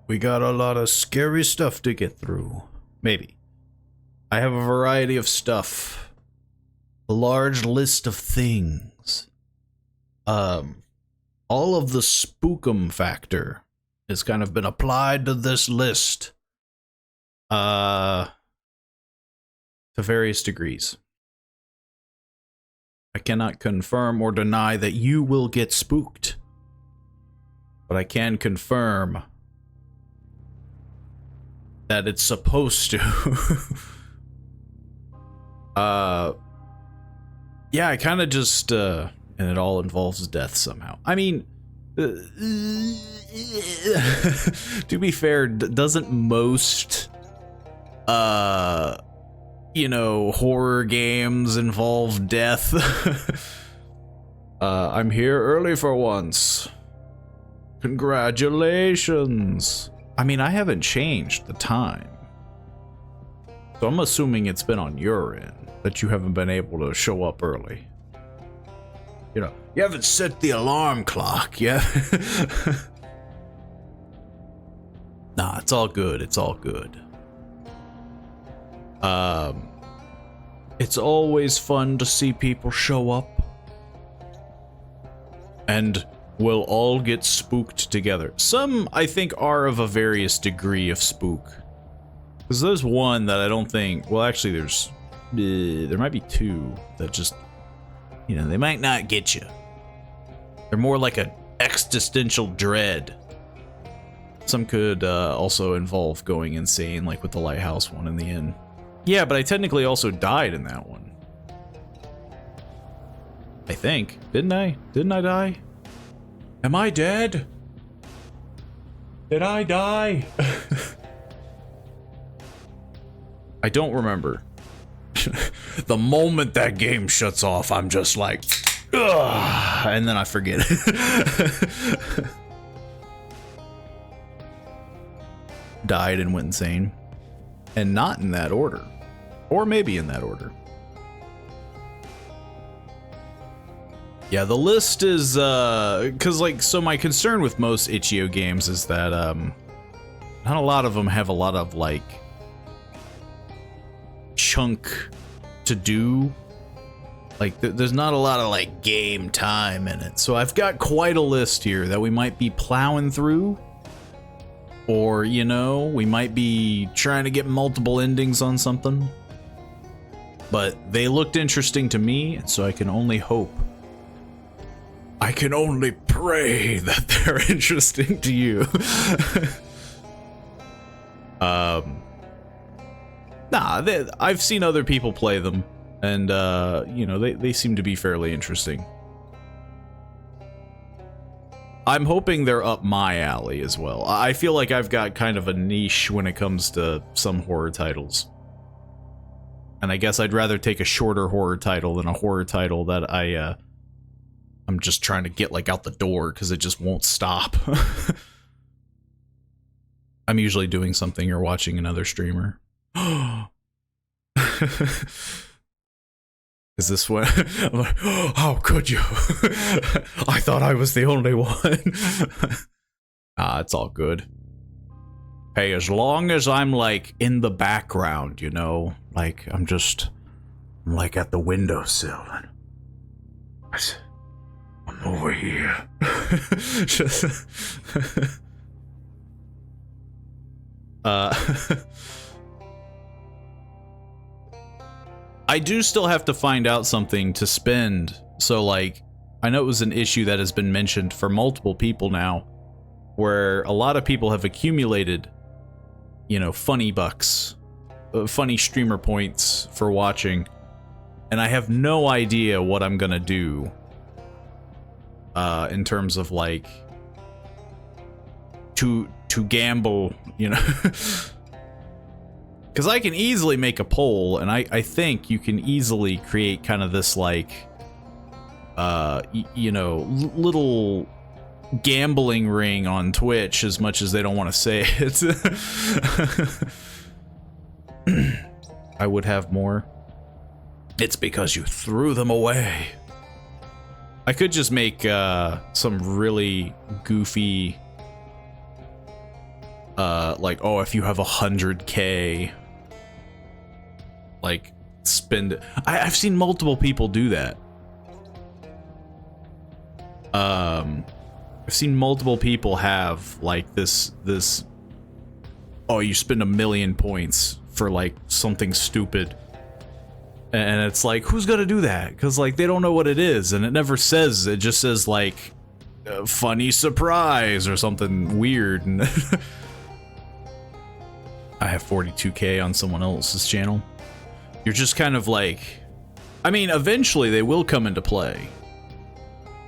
We got a lot of scary stuff to get through. Maybe. I have a variety of stuff. A large list of things. All of the spookum factor has kind of been applied to this list. To various degrees. I cannot confirm or deny that you will get spooked. But I can confirm that it's supposed to. Yeah, I kind of just, and it all involves death somehow. I mean, to be fair, doesn't most, you know, horror games involve death? I'm here early for once. Congratulations. I mean, I haven't changed the time. So I'm assuming it's been on your end that you haven't been able to show up early. You know, you haven't set the alarm clock yet. Nah, it's all good. It's all good. It's always fun to see people show up. And we'll all get spooked together. Some, I think, are of a various degree of spook. Because there's one that I don't think... Well, actually, there might be two that just... You know, they might not get you. They're more like an existential dread. Some could also involve going insane, like with the lighthouse one in the inn. Yeah, but I technically also died in that one. I think. Didn't I? Didn't I die? Am I dead? Did I die? I don't remember. The moment that game shuts off, I'm just like, ugh, and then I forget it. Died and went insane. And not in that order. Or maybe in that order. Yeah, the list is, cause like, so my concern with most itch.io games is that, not a lot of them have a lot of, like, chunk to do. Like, there's not a lot of, like, game time in it. So I've got quite a list here that we might be plowing through. Or, you know, we might be trying to get multiple endings on something. But they looked interesting to me, and so I can only hope. I can only pray that they're interesting to you. I've seen other people play them, and, you know, they seem to be fairly interesting. I'm hoping they're up my alley as well. I feel like I've got kind of a niche when it comes to some horror titles. And I guess I'd rather take a shorter horror title than a horror title that I'm just trying to get, like, out the door because it just won't stop. I'm usually doing something or watching another streamer. Is this what? I'm like, oh, how could you? I thought I was the only one. It's all good. Hey, as long as I'm, like, in the background, you know? Like, I'm like, at the windowsill. I'm over here. I do still have to find out something to spend. So, like, I know it was an issue that has been mentioned for multiple people now, where a lot of people have accumulated, you know, funny bucks, funny streamer points for watching, and I have no idea what I'm gonna do in terms of, like, to gamble, you know. Because I can easily make a poll, and I think you can easily create kind of this, like, you know, little gambling ring on Twitch, as much as they don't want to say it. I would have more. It's because you threw them away. I could just make some really goofy like, oh, if you have 100K, like, spend it. I've seen multiple people do that. I've seen multiple people have like this, oh, you spend 1,000,000 points for like something stupid. And it's like, who's gonna do that? Because like they don't know what it is, and it never says. It just says like, funny surprise or something weird. And I have 42K on someone else's channel. You're just kind of like, I mean, eventually they will come into play.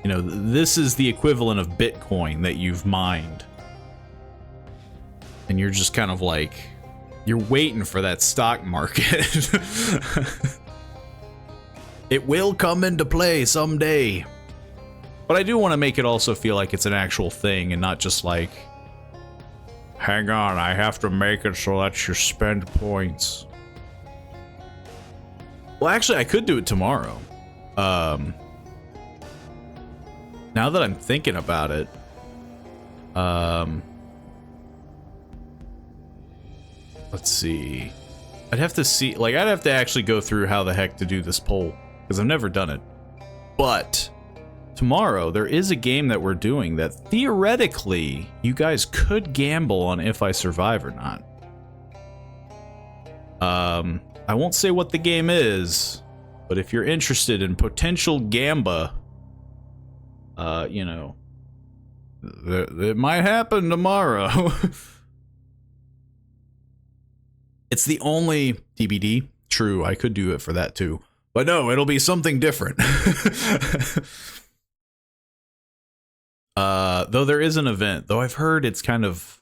You know, this is the equivalent of Bitcoin that you've mined. And you're just kind of like, you're waiting for that stock market. It will come into play someday. But I do want to make it also feel like it's an actual thing and not just like, hang on, I have to make it so that you spend points. Well, actually, I could do it tomorrow. Now that I'm thinking about it, let's see. I'd have to see, like, I'd have to actually go through how the heck to do this poll, because I've never done it. But tomorrow, there is a game that we're doing that theoretically you guys could gamble on if I survive or not. I won't say what the game is, but if you're interested in potential gamba, you know, it might happen tomorrow. It's the only TBD. True, I could do it for that too. But no, it'll be something different. Though there is an event, though I've heard it's kind of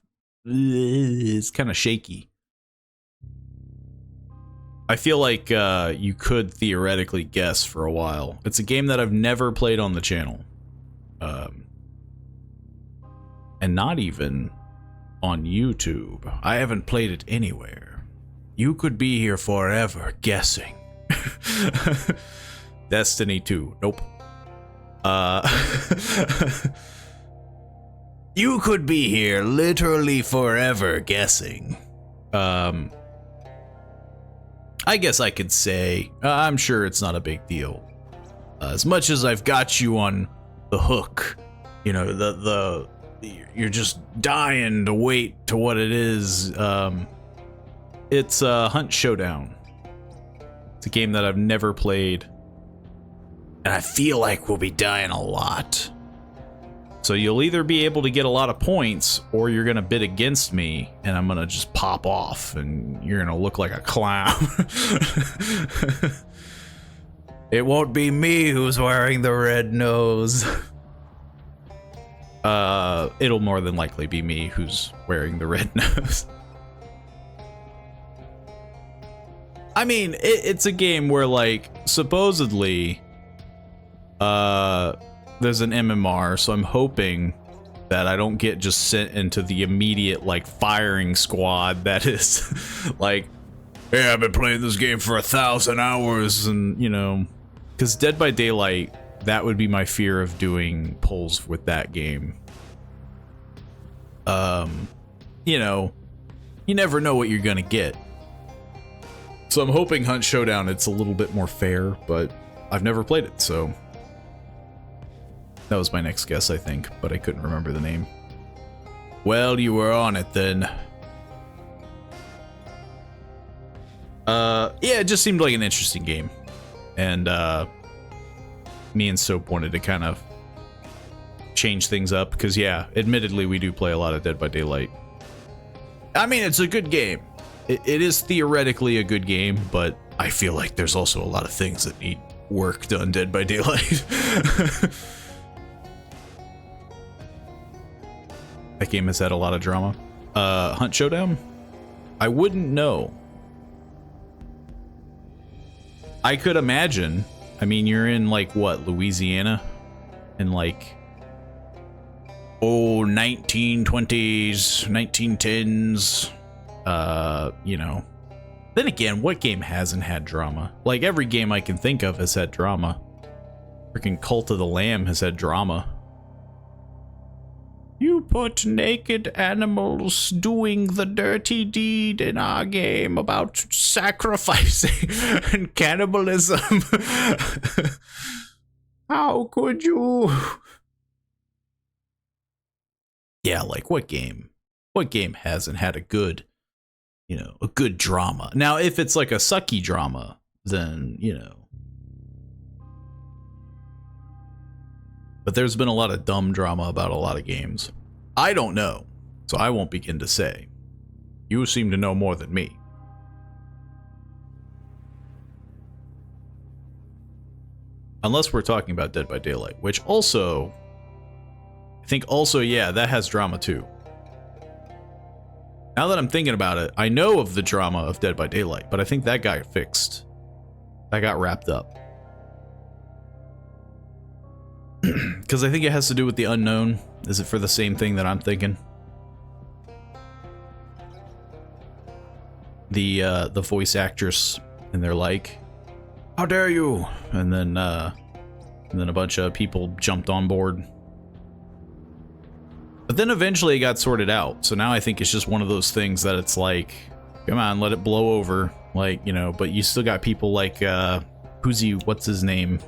shaky. I feel like you could theoretically guess for a while. It's a game that I've never played on the channel. And not even on YouTube. I haven't played it anywhere. You could be here forever guessing. Destiny 2. Nope. You could be here literally forever guessing. I guess I could say, I'm sure it's not a big deal. As much as I've got you on the hook, you know, you're just dying to wait to what it is. It's Hunt Showdown. It's a game that I've never played, and I feel like we'll be dying a lot. So you'll either be able to get a lot of points, or you're gonna bid against me, and I'm gonna just pop off, and you're gonna look like a clown. It won't be me who's wearing the red nose. It'll more than likely be me who's wearing the red nose. I mean, it's a game where, like, supposedly, there's an MMR, so I'm hoping that I don't get just sent into the immediate, like, firing squad that is, like, hey, I've been playing this game for 1,000 hours, and, you know, because Dead by Daylight, that would be my fear of doing polls with that game. You know, you never know what you're gonna get. So I'm hoping Hunt Showdown, it's a little bit more fair, but I've never played it, so that was my next guess, I think, but I couldn't remember the name. Well, you were on it then. Yeah, it just seemed like an interesting game. And, me and Soap wanted to kind of change things up, because, yeah, admittedly, we do play a lot of Dead by Daylight. I mean, it's a good game. It is theoretically a good game, but I feel like there's also a lot of things that need work done Dead by Daylight. That game has had a lot of drama. Hunt Showdown? I wouldn't know. I could imagine. I mean, you're in, like, what, Louisiana? In, like, 1920s, 1910s. You know. Then again, what game hasn't had drama? Like, every game I can think of has had drama. Freaking Cult of the Lamb has had drama. You put naked animals doing the dirty deed in our game about sacrificing and cannibalism. How could you? Yeah, like what game? What game hasn't had a good, you know, a good drama? Now, if it's like a sucky drama, then, you know. But there's been a lot of dumb drama about a lot of games. I don't know, so I won't begin to say. You seem to know more than me. Unless we're talking about Dead by Daylight, which also, I think also, yeah, that has drama too. Now that I'm thinking about it, I know of the drama of Dead by Daylight, but I think that got fixed. That got wrapped up. Because I think it has to do with the unknown. Is it for the same thing that I'm thinking? The voice actress, and they're like, "How dare you!" And then a bunch of people jumped on board. But then eventually it got sorted out. So now I think it's just one of those things that it's like, come on, let it blow over. Like, you know, but you still got people like, what's his name?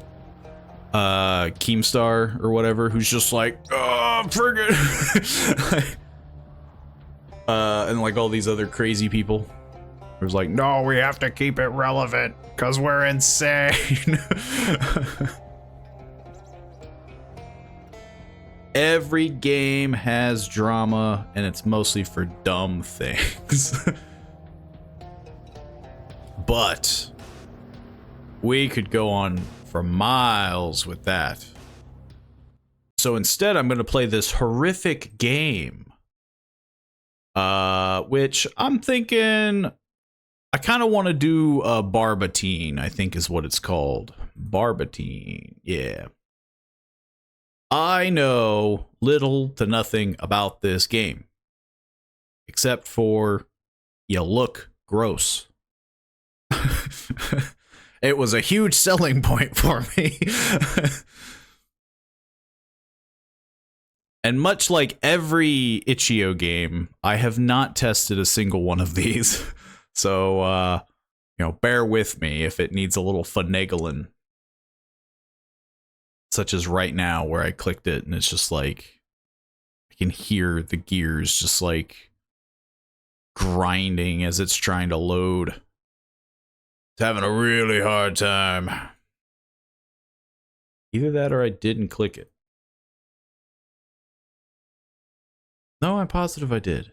Keemstar or whatever, who's just like, oh, friggin'. And like all these other crazy people. Who's like, no, we have to keep it relevant because we're insane. Every game has drama, and it's mostly for dumb things. But we could go on for miles with that. So instead, I'm going to play this horrific game. Which I'm thinking, I kind of want to do Barbotine, I think is what it's called. Barbotine, yeah. I know little to nothing about this game, except for you look gross. It was a huge selling point for me. And much like every itch.io game, I have not tested a single one of these. So, you know, bear with me if it needs a little finagling. Such as right now where I clicked it and it's just like, I can hear the gears just like grinding as it's trying to load. It's having a really hard time. Either that or I didn't click it. No, I'm positive I did.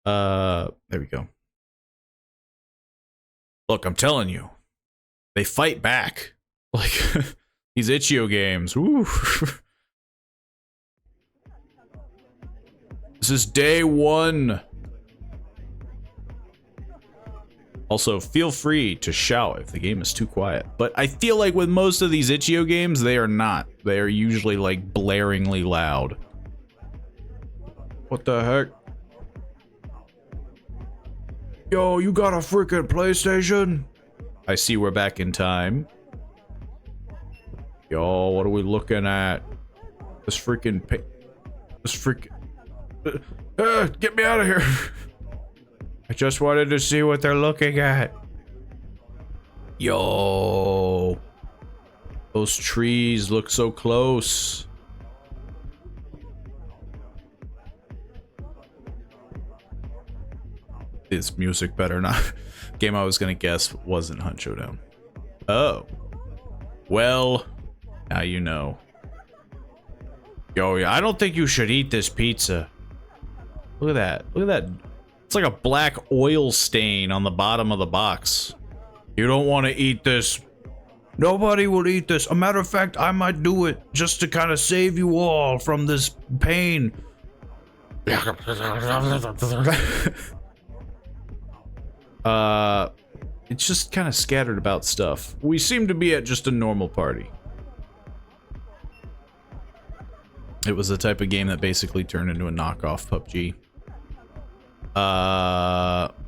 There we go. Look, I'm telling you, they fight back. Like, these itch.io games. Woo. This is day one. Also, feel free to shout if the game is too quiet. But I feel like with most of these itch.io games, they are not. They are usually, like, blaringly loud. What the heck? Yo, you got a freaking PlayStation? I see we're back in time. Yo, what are we looking at? This freaking get me out of here. I just wanted to see what they're looking at. Yo, those trees look so close. This music better not. Game I was gonna guess wasn't Hunt Showdown. Oh, well. Now you know. Yo, yeah, I don't think you should eat this pizza. Look at that. Look at that. It's like a black oil stain on the bottom of the box. You don't want to eat this. Nobody will eat this. A matter of fact, I might do it just to kind of save you all from this pain. It's just kind of scattered about stuff. We seem to be at just a normal party. It was the type of game that basically turned into a knockoff PUBG.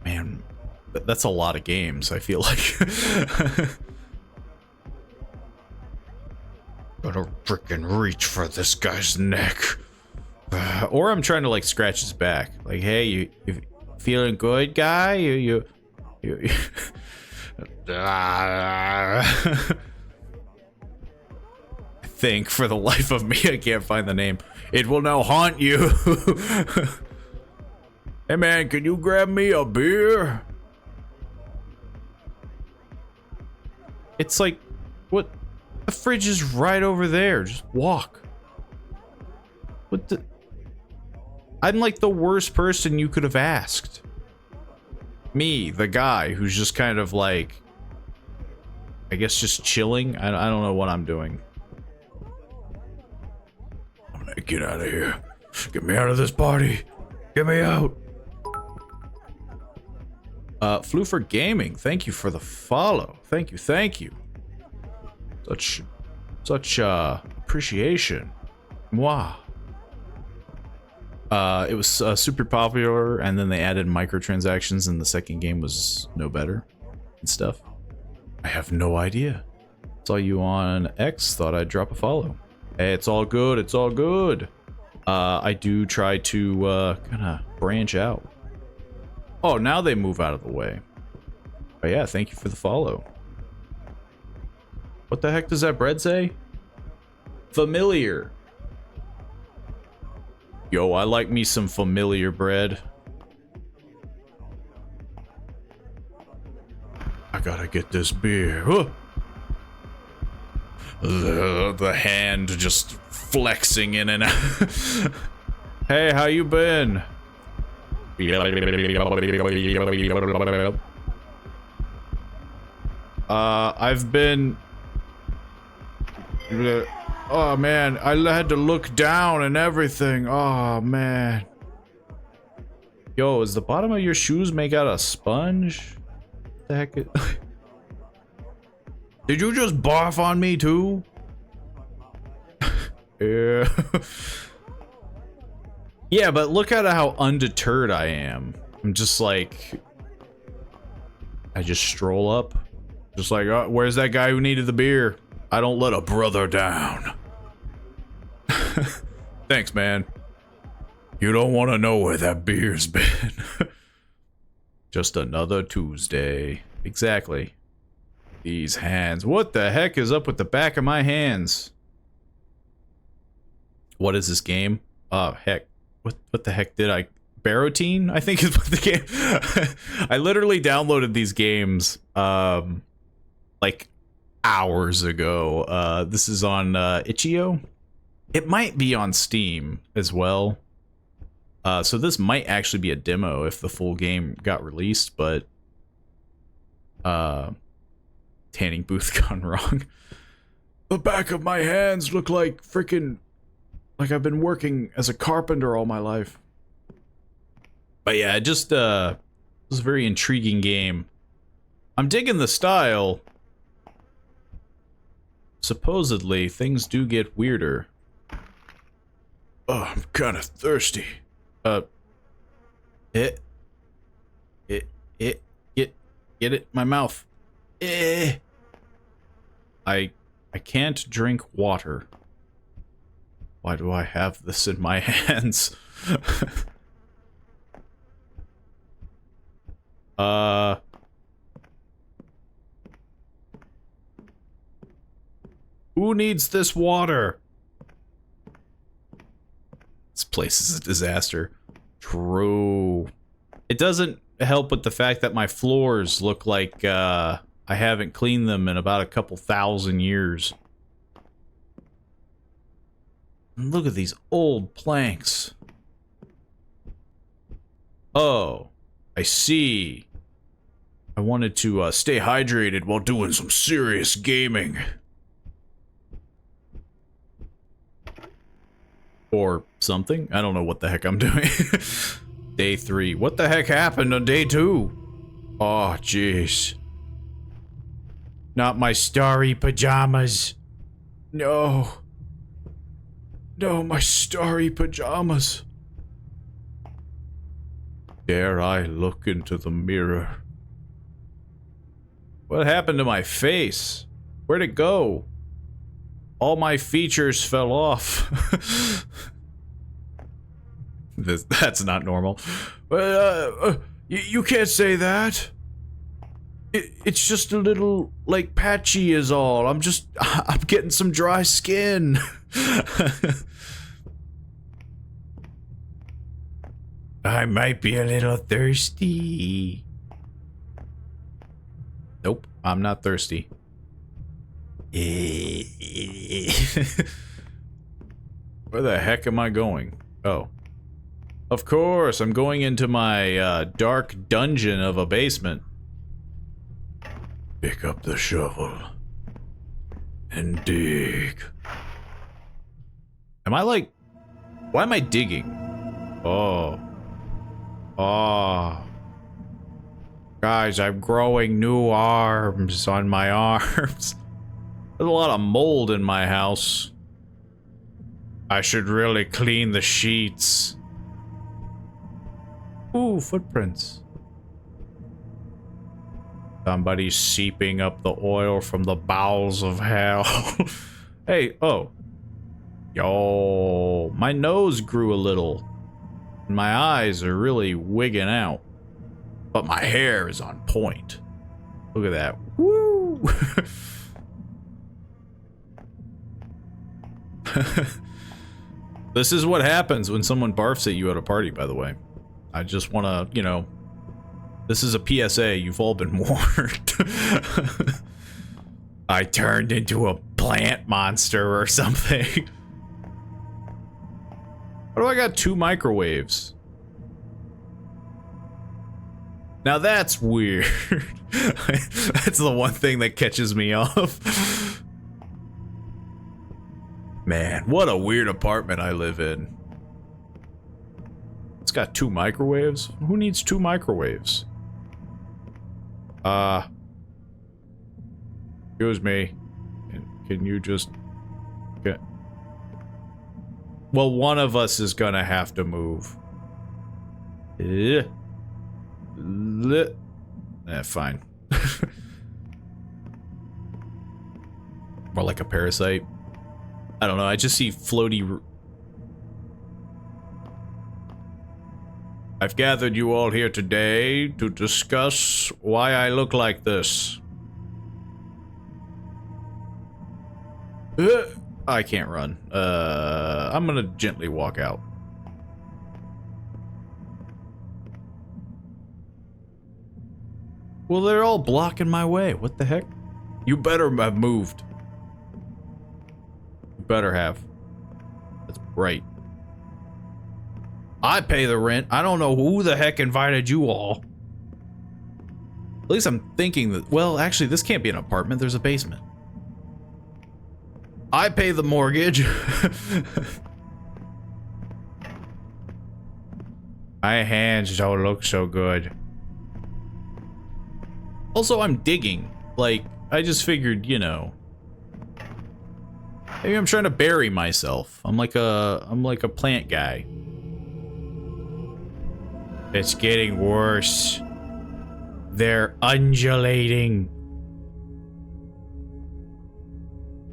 Man, that's a lot of games, I feel like. Gonna frickin' reach for this guy's neck. Or I'm trying to like scratch his back. Like, hey, you feeling good, guy? You I think for the life of me I can't find the name. It will now haunt you. Hey man, can you grab me a beer? It's like, what? The fridge is right over there. Just walk. What the? I'm like the worst person you could have asked. Me, the guy who's just kind of like, I guess just chilling. I don't know what I'm doing. I'm gonna get out of here. Get me out of this party. Get me out. Flew for Gaming, thank you for the follow. Thank you. Such appreciation. Wow. It was super popular, and then they added microtransactions, and the second game was no better and stuff. I have no idea. Saw you on X, thought I'd drop a follow. Hey, it's all good. It's all good. I do try to kind of branch out. Oh, now they move out of the way. But yeah, thank you for the follow. What the heck does that bread say? Familiar. Yo, I like me some familiar bread. I gotta get this beer. Huh. The hand just flexing in and out. Hey, how you been? I've been... Oh man, I had to look down and everything. Oh man. Yo, is the bottom of your shoes made out of sponge? What the heck? Did you just barf on me too? Yeah. Yeah, but look at how undeterred I am. I'm just like... I just stroll up. Just like, oh, where's that guy who needed the beer? I don't let a brother down. Thanks, man. You don't want to know where that beer's been. Just another Tuesday. Exactly. These hands. What the heck is up with the back of my hands? What is this game? Oh, heck. What the heck did I... Barbotine, I think is what the game... I literally downloaded these games, like, hours ago. This is on, itch.io? It might be on Steam as well. So this might actually be a demo if the full game got released, but... tanning booth gone wrong. The back of my hands look like freaking... like I've been working as a carpenter all my life. But yeah, it just, it was a very intriguing game. I'm digging the style. Supposedly, things do get weirder. Oh, I'm kind of thirsty. Get it, my mouth. I can't drink water. Why do I have this in my hands? Who needs this water? This place is a disaster. True. It doesn't help with the fact that my floors look like, I haven't cleaned them in about a couple thousand years. And look at these old planks. Oh, I see. I wanted to stay hydrated while doing some serious gaming. Or something. I don't know what the heck I'm doing. Day 3. What the heck happened on day 2? Oh, jeez. Not my starry pajamas. No. No, my starry pajamas. Dare I look into the mirror? What happened to my face? Where'd it go? All my features fell off. That's not normal. You can't say that. It's just a little, like, patchy is all. I'm getting some dry skin. I might be a little thirsty. Nope, I'm not thirsty. Where the heck am I going? Oh. Of course, I'm going into my dark dungeon of a basement. Pick up the shovel and dig. Am I like... Why am I digging? Oh. Oh. Guys, I'm growing new arms on my arms. There's a lot of mold in my house. I should really clean the sheets. Ooh, footprints. Somebody's seeping up the oil from the bowels of hell. Hey, oh. Yo, my nose grew a little. My eyes are really wigging out. But my hair is on point. Look at that. Woo! This is what happens when someone barfs at you at a party, by the way. I just want to, you know... This is a PSA, you've all been warned. I turned into a plant monster or something. Why do I got 2 microwaves? Now that's weird. That's the one thing that catches me off. Man, what a weird apartment I live in. It's got 2 microwaves? Who needs 2 microwaves? Excuse me. Can you just get... Well, one of us is gonna have to move. Fine. More like a parasite. I don't know, I just see floaty... I've gathered you all here today to discuss why I look like this. I can't run. I'm gonna gently walk out. Well, they're all blocking my way. What the heck? You better have moved. You better have. That's right. I pay the rent. I don't know who the heck invited you all. At least I'm thinking that... Well, actually, this can't be an apartment. There's a basement. I pay the mortgage. My hands don't look so good. Also, I'm digging. Like, I just figured, you know... Maybe I'm trying to bury myself. I'm like a plant guy. It's getting worse. They're undulating.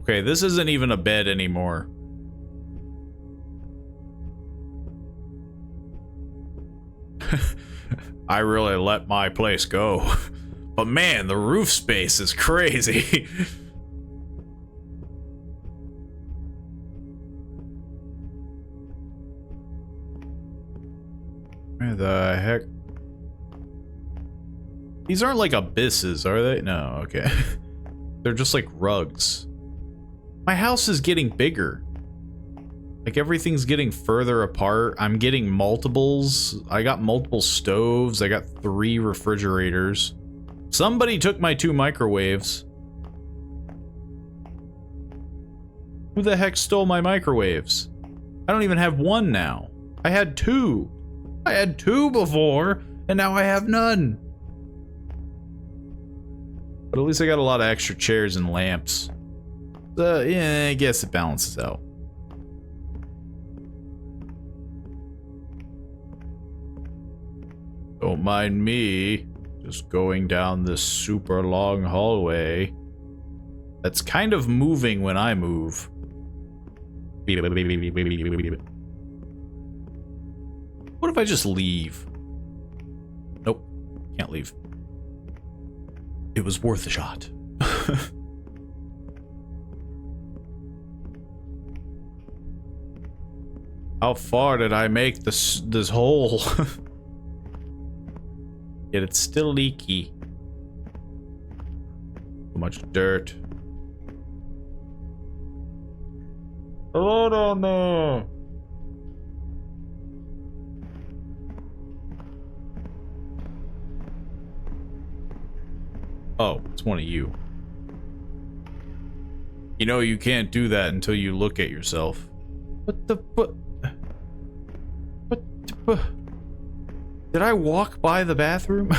Okay, this isn't even a bed anymore. I really let my place go. But man, the roof space is crazy. Where the heck? These aren't like abysses, are they? No, okay. They're just like rugs. My house is getting bigger. Like everything's getting further apart. I'm getting multiples. I got multiple stoves. I got 3 refrigerators. Somebody took my 2 microwaves. Who the heck stole my microwaves? I don't even have 1 now. I had 2. I had 2 before, and now I have none. But at least I got a lot of extra chairs and lamps. So, yeah, I guess it balances out. Don't mind me. Just going down this super long hallway. That's kind of moving when I move. What if I just leave? Nope. Can't leave. It was worth a shot. How far did I make this hole? Yet it's still leaky. So much dirt. Hello down there. Oh, it's one of you. You know you can't do that until you look at yourself. What the what? Did I walk by the bathroom?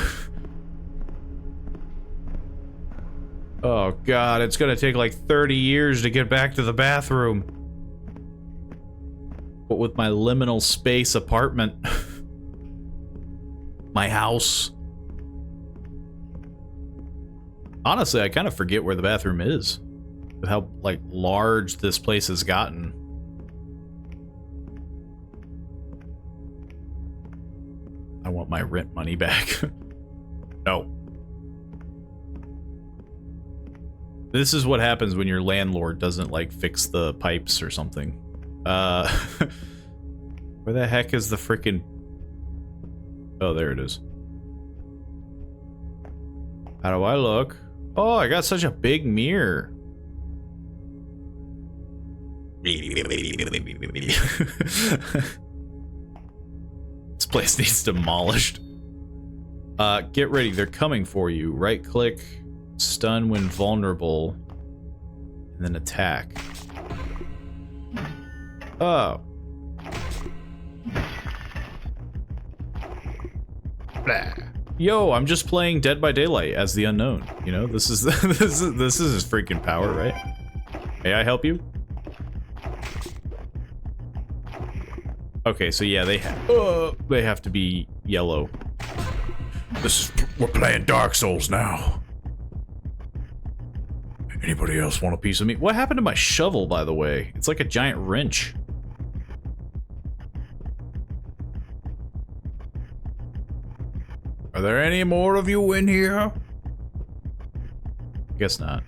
Oh god, it's gonna take like 30 years to get back to the bathroom. But with my liminal space apartment. My house. Honestly, I kind of forget where the bathroom is. With how, like, large this place has gotten. I want my rent money back. No. This is what happens when your landlord doesn't, like, fix the pipes or something. Where the heck is the frickin'... Oh, there it is. How do I look? Oh, I got such a big mirror. This place needs demolished. Get ready, they're coming for you. Right click, stun when vulnerable, and then attack. Oh. Blah. Yo, I'm just playing Dead by Daylight as the unknown. You know, this is this is his freaking power, right? May I help you? Okay, so yeah, they have to be yellow. We're playing Dark Souls now. Anybody else want a piece of me? What happened to my shovel, by the way? It's like a giant wrench. Are there any more of you in here? Guess not.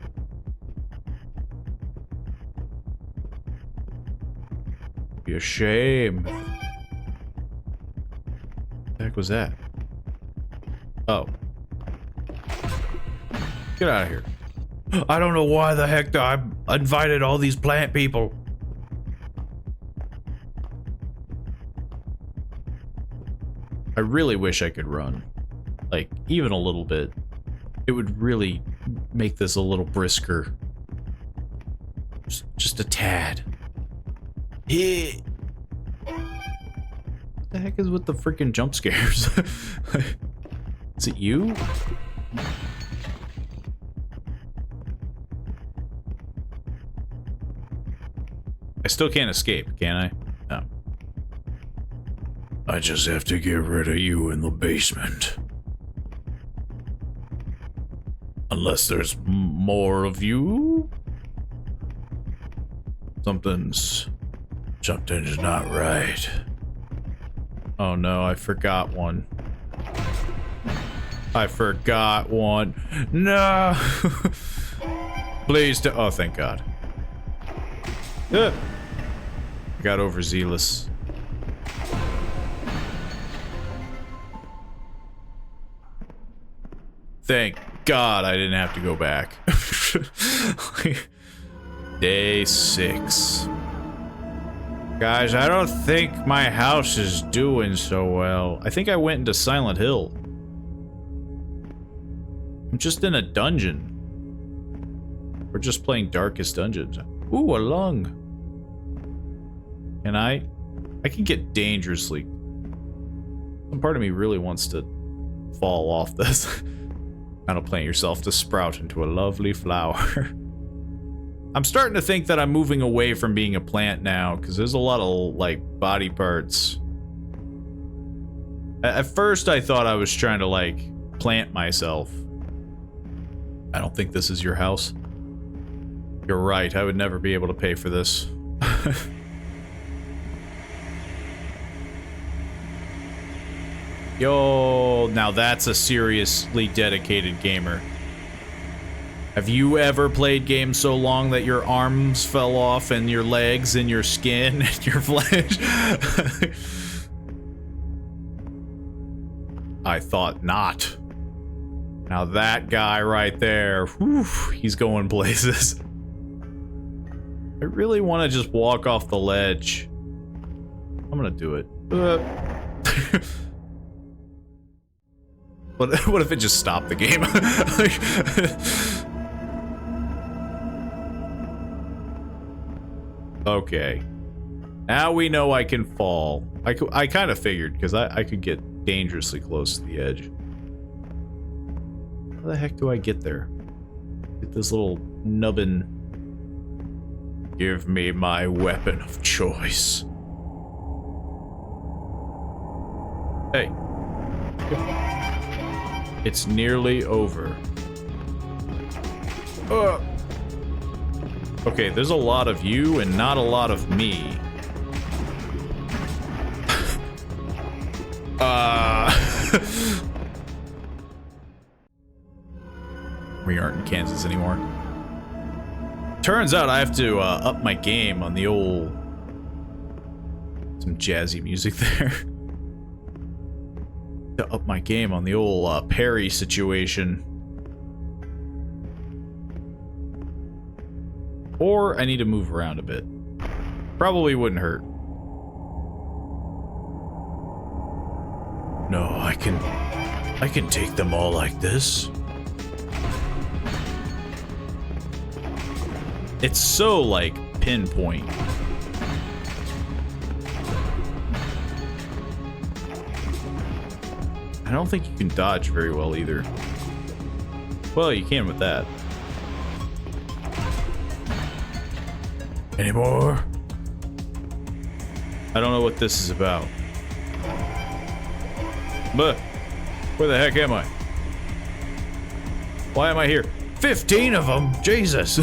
Be a shame. What the heck was that? Oh. Get out of here. I don't know why the heck I invited all these plant people. I really wish I could run. Like, even a little bit. It would really make this a little brisker. Just a tad. Yeah. What the heck is with the freaking jump scares? Is it you? I still can't escape, can I? No. I just have to get rid of you in the basement. Unless there's more of you? Something's not right. Oh no, I forgot one. I forgot one. No! Please do- oh, thank God. I got overzealous. Thank God I didn't have to go back. Day 6. Guys, I don't think my house is doing so well. I think I went into Silent Hill. I'm just in a dungeon. We're just playing Darkest Dungeons. Ooh, a lung. Can I can get dangerously. Some part of me really wants to fall off this. Kind of plant yourself to sprout into a lovely flower. I'm starting to think that I'm moving away from being a plant now, because there's a lot of, like, body parts. At first, I thought I was trying to, like, plant myself. I don't think this is your house. You're right, I would never be able to pay for this. Yo, now that's a seriously dedicated gamer. Have you ever played games so long that your arms fell off and your legs and your skin and your flesh? I thought not. Now that guy right there, whew, he's going places. I really want to just walk off the ledge. I'm gonna do it. What if it just stopped the game? Okay. Now we know I can fall. I kind of figured, because I could get dangerously close to the edge. How the heck do I get there? Get this little nubbin. Give me my weapon of choice. Hey. It's nearly over. Okay, there's a lot of you and not a lot of me. We aren't in Kansas anymore. Turns out I have to up my game on the old... Some jazzy music there. To up my game on the old parry situation. Or I need to move around a bit. Probably wouldn't hurt. No, I can take them all like this. It's so, like, pinpoint. I don't think you can dodge very well either. Well, you can with that. Anymore? I don't know what this is about. But where the heck am I? Why am I here? 15 of them? Jesus.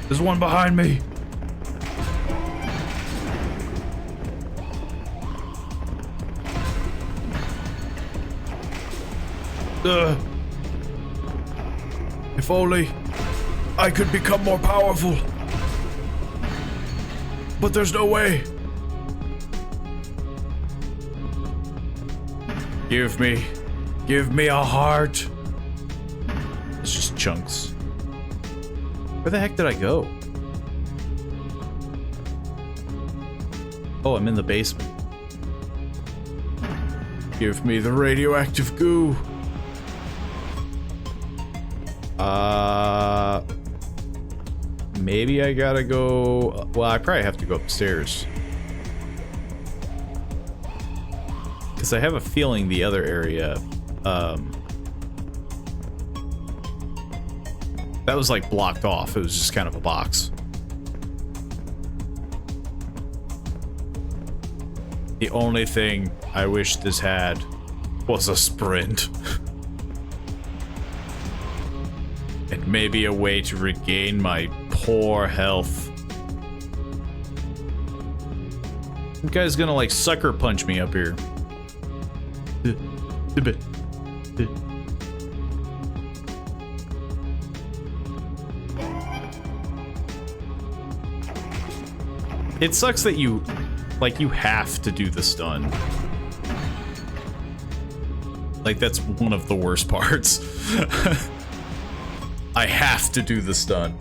There's one behind me. If only I could become more powerful. But there's no way. Give me a heart. It's just chunks. Where the heck did I go? Oh, I'm in the basement. Give me the radioactive goo. Maybe I gotta go... Well, I probably have to go upstairs. Because I have a feeling the other area, that was like blocked off. It was just kind of a box. The only thing I wish this had was a sprint. And maybe a way to regain my poor health. Some guy's gonna like sucker punch me up here. It sucks that you have to do the stun. Like, that's one of the worst parts. I have to do the stun.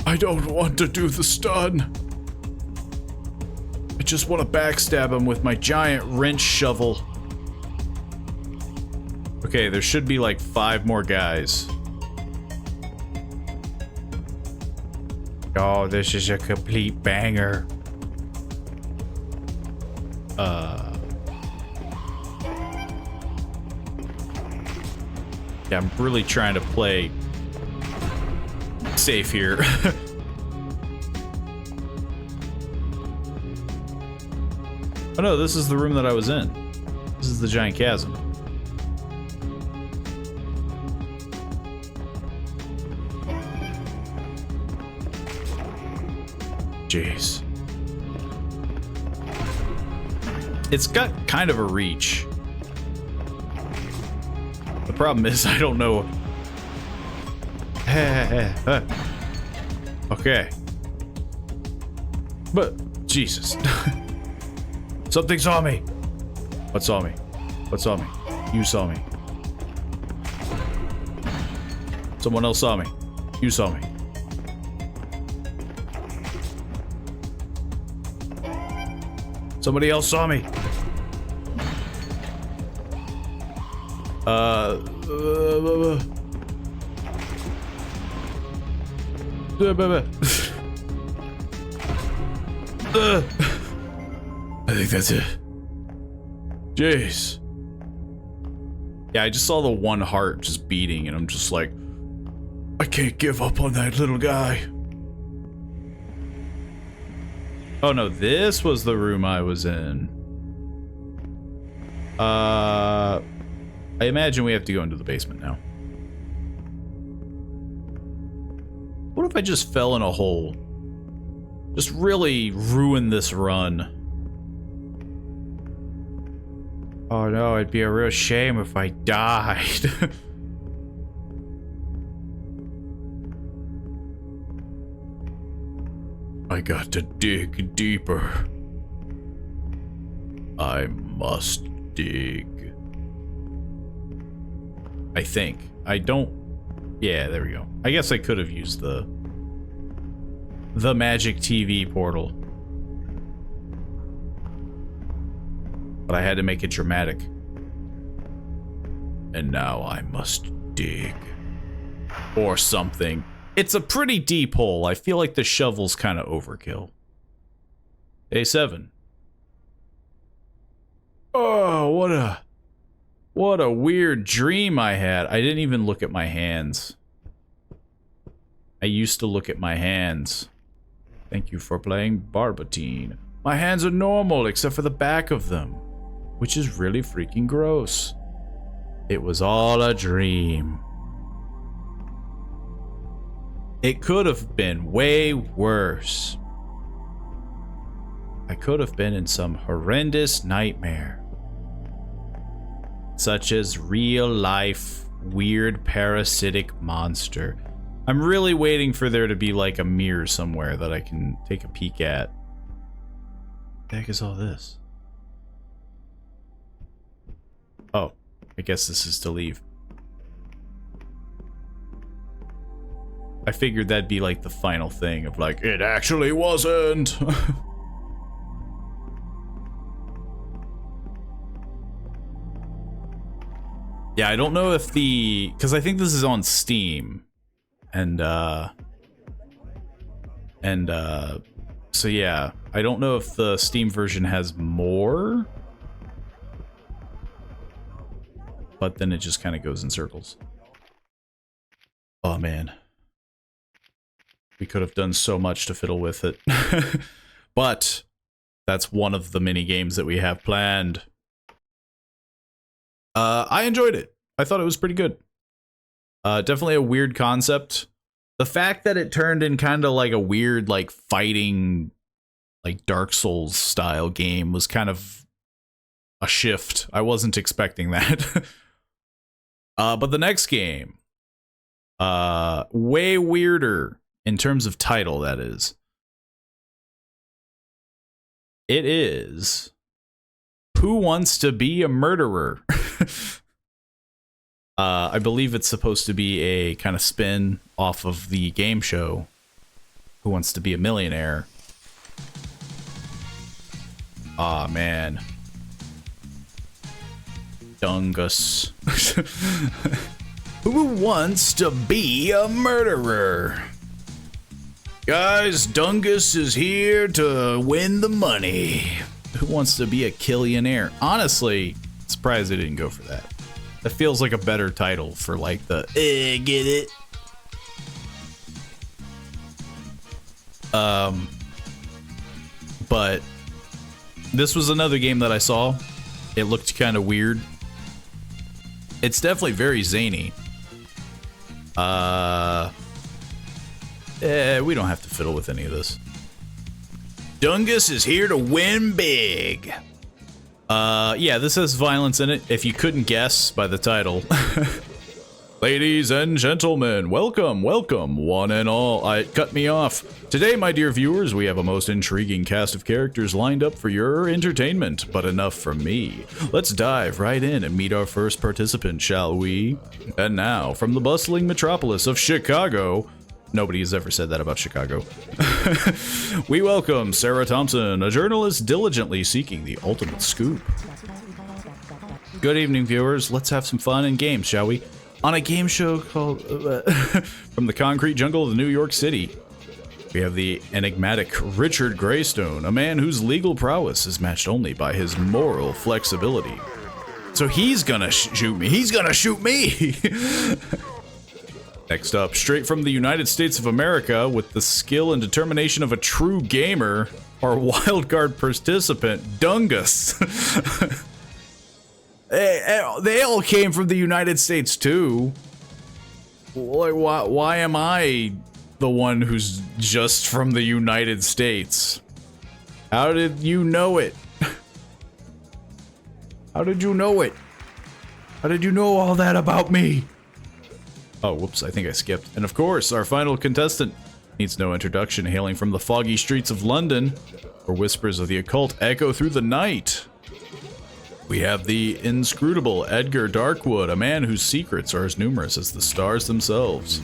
I don't want to do the stun. I just want to backstab him with my giant wrench shovel. Okay, there should be like 5 more guys. Oh, this is a complete banger. Yeah, I'm really trying to play safe here. Oh no, this is the room that I was in. This is the giant chasm. Jeez. It's got kind of a reach. The problem is I don't know. Okay. But, Jesus. Something saw me. What saw me? What saw me? You saw me. Someone else saw me. You saw me. Somebody else saw me. I think that's it. Jeez. Yeah, I just saw the one heart just beating, and I'm just like, I can't give up on that little guy. Oh no, this was the room I was in. I imagine we have to go into the basement now. What if I just fell in a hole? Just really ruin this run. Oh no, it'd be a real shame if I died. I got to dig deeper. I must dig. I think. I don't... Yeah, there we go. I guess I could have used the magic TV portal. But I had to make it dramatic. And now I must dig. Or something. It's a pretty deep hole. I feel like the shovel's kind of overkill. A7. Oh, what a weird dream I had. I didn't even look at my hands. I used to look at my hands. Thank you for playing Barbotine. My hands are normal except for the back of them, which is really freaking gross. It was all a dream. It could have been way worse. I could have been in some horrendous nightmare. Such as real life, weird parasitic monster. I'm really waiting for there to be like a mirror somewhere that I can take a peek at. What the heck is all this? Oh, I guess this is to leave. I figured that'd be like the final thing of like, it actually wasn't. Yeah, I don't know if because I think this is on Steam. And so yeah, I don't know if the Steam version has more. But then it just kind of goes in circles. Oh man. We could have done so much to fiddle with it. But that's one of the mini games that we have planned. I enjoyed it. I thought it was pretty good. Definitely a weird concept. The fact that it turned in kind of like a weird, like, fighting, like, Dark Souls style game was kind of a shift. I wasn't expecting that. But the next game, way weirder in terms of title, that is. It is Who Wants to Be a Murderer? I believe it's supposed to be a kind of spin off of the game show Who Wants to Be a Millionaire. Aw, man. Dungus. Who wants to be a murderer? Guys, Dungus is here to win the money. Who wants to be a killionaire? Honestly, surprised they didn't go for that. That feels like a better title for like the get it? But this was another game that I saw. It looked kind of weird. It's definitely very zany. We don't have to fiddle with any of this. Dungus is here to win big. Yeah, this has violence in it, if you couldn't guess by the title. Ladies and gentlemen, welcome, welcome, one and all. Cut me off. Today, my dear viewers, we have a most intriguing cast of characters lined up for your entertainment, but enough from me. Let's dive right in and meet our first participant, shall we? And now, from the bustling metropolis of Chicago, nobody has ever said that about Chicago, we welcome Sarah Thompson, a journalist diligently seeking the ultimate scoop. Good evening, viewers. Let's have some fun and games, shall we? On a game show called From the Concrete Jungle of New York City, we have the enigmatic Richard Greystone, a man whose legal prowess is matched only by his moral flexibility. So he's gonna shoot me. He's gonna shoot me! Next up, straight from the United States of America, with the skill and determination of a true gamer, our wildcard participant, Dungus. They all came from the United States too. Why am I the one who's just from the United States? How did you know it? How did you know it? How did you know all that about me? Oh, whoops, I think I skipped. And of course, our final contestant needs no introduction, hailing from the foggy streets of London, where whispers of the occult echo through the night. We have the inscrutable Edgar Darkwood, a man whose secrets are as numerous as the stars themselves.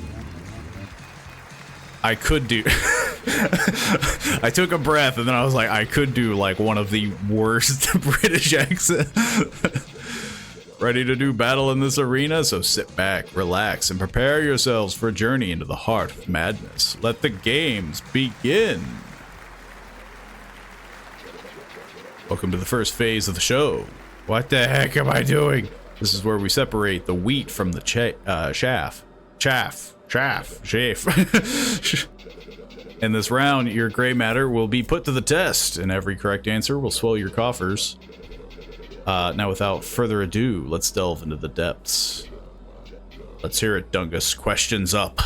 I could do... I took a breath and then I was like, I could do like one of the worst British accents. Ready to do battle in this arena? So sit back, relax, and prepare yourselves for a journey into the heart of madness. Let the games begin. Welcome to the first phase of the show. What the heck am I doing? This is where we separate the wheat from the chaff. In this round, your gray matter will be put to the test, and every correct answer will swell your coffers. Now, without further ado, let's delve into the depths. Let's hear it, Dungus. Questions up.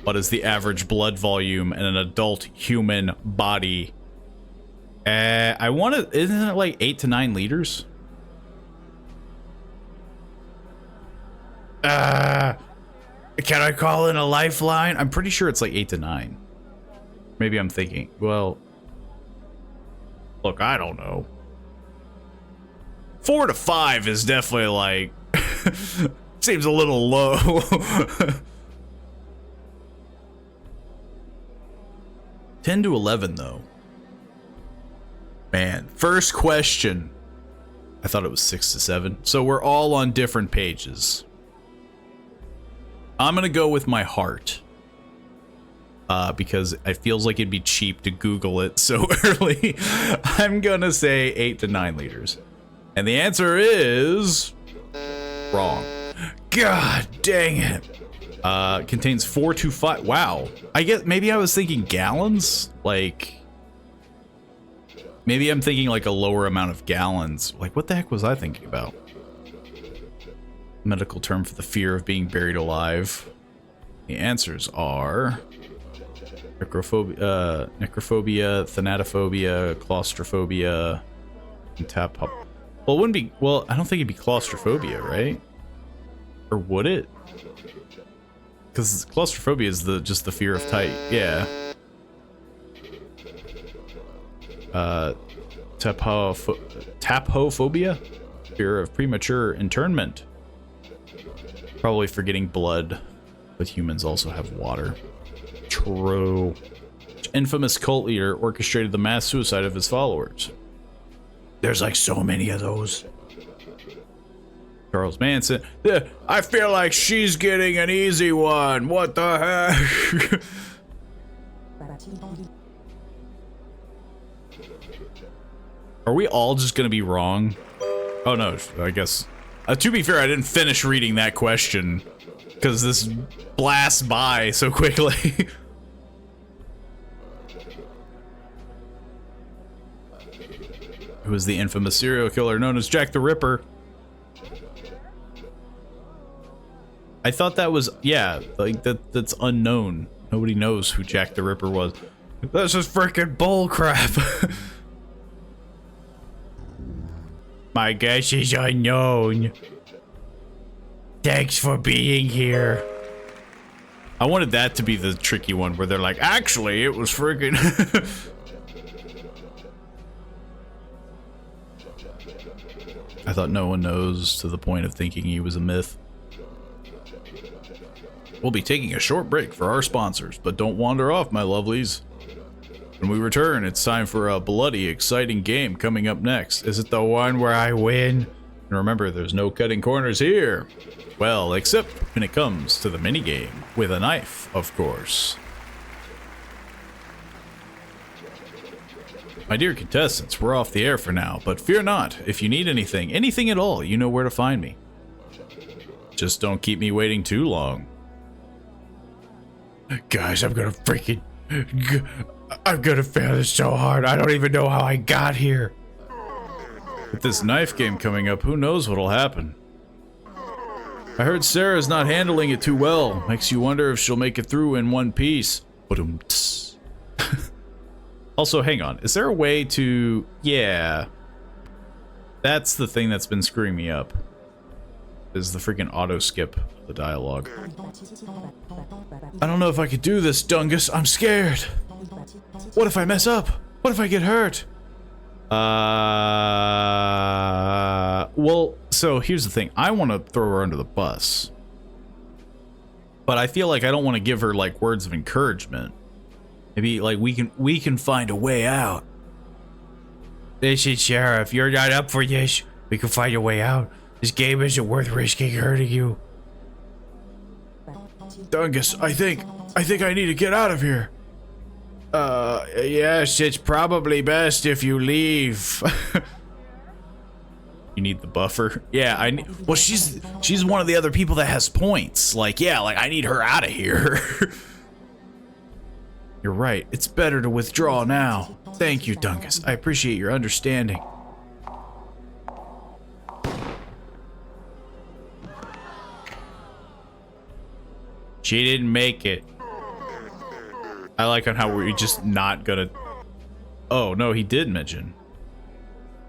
What is the average blood volume in an adult human body? I want to... Isn't it like 8 to 9 liters? Can I call in a lifeline? I'm pretty sure it's like 8 to 9. Maybe I'm thinking. Well, look, I don't know. 4 to 5 is definitely like... seems a little low. 10 to 11, though. Man, first question. I thought it was 6 to 7. So we're all on different pages. I'm gonna go with my heart. Because it feels like it'd be cheap to Google it so early. I'm gonna say 8 to 9 liters. And the answer is... wrong. God dang it. Contains 4 to 5. Wow. I guess maybe I was thinking gallons? Like... Maybe I'm thinking like a lower amount of gallons. Like, what the heck was I thinking about? Medical term for the fear of being buried alive. The answers are... necrophobia, thanatophobia, claustrophobia, and well, it wouldn't be... Well, I don't think it'd be claustrophobia, right? Or would it? Because claustrophobia is just the fear of tight. Yeah. Tapophobia? Fear of premature internment. Probably forgetting blood, but humans also have water. True. Infamous cult leader orchestrated the mass suicide of his followers. There's like so many of those. Charles Manson. I feel like she's getting an easy one. What the heck? Are we all just gonna be wrong? Oh no, I guess. To be fair, I didn't finish reading that question because this blasts by so quickly. Who was the infamous serial killer known as Jack the Ripper? I thought that was, yeah, like that's unknown. Nobody knows who Jack the Ripper was. This is freaking bullcrap. My guess is unknown. Thanks for being here. I wanted that to be the tricky one where they're like, actually, it was freaking. I thought no one knows to the point of thinking he was a myth. We'll be taking a short break for our sponsors, but don't wander off, my lovelies. When we return, it's time for a bloody, exciting game coming up next. Is it the one where I win? And remember, there's no cutting corners here. Well, except when it comes to the minigame. With a knife, of course. My dear contestants, we're off the air for now, but fear not. If you need anything at all, you know where to find me. Just don't keep me waiting too long. Guys, I'm gonna fail this so hard. I don't even know how I got here. With this knife game coming up, who knows what'll happen. I heard Sarah's not handling it too well. Makes you wonder if she'll make it through in one piece. Also, hang on. Is there a way to... Yeah. That's the thing that's been screwing me up. Is the freaking auto skip the dialogue. I don't know if I could do this, Dungus. I'm scared. What if I mess up? What if I get hurt? Well, so here's the thing. I want to throw her under the bus. But I feel like I don't want to give her like words of encouragement. Maybe like we can find a way out. Listen, Sheriff, you're not up for this. We can find a way out. This game isn't worth risking hurting you. Dungus, I think I need to get out of here. Yes, it's probably best if you leave. You need the buffer? Yeah, well, she's one of the other people that has points. Like, yeah, like I need her out of here. You're right. It's better to withdraw now. Thank you, Dungus. I appreciate your understanding. She didn't make it. I like on how we're just not gonna... Oh, no, he did mention.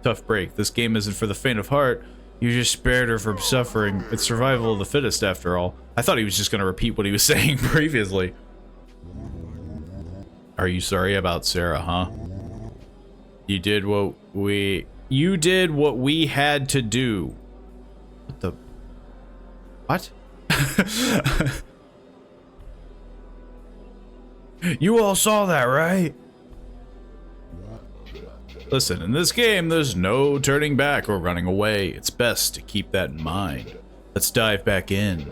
Tough break. This game isn't for the faint of heart. You just spared her from suffering. It's survival of the fittest, after all. I thought he was just gonna repeat what he was saying previously. Are you sorry about Sarah, huh? You did what we had to do. What the... What? You all saw that, right? Listen, in this game, there's no turning back or running away. It's best to keep that in mind. Let's dive back in.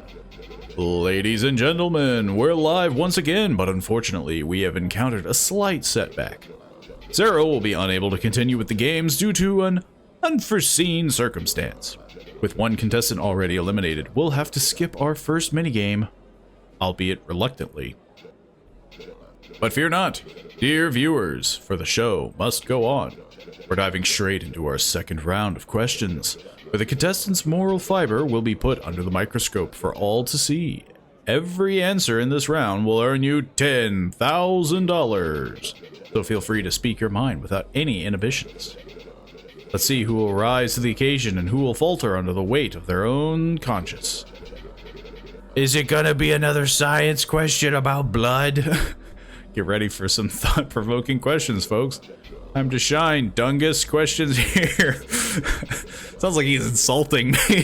Ladies and gentlemen, we're live once again, but unfortunately, we have encountered a slight setback. Sarah will be unable to continue with the games due to an unforeseen circumstance. With one contestant already eliminated, we'll have to skip our first minigame, albeit reluctantly. But fear not, dear viewers, for the show must go on. We're diving straight into our second round of questions, where the contestant's moral fiber will be put under the microscope for all to see. Every answer in this round will earn you $10,000, so feel free to speak your mind without any inhibitions. Let's see who will rise to the occasion and who will falter under the weight of their own conscience. Is it gonna be another science question about blood? Get ready for some thought-provoking questions, folks. Time to shine, Dungus. Questions here. Sounds like he's insulting me.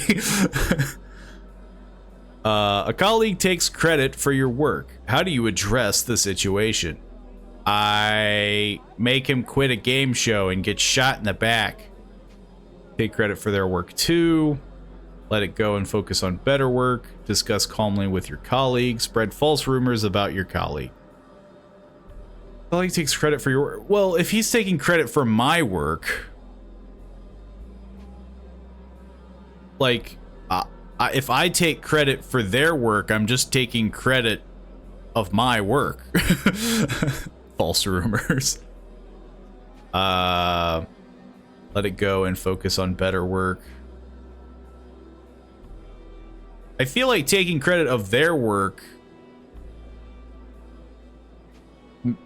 A colleague takes credit for your work. How do you address the situation? I make him quit a game show and get shot in the back. Take credit for their work too. Let it go and focus on better work. Discuss calmly with your colleague. Spread false rumors about your colleague. Colleague takes credit for your work. Well, if he's taking credit for my work, like, if I take credit for their work, I'm just taking credit of my work. False rumors. Let it go and focus on better work. I feel like taking credit of their work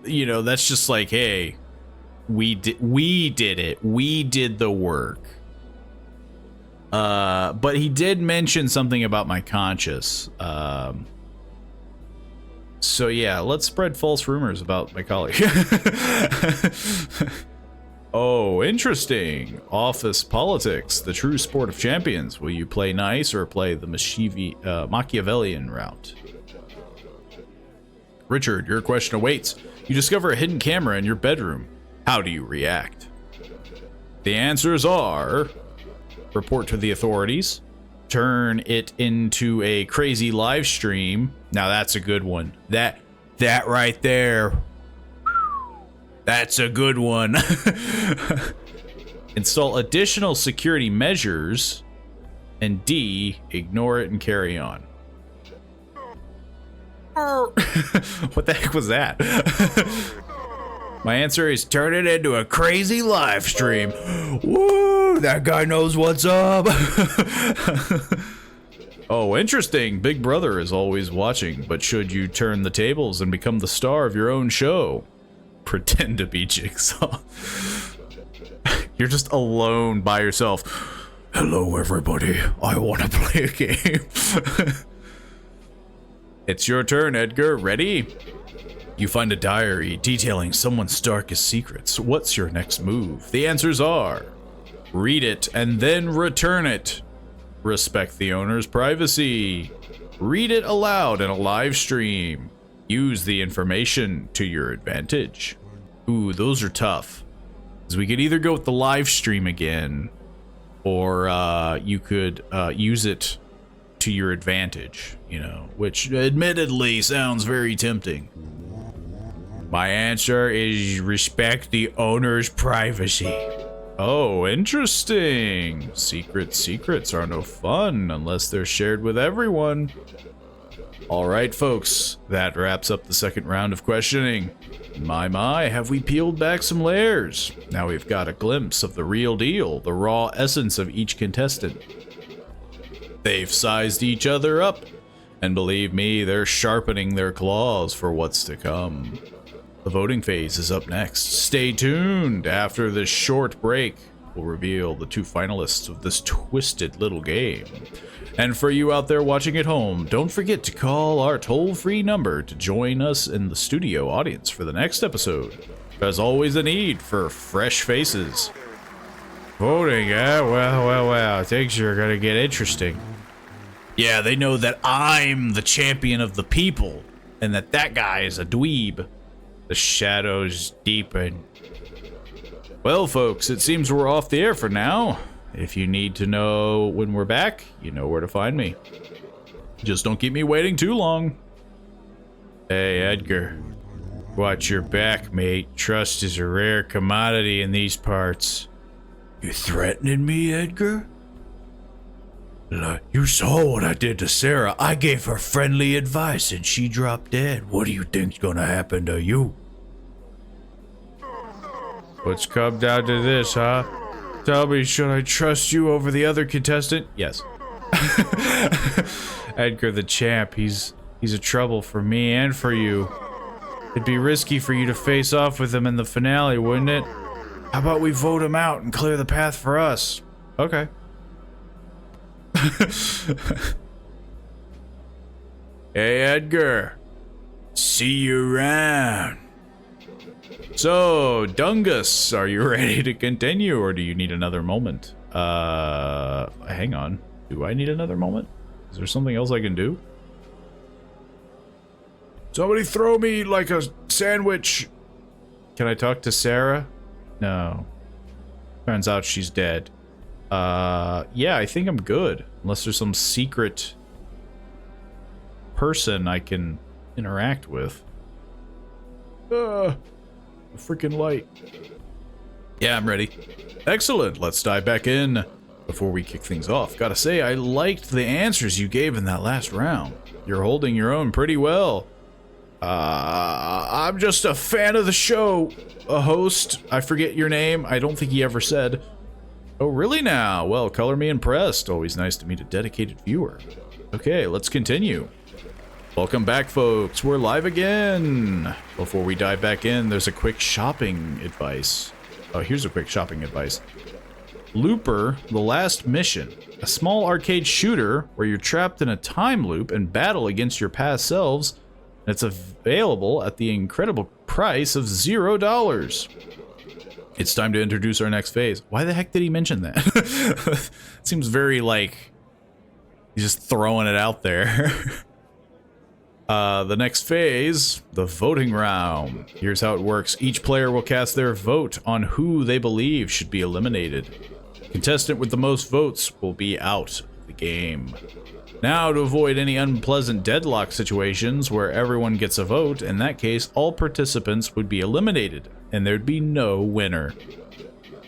you know, that's just like, hey, we did it. We did the work. But he did mention something about my conscience. So yeah, let's spread false rumors about my colleague. Oh, interesting. Office politics, the true sport of champions. Will you play nice or play the Machiavellian route? Richard, your question awaits. You discover a hidden camera in your bedroom. How do you react? The answers are: report to the authorities, turn it into a crazy live stream. Now that's a good one. That right there. That's a good one. Install additional security measures. And D, ignore it and carry on. What the heck was that? My answer is turn it into a crazy live stream. Woo, that guy knows what's up. Oh, interesting. Big Brother is always watching, but should you turn the tables and become the star of your own show? Pretend to be Jigsaw. You're just alone by yourself. Hello, everybody. I want to play a game. It's your turn, Edgar. Ready? You find a diary detailing someone's darkest secrets. What's your next move? The answers are: read it and then return it. Respect the owner's privacy. Read it aloud in a live stream. Use the information to your advantage. Ooh, those are tough. Because we could either go with the live stream again, or you could use it to your advantage, you know, which admittedly sounds very tempting. My answer is respect the owner's privacy. Oh, interesting. Secrets are no fun unless they're shared with everyone. All right, folks, that wraps up the second round of questioning. My, have we peeled back some layers? Now we've got a glimpse of the real deal, the raw essence of each contestant. They've sized each other up, and believe me, they're sharpening their claws for what's to come. The voting phase is up next. Stay tuned. After this short break, we'll reveal the two finalists of this twisted little game. And for you out there watching at home, don't forget to call our toll-free number to join us in the studio audience for the next episode. There's always a need for fresh faces. Voting, eh? Well, things are gonna get interesting. Yeah, they know that I'm the champion of the people, and that guy is a dweeb. The shadows deepen. Well, folks, it seems we're off the air for now. If you need to know when we're back, you know where to find me. Just don't keep me waiting too long. Hey, Edgar. Watch your back, mate. Trust is a rare commodity in these parts. You threatening me, Edgar? You saw what I did to Sarah. I gave her friendly advice and she dropped dead. What do you think's gonna happen to you? What's come down to this, huh? Tell me, should I trust you over the other contestant? Yes. Edgar the champ, he's a trouble for me and for you. It'd be risky for you to face off with him in the finale, wouldn't it? How about we vote him out and clear the path for us? Okay. Hey, Edgar. See you around. So, Dungus, are you ready to continue, or do you need another moment? Hang on. Do I need another moment? Is there something else I can do? Somebody throw me, like, a sandwich. Can I talk to Sarah? No. Turns out she's dead. Yeah, I think I'm good. Unless there's some secret person I can interact with. Freaking light. Yeah, I'm ready. Excellent. Let's dive back in. Before we kick things off, gotta say, I liked the answers you gave in that last round. You're holding your own pretty well. I'm just a fan of the show. A host. I forget your name. I don't think he ever said. Oh, really now? Well, color me impressed. Always nice to meet a dedicated viewer. Okay, let's continue. Welcome back, folks. We're live again. Before we dive back in, there's a quick shopping advice. Oh, here's a quick shopping advice. Looper, The Last Mission. A small arcade shooter where you're trapped in a time loop and battle against your past selves. It's available at the incredible price of $0. It's time to introduce our next phase. Why the heck did he mention that? Seems very like he's just throwing it out there. The next phase, the voting round. Here's how it works. Each player will cast their vote on who they believe should be eliminated. Contestant with the most votes will be out of the game. Now, to avoid any unpleasant deadlock situations where everyone gets a vote, in that case, all participants would be eliminated, and there'd be no winner.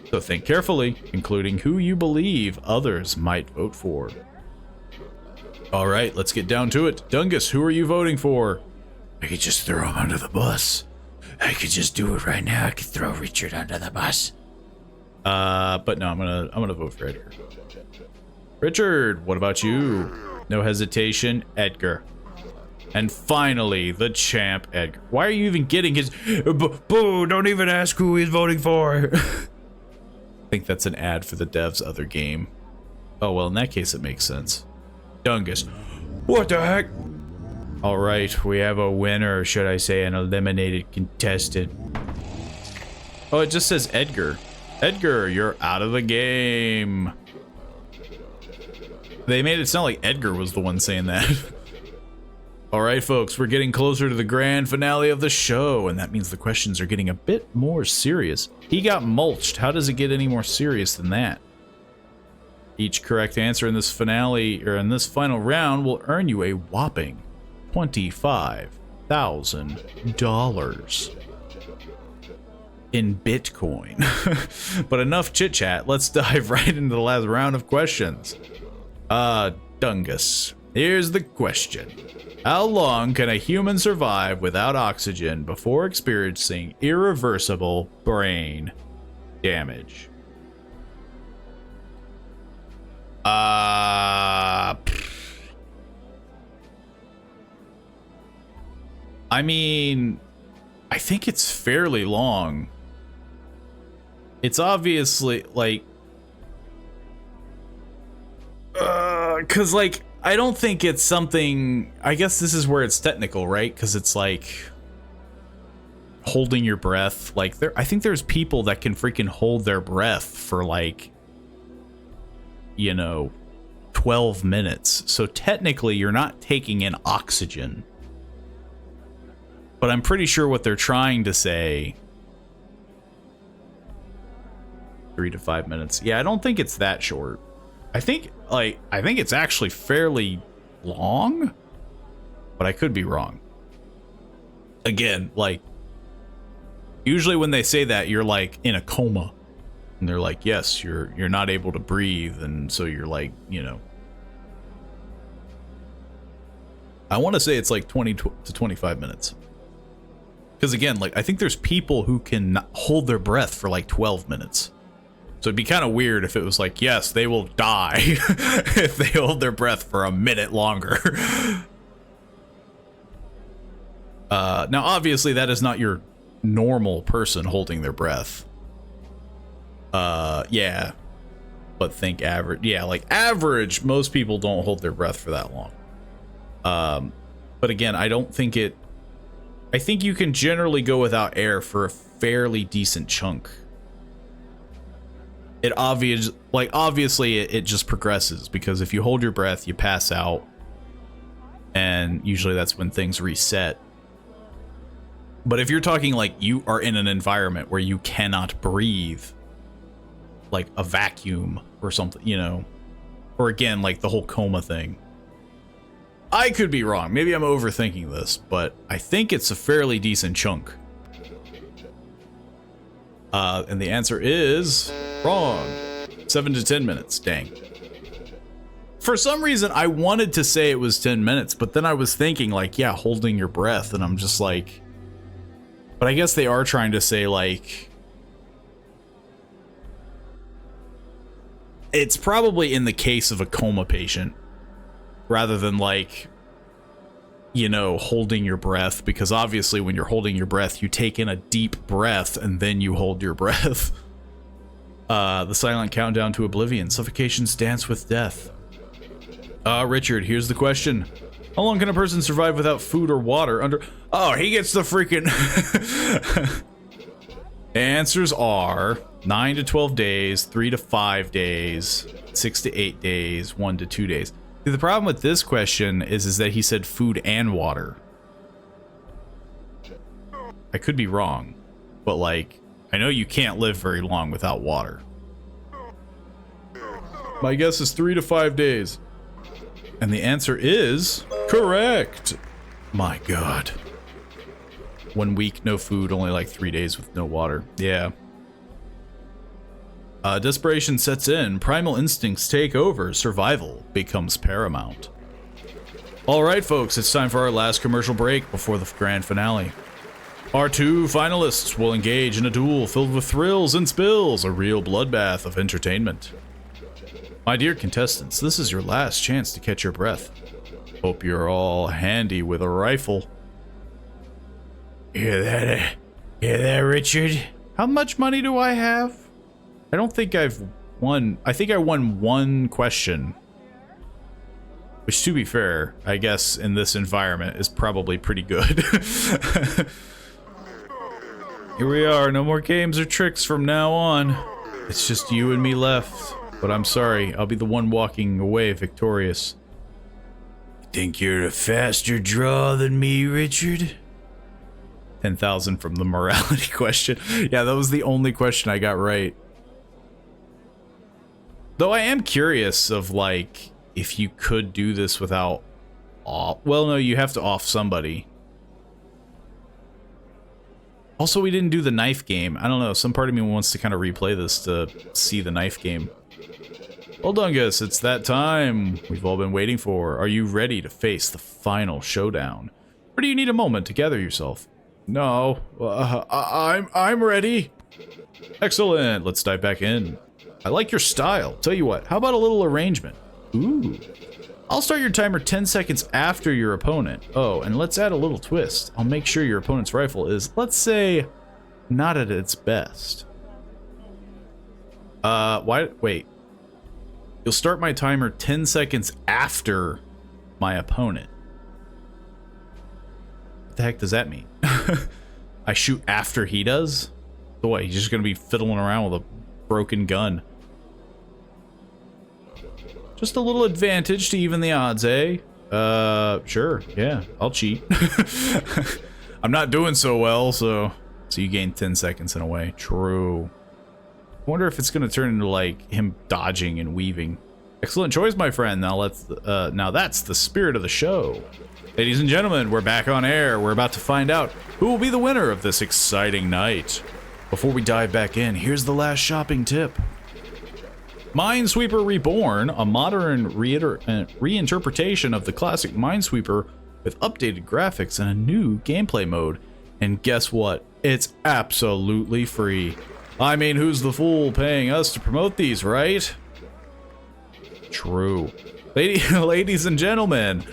So think carefully, including who you believe others might vote for. Alright, let's get down to it. Dungus, who are you voting for? I could just throw him under the bus. I could just do it right now. I could throw Richard under the bus. But no, I'm gonna vote for Edgar. Richard, what about you? No hesitation, Edgar. And finally, the champ, Edgar. Why are you even getting his... Boo, don't even ask who he's voting for. I think that's an ad for the dev's other game. Oh, well, in that case, it makes sense. Dungus. What the heck? All right, we have a winner, or should I say an eliminated contestant. Oh, it just says Edgar. Edgar, you're out of the game. They made it sound like Edgar was the one saying that. All right, folks, we're getting closer to the grand finale of the show, and that means the questions are getting a bit more serious. He got mulched. How does it get any more serious than that? Each correct answer in this finale, or in this final round, will earn you a whopping $25,000 in Bitcoin. But enough chit chat. Let's dive right into the last round of questions. Dungus, here's the question. How long can a human survive without oxygen before experiencing irreversible brain damage? I mean, I think it's fairly long. It's obviously like, cause like, I don't think it's something, I guess this is where it's technical, right? Cause it's like holding your breath. Like I think there's people that can freaking hold their breath for like, you know, 12 minutes. So technically you're not taking in oxygen. But I'm pretty sure what they're trying to say, 3 to 5 minutes. Yeah, I don't think it's that short. I think it's actually fairly long, but I could be wrong. Again, like usually when they say that, you're like in a coma. And they're like, yes, you're not able to breathe, and so you're like, you know. I want to say it's like 20 to 25 minutes. Because again, like I think there's people who can hold their breath for like 12 minutes. So it'd be kind of weird if it was like, yes, they will die if they hold their breath for a minute longer. Now, obviously, that is not your normal person holding their breath. Yeah, but think average. Yeah, like average, most people don't hold their breath for that long. But again, I don't think it. I think you can generally go without air for a fairly decent chunk. Obviously it just progresses, because if you hold your breath, you pass out, and usually that's when things reset. But if you're talking like you are in an environment where you cannot breathe, like a vacuum or something, you know, or again, like the whole coma thing. I could be wrong. Maybe I'm overthinking this, but I think it's a fairly decent chunk. And the answer is wrong. 7 to 10 minutes. Dang. For some reason, I wanted to say it was 10 minutes, but then I was thinking like, yeah, holding your breath. And I'm just like, but I guess they are trying to say like, it's probably in the case of a coma patient rather than like you know, holding your breath, because obviously when you're holding your breath, you take in a deep breath and then you hold your breath. The silent countdown to oblivion. Suffocation's dance with death. Richard, here's the question. How long can a person survive without food or water under... Oh, he gets the freaking... Answers are 9 to 12 days, 3 to 5 days, 6 to 8 days, 1 to 2 days. See, the problem with this question is that he said food and water. I could be wrong, but like, I know you can't live very long without water. My guess is 3 to 5 days. And the answer is correct. My God. 1 week, no food, only like 3 days with no water. Yeah. Desperation sets in. Primal instincts take over. Survival becomes paramount. All right, folks, it's time for our last commercial break before the grand finale. Our 2 finalists will engage in a duel filled with thrills and spills, a real bloodbath of entertainment. My dear contestants, this is your last chance to catch your breath. Hope you're all handy with a rifle. Hear that, Richard? How much money do I have? I don't think I've won. I think I won 1 question. Which, to be fair, I guess in this environment is probably pretty good. Here we are, no more games or tricks from now on. It's just you and me left. But I'm sorry, I'll be the one walking away victorious. Think you're a faster draw than me, Richard? 10,000 from the morality question. Yeah, that was the only question I got right. Though I am curious of, like, if you could do this without off. Well, no, you have to off somebody. Also, we didn't do the knife game. I don't know, some part of me wants to kind of replay this to see the knife game. Well done, Gus, it's that time we've all been waiting for. Are you ready to face the final showdown? Or do you need a moment to gather yourself? No, I'm ready. Excellent, let's dive back in. I like your style. Tell you what, how about a little arrangement? Ooh. I'll start your timer 10 seconds after your opponent. Oh, and let's add a little twist. I'll make sure your opponent's rifle is, let's say, not at its best. Wait. You'll start my timer 10 seconds after my opponent. What the heck does that mean? I shoot after he does? So what, he's just gonna be fiddling around with a broken gun. Just a little advantage to even the odds, eh? Sure, yeah, I'll cheat. I'm not doing so well, so you gain 10 seconds in a way. True. I wonder if it's gonna turn into like him dodging and weaving. Excellent choice, my friend. Now that's the spirit of the show. Ladies and gentlemen, we're back on air. We're about to find out who will be the winner of this exciting night. Before we dive back in, here's the last shopping tip. Minesweeper Reborn, a modern reinterpretation of the classic Minesweeper with updated graphics and a new gameplay mode. And guess what? It's absolutely free. I mean, who's the fool paying us to promote these, right? True. Ladies and gentlemen,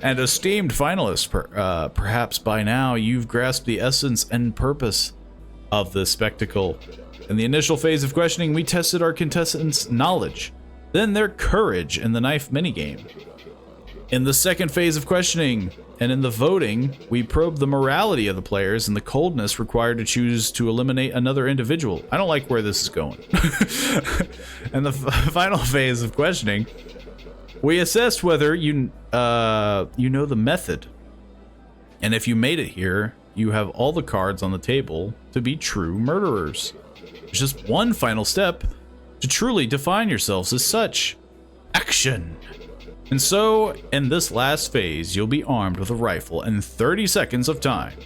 and esteemed finalists, perhaps by now you've grasped the essence and purpose of this spectacle. In the initial phase of questioning, we tested our contestants' knowledge, then their courage in the knife minigame. In the second phase of questioning, and in the voting, we probed the morality of the players and the coldness required to choose to eliminate another individual. I don't like where this is going. And the final phase of questioning, we assessed whether you know the method. And if you made it here, you have all the cards on the table to be true murderers. There's just one final step to truly define yourselves as such. Action! And so, in this last phase, you'll be armed with a rifle and 30 seconds of time.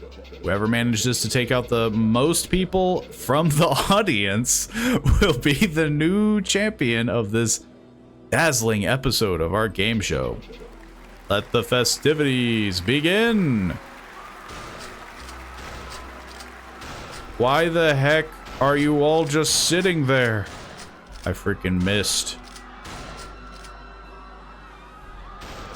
Whoever manages to take out the most people from the audience will be the new champion of this dazzling episode of our game show. Let the festivities begin! Why the heck are you all just sitting there? I freaking missed.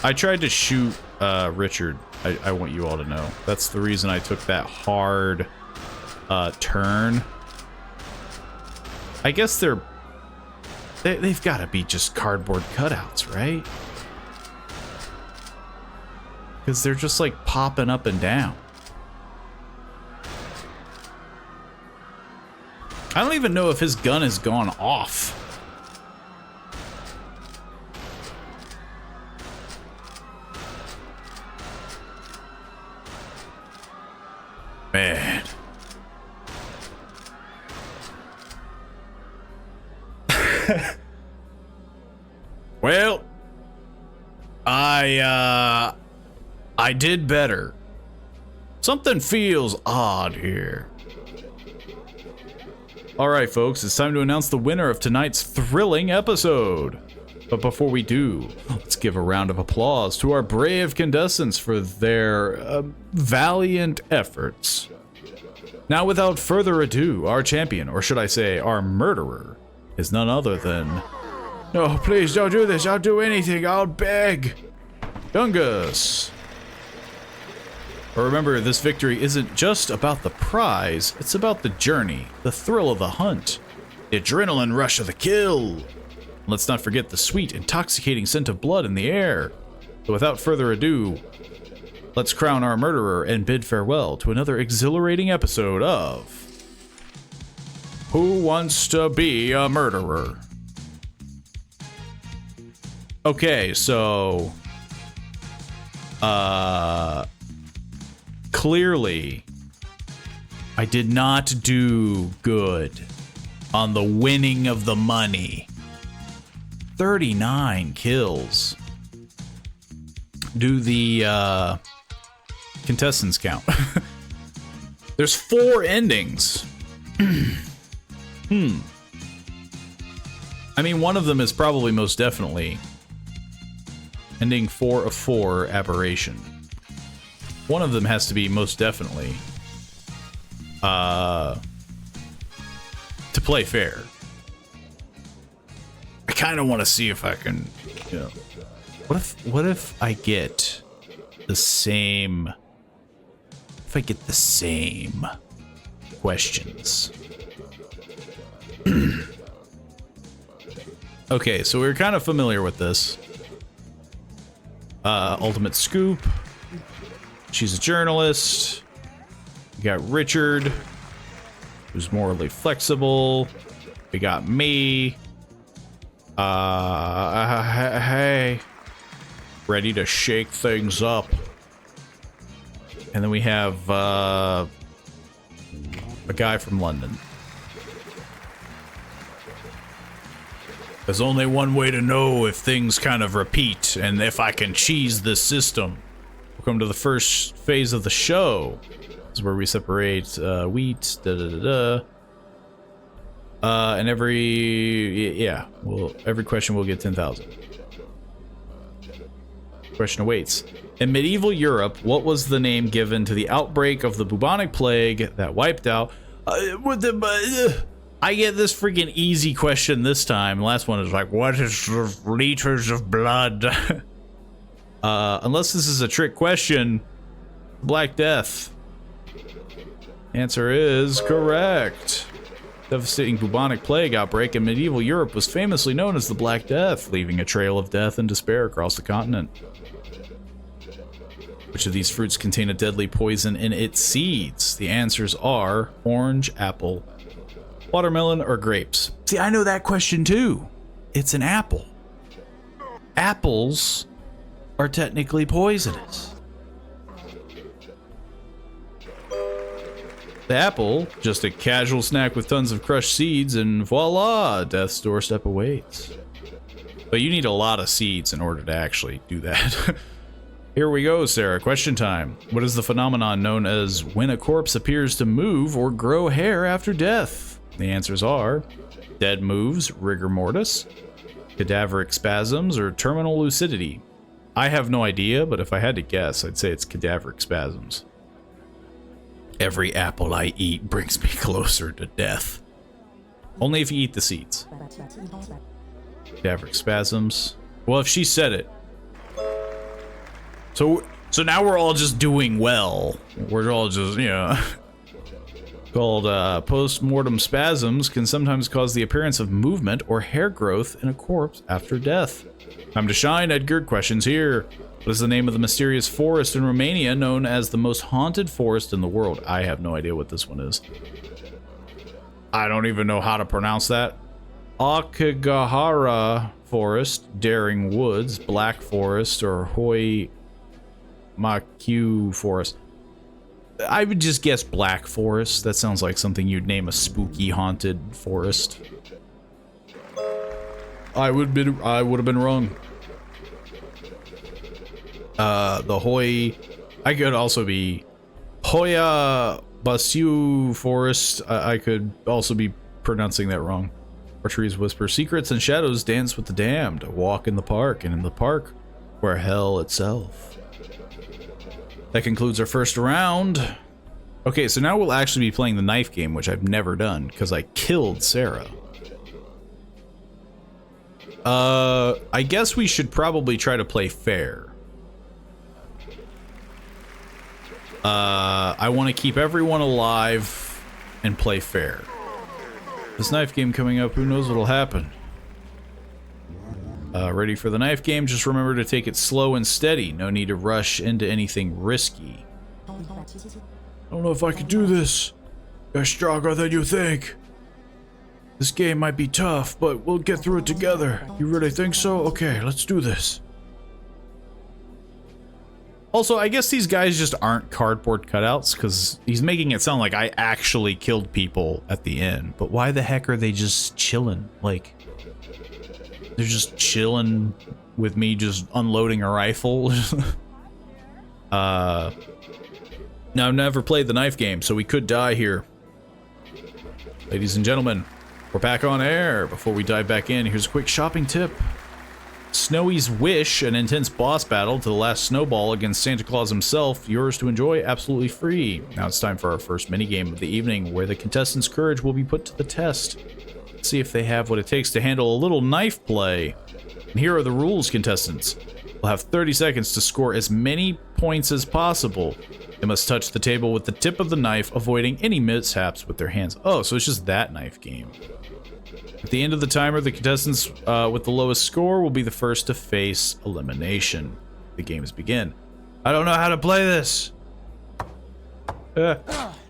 I tried to shoot Richard. I want you all to know. That's the reason I took that hard turn. I guess they've got to be just cardboard cutouts, right? Because they're just like popping up and down. I don't even know if his gun has gone off. Man. Well, I did better. Something feels odd here. All right, folks, it's time to announce the winner of tonight's thrilling episode. But before we do, let's give a round of applause to our brave contestants for their valiant efforts. Now, without further ado, our champion, or should I say our murderer, is none other than... No, please don't do this. I'll do anything. I'll beg. Dungus. But remember, this victory isn't just about the prize, it's about the journey, the thrill of the hunt, the adrenaline rush of the kill. Let's not forget the sweet, intoxicating scent of blood in the air. So without further ado, let's crown our murderer and bid farewell to another exhilarating episode of Who Wants to Be a Murderer? Okay, so... Clearly, I did not do good on the winning of the money. 39 kills. Do the contestants count? There's 4 endings. I mean, one of them is probably most definitely ending 4 of 4 aberration. One of them has to be most definitely to play fair. I kind of want to see if I can, you know, what if I get the same, if I get the same questions. Okay, so we're kind of familiar with this. Ultimate Scoop. She's a journalist. We got Richard, who's morally flexible. We got me. Hey. Ready to shake things up. And then we have a guy from London. There's only one way to know if things kind of repeat and if I can cheese this system. Welcome to the first phase of the show. This is where we separate wheat, and every question will get 10,000. Question awaits. In medieval Europe, what was the name given to the outbreak of the bubonic plague that wiped out... I get this freaking easy question this time. The last one is like, what is liters of blood? Unless this is a trick question, Black Death. Answer is correct. Devastating bubonic plague outbreak in medieval Europe was famously known as the Black Death, leaving a trail of death and despair across the continent. Which of these fruits contain a deadly poison in its seeds? The answers are orange, apple, watermelon, or grapes. See, I know that question too. It's an apple. Apples are technically poisonous. The apple, just a casual snack with tons of crushed seeds, and voila, death's doorstep awaits. But you need a lot of seeds in order to actually do that. Here we go, Sarah. Question time. What is the phenomenon known as when a corpse appears to move or grow hair after death? The answers are dead moves, rigor mortis, cadaveric spasms, or terminal lucidity. I have no idea, but if I had to guess, I'd say it's cadaveric spasms. Every apple I eat brings me closer to death. Only if you eat the seeds. Cadaveric spasms. Well, if she said it. So So now we're all just doing well. We're all just, you know, called post-mortem spasms can sometimes cause the appearance of movement or hair growth in a corpse after death. Time to shine, Edgar. Questions here. What is the name of the mysterious forest in Romania known as the most haunted forest in the world? I have no idea what this one is. I don't even know how to pronounce that. Akagahara Forest, Daring Woods, Black Forest, or Hoi Makiu Forest. I would just guess Black Forest. That sounds like something you'd name a spooky haunted forest. I would have been wrong. The Hoi, I could also be Hoya Basiu Forest. I could also be pronouncing that wrong. Where trees whisper secrets and shadows dance with the damned. A walk in the park, and in the park where hell itself. That concludes our first round. Okay, so now we'll actually be playing the knife game, which I've never done because I killed Sarah. I guess we should probably try to play fair. I want to keep everyone alive and play fair. This knife game coming up, who knows what'll happen. Ready for the knife game? Just remember to take it slow and steady. No need to rush into anything risky. I don't know if I can do this. You're stronger than you think. This game might be tough, but we'll get through it together. You really think so? Okay, let's do this. Also, I guess these guys just aren't cardboard cutouts, because he's making it sound like I actually killed people at the end. But why the heck are they just chilling? Like, they're just chilling with me just unloading a rifle. Now, I've never played the knife game, so we could die here. Ladies and gentlemen, we're back on air. Before we dive back in, here's a quick shopping tip. Snowy's Wish, an intense boss battle to the last snowball against Santa Claus himself, yours to enjoy absolutely free. Now it's time for our first minigame of the evening, where the contestants' courage will be put to the test. Let's see if they have what it takes to handle a little knife play. And here are the rules, contestants. We'll have 30 seconds to score as many points as possible. They must touch the table with the tip of the knife, avoiding any mishaps with their hands. Oh, so it's just that knife game. At the end of the timer, the contestants with the lowest score will be the first to face elimination. The games begin. I don't know how to play this.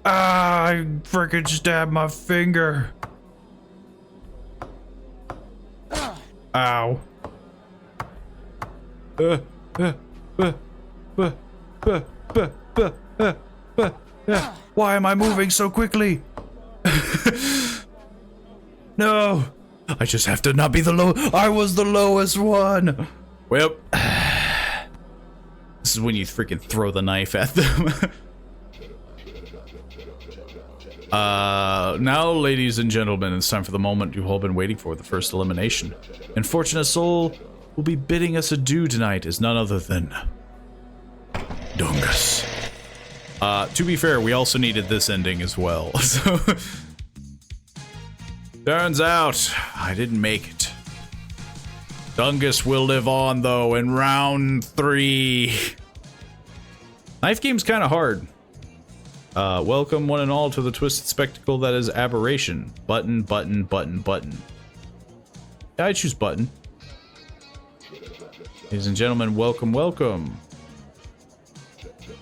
I freaking stabbed my finger. Ow. Why am I moving so quickly? No, I just have to not be the low. I was the lowest one. Well, this is when you freaking throw the knife at them. Now, ladies and gentlemen, it's time for the moment you've all been waiting for, the first elimination. Unfortunate soul will be bidding us adieu tonight is none other than Dungus. To be fair, we also needed this ending as well, so... Turns out, I didn't make it. Dungus will live on, though, in round 3. Knife game's kind of hard. Welcome, one and all, to the twisted spectacle that is aberration. Button, button, button, button. Yeah, I choose button. Ladies and gentlemen, welcome, welcome.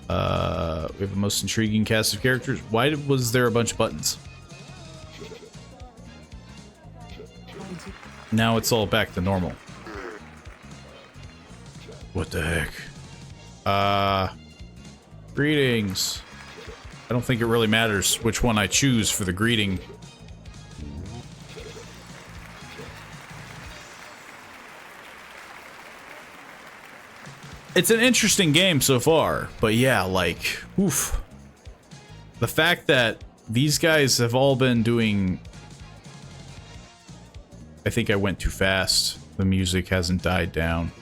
We have the most intriguing cast of characters. Why was there a bunch of buttons? Now it's all back to normal. What the heck? Greetings. I don't think it really matters which one I choose for the greeting. It's an interesting game so far, but yeah, like, oof. The fact that these guys have all been doing... I think I went too fast. The music hasn't died down.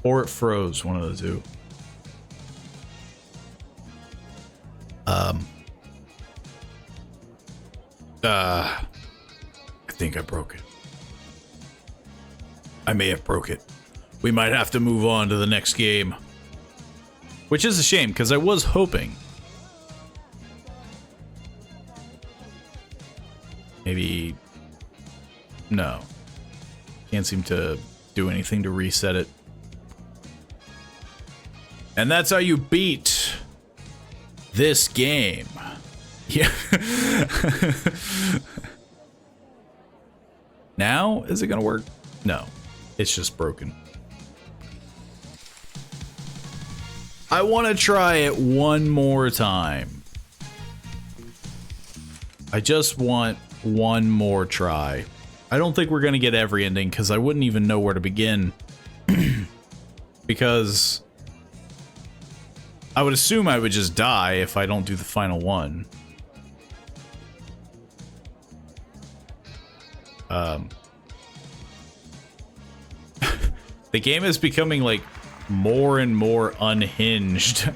Or it froze, one of the two. I think I broke it. I may have broke it. We might have to move on to the next game. Which is a shame, because I was hoping. Maybe... No. Can't seem to do anything to reset it. And that's how you beat this game. Yeah. Now, is it gonna work? No. It's just broken. I want to try it one more time. I just want one more try. I don't think we're going to get every ending because I wouldn't even know where to begin. Because I would assume I would just die if I don't do the final one. The game is becoming like more and more unhinged.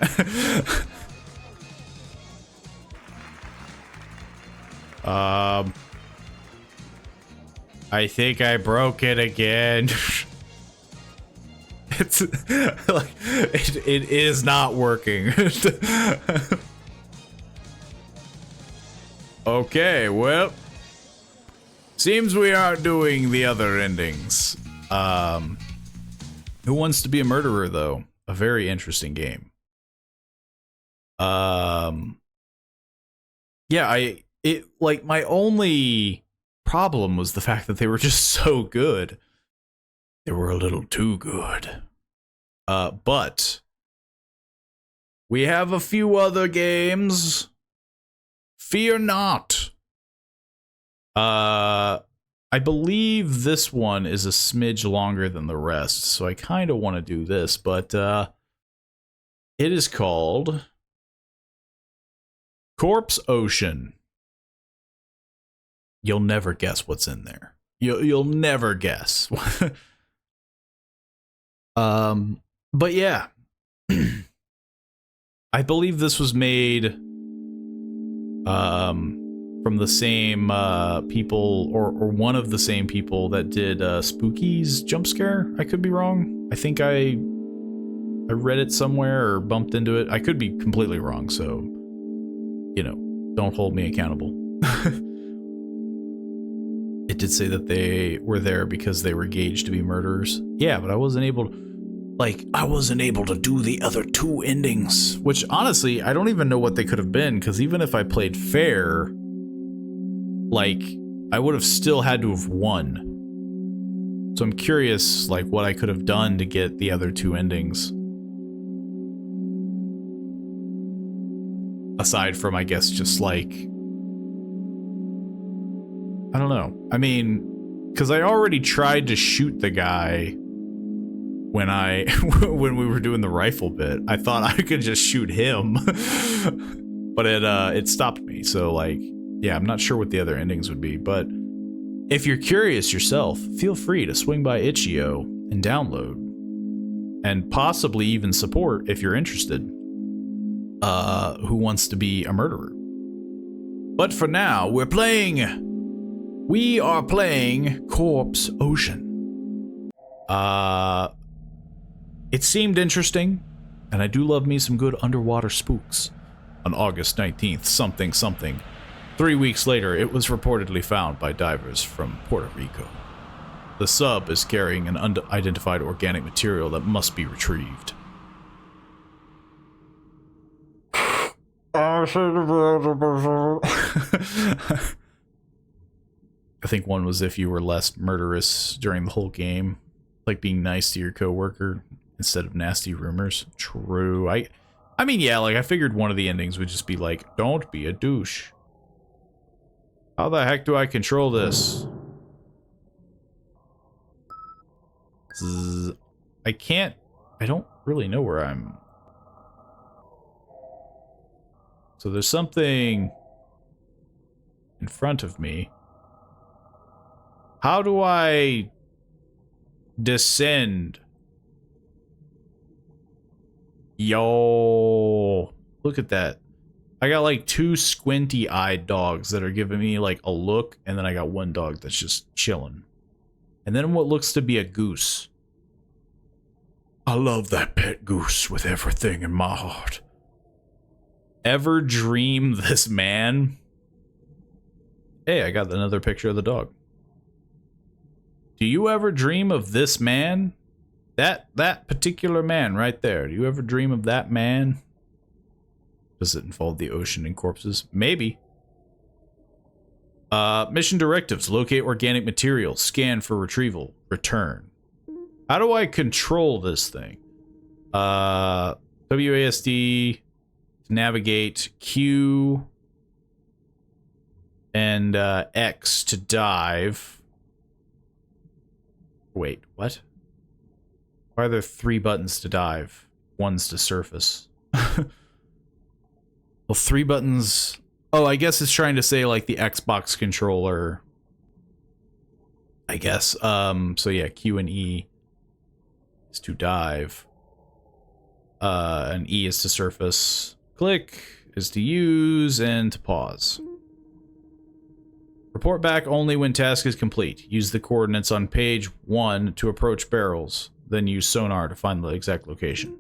I think I broke it again. It's like it is not working. Okay, well, seems we aren't doing the other endings. Who Wants to Be a Murderer, though? A very interesting game. Yeah, like, my only problem was the fact that they were just so good. They were a little too good. But we have a few other games. Fear not. I believe this one is a smidge longer than the rest, so I kind of want to do this, but it is called Corpse Ocean. You'll never guess what's in there. You'll never guess. But yeah. I believe this was made from the same people, or one of the same people that did Spooky's jump scare. I could be wrong. I think I read it somewhere or bumped into it. I could be completely wrong, so you know, don't hold me accountable. It did say that they were there because they were gauged to be murderers. Yeah, but I wasn't able to, I wasn't able to do the other two endings, which honestly, I don't even know what they could have been, because even if I played fair, like, I would have still had to have won. So I'm curious, like, what I could have done to get the other two endings. Aside from, I guess, just like, I don't know. I mean, because I already tried to shoot the guy when when we were doing the rifle bit. I thought I could just shoot him, but it stopped me. So, like, yeah, I'm not sure what the other endings would be, but if you're curious yourself, feel free to swing by Itch.io and download, and possibly even support if you're interested. Who Wants to Be a Murderer? But for now, we are playing Corpse Ocean. It seemed interesting, and I do love me some good underwater spooks. On August 19th, something. 3 weeks later, it was reportedly found by divers from Puerto Rico. The sub is carrying an unidentified organic material that must be retrieved. I think one was if you were less murderous during the whole game, like being nice to your coworker instead of nasty rumors. True. I mean, yeah, like I figured one of the endings would just be like, don't be a douche. How the heck do I control this? I don't really know where I'm. So there's something in front of me. How do I descend? Yo, look at that. I got like two squinty-eyed dogs that are giving me like a look, and then I got one dog that's just chilling. And then what looks to be a goose. I love that pet goose with everything in my heart. Ever dream this man? Hey, I got another picture of the dog. Do you ever dream of this man? That particular man right there. Do you ever dream of that man? Does it involve the ocean and corpses? Maybe. Mission directives. Locate organic materials. Scan for retrieval. Return. How do I control this thing? WASD to navigate. Q and X to dive. Wait, what? Why are there 3 buttons to dive? One's to surface. Well, 3 buttons... Oh, I guess it's trying to say, like, the Xbox controller. I guess. So yeah, Q and E is to dive. And E is to surface. Click is to use, and to pause. Report back only when task is complete. Use the coordinates on page 1 to approach barrels. Then use sonar to find the exact location.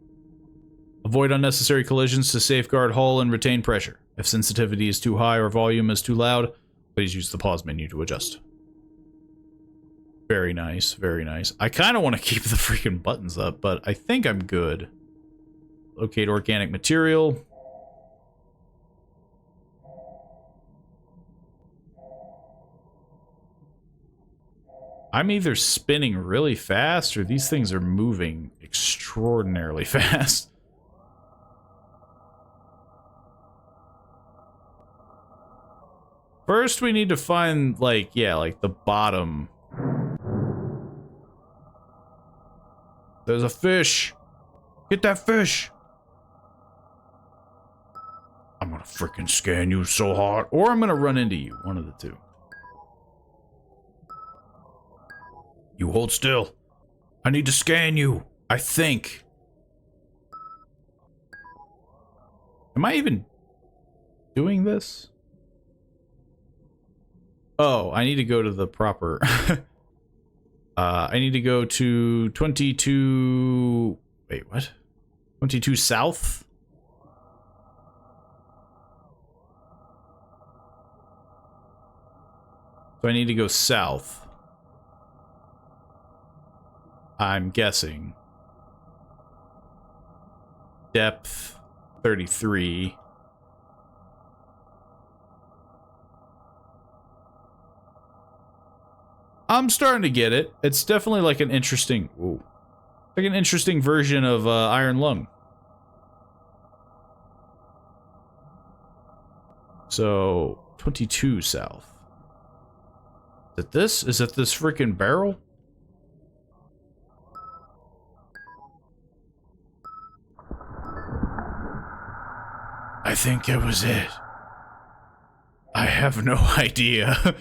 Avoid unnecessary collisions to safeguard hull and retain pressure. If sensitivity is too high or volume is too loud, please use the pause menu to adjust. Very nice, very nice. I kind of want to keep the freaking buttons up, but I think I'm good. Locate organic material. I'm either spinning really fast or these things are moving extraordinarily fast. First, we need to find, like, yeah, like the bottom. There's a fish. Get that fish. I'm gonna freaking scan you so hard. Or I'm gonna run into you. One of the two. You hold still. I need to scan you. I think. Am I even doing this? Oh, I need to go to the proper... I need to go to 22... Wait, what? 22 South? So I need to go south. I'm guessing. Depth 33. I'm starting to get it. It's definitely like an interesting... Ooh, like an interesting version of Iron Lung. So, 22 South. Is it this? Is it this freaking barrel? I think it was it. I have no idea.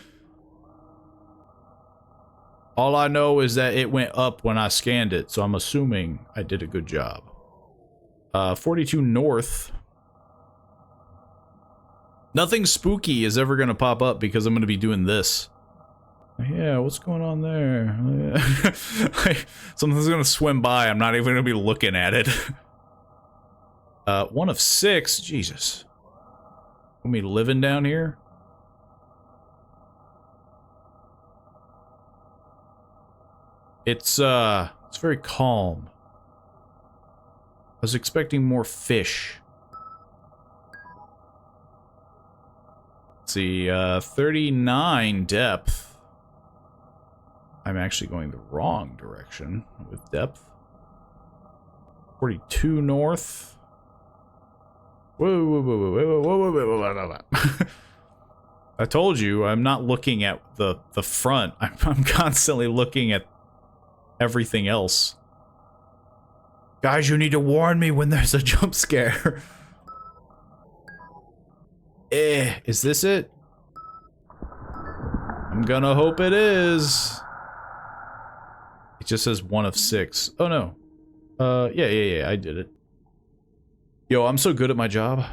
All I know is that it went up when I scanned it, so I'm assuming I did a good job. 42 North. Nothing spooky is ever going to pop up because I'm going to be doing this. Yeah, what's going on there? Something's going to swim by. I'm not even going to be looking at it. 1 of 6. Jesus. Want me living down here? It's very calm. I was expecting more fish. Let's see, 39 depth. I'm actually going the wrong direction with depth. 42 north. Whoa, whoa, whoa, whoa, whoa, whoa, whoa, whoa, whoa. I told you, I'm not looking at the front. I'm constantly looking at everything else. Guys, you need to warn me when there's a jump scare. Is this it? I'm gonna hope it is. It just says 1 of 6. Oh no. Yeah, I did it. Yo, I'm so good at my job.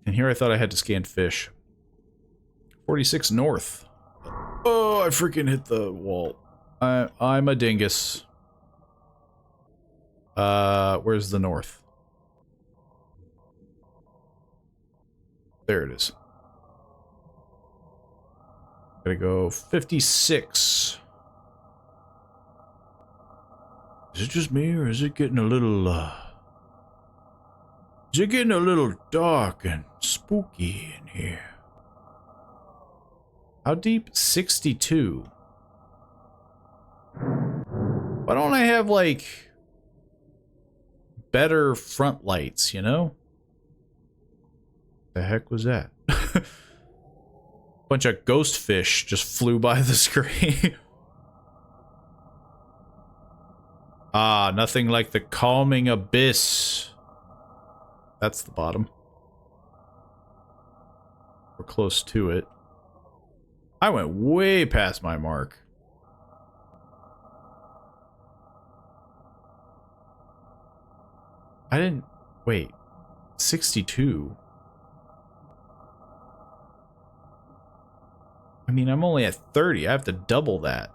And here I thought I had to scan fish. 46 North. Oh, I freaking hit the wall. I'm a dingus. Where's the north? There it is. Gotta go 56. Is it just me, or is it getting a little, is it getting a little dark and spooky in here? How deep? 62. Why don't I have, like, better front lights, you know? The heck was that? Bunch of ghost fish just flew by the screen. Ah, nothing like the calming abyss. That's the bottom. We're close to it. I went way past my mark. I didn't... Wait. 62. I mean, I'm only at 30. I have to double that.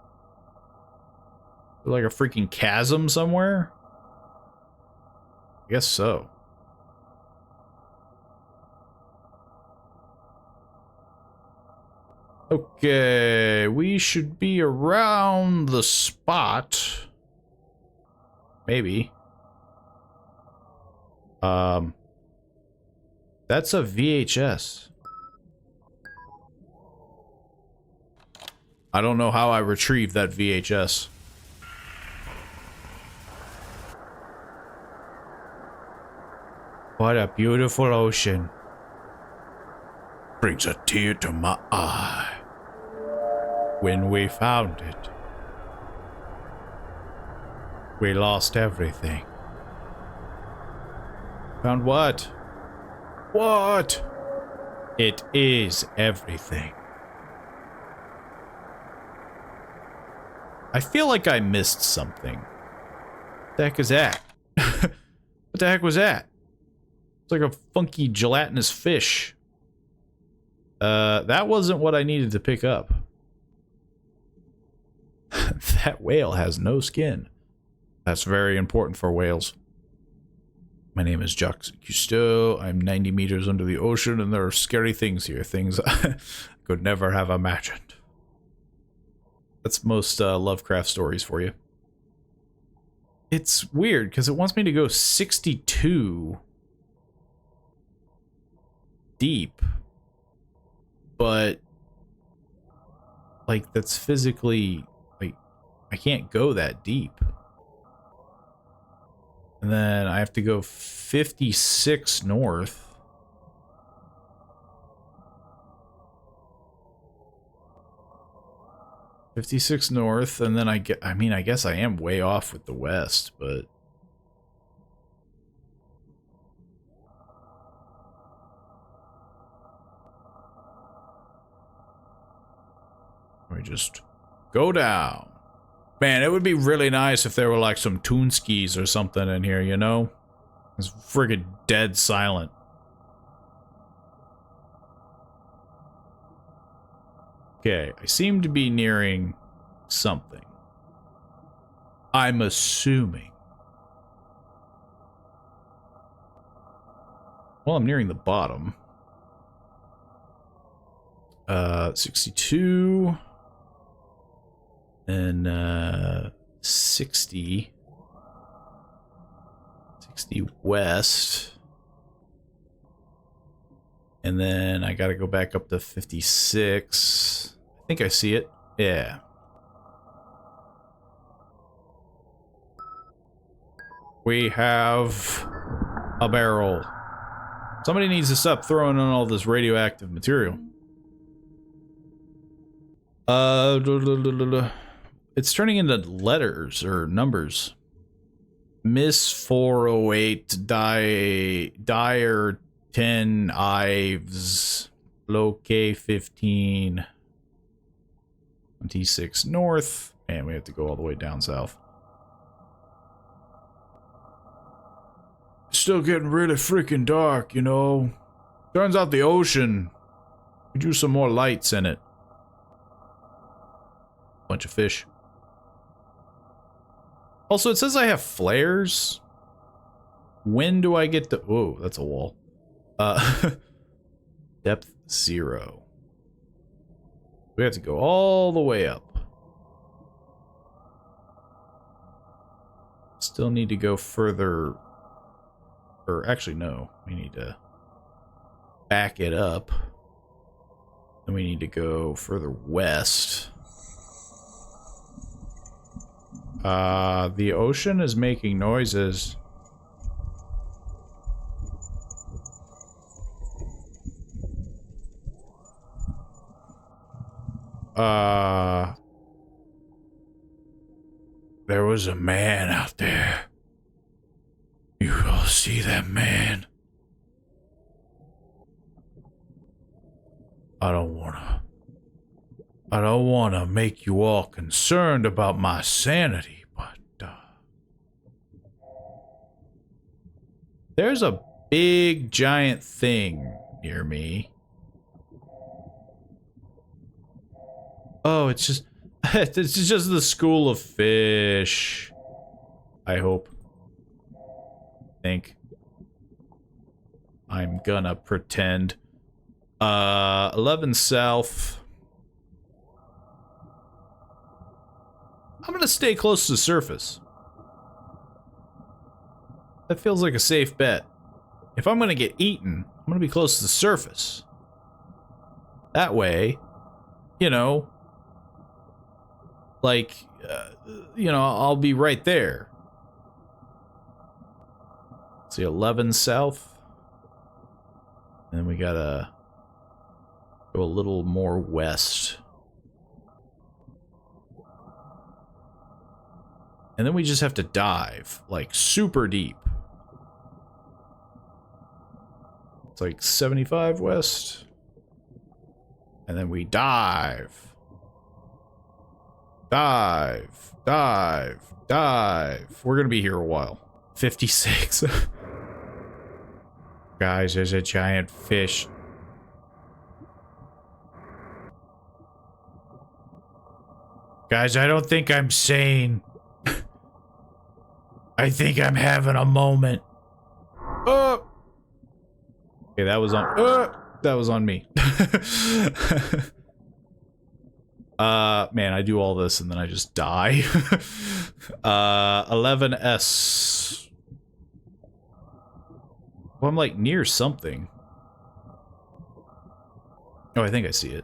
Like a freaking chasm somewhere? I guess so. Okay, we should be around the spot. Maybe. That's a VHS. I don't know how I retrieved that VHS. What a beautiful ocean. Brings a tear to my eye. When we found it, we lost everything. Found what? What? It is everything. I feel like I missed something. What the heck is that? What the heck was that? It's like a funky gelatinous fish. That wasn't what I needed to pick up. That whale has no skin. That's very important for whales. My name is Jacques Cousteau. I'm 90 meters under the ocean, and there are scary things here. Things I could never have imagined. That's most Lovecraft stories for you. It's weird, because it wants me to go 62 deep. But, like, that's physically... like, I can't go that deep. And then I have to go 56 north. And then I guess I am way off with the west, but... Let me just go down. Man, it would be really nice if there were like some Toonskis or something in here, you know? It's friggin' dead silent. Okay, I seem to be nearing something. I'm assuming. Well, I'm nearing the bottom. 62... and 60 west, and then I gotta go back up to 56. I think I see it. Yeah. We have a barrel. Somebody needs to stop throwing on all this radioactive material. It's turning into letters or numbers. Miss 408 Dyer 10 Ives Low K 15 26 north, and we have to go all the way down south. Still getting really freaking dark, you know. Turns out the ocean could use some more lights in it. Bunch of fish. Also, it says I have flares. when do I get to... Whoa, that's a wall. Depth 0. We have to go all the way up. Still need to go further... Or actually, no. We need to back it up. Then we need to go further west. The ocean is making noises. There was a man out there. You all see that man? I don't wanna make you all concerned about my sanity, but, there's a big giant thing near me. Oh, it's just the school of fish. I hope. I'm gonna pretend. 11 south. I'm gonna stay close to the surface. That feels like a safe bet. If I'm gonna get eaten, I'm gonna be close to the surface. That way, you know, like, I'll be right there. Let's see, 11 south. And then we gotta go a little more west. And then we just have to dive, like, super deep. It's like 75 west. And then we dive. Dive. Dive. Dive. We're gonna be here a while. 56. Guys, there's a giant fish. Guys, I don't think I'm sane. I think I'm having a moment. Okay, that was on me. Man, I do all this and then I just die. 11S. Well, I'm like near something. Oh, I think I see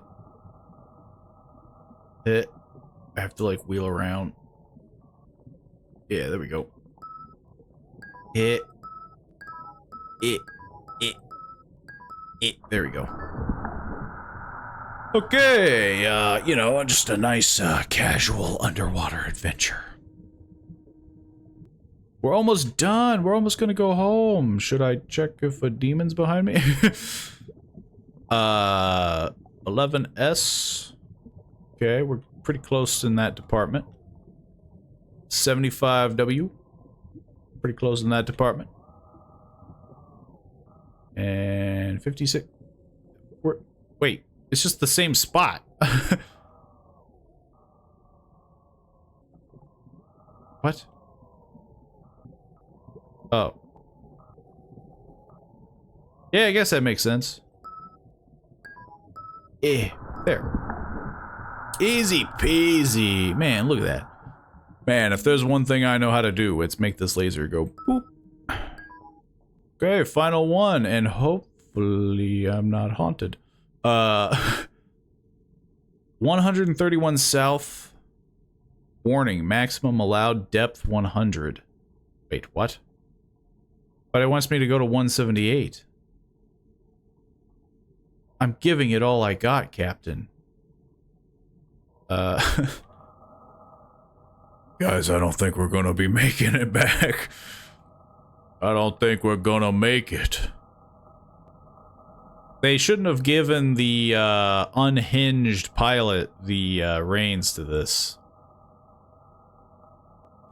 it. I have to like wheel around. Yeah, there we go. There we go. Okay, just a nice, casual underwater adventure. We're almost done. We're almost gonna go home. Should I check if a demon's behind me? 11S. Okay, we're pretty close in that department. 75W. Pretty close in that department. And 56. Wait, it's just the same spot. What? Oh. Yeah, I guess that makes sense. There. Easy peasy. Man, look at that. Man, if there's one thing I know how to do, it's make this laser go boop. Okay, final one, and hopefully I'm not haunted. 131 south. Warning, maximum allowed depth 100. Wait, what? But it wants me to go to 178. I'm giving it all I got, Captain. Guys, I don't think we're gonna be making it back. I don't think we're gonna make it. They shouldn't have given the unhinged pilot the reins to this.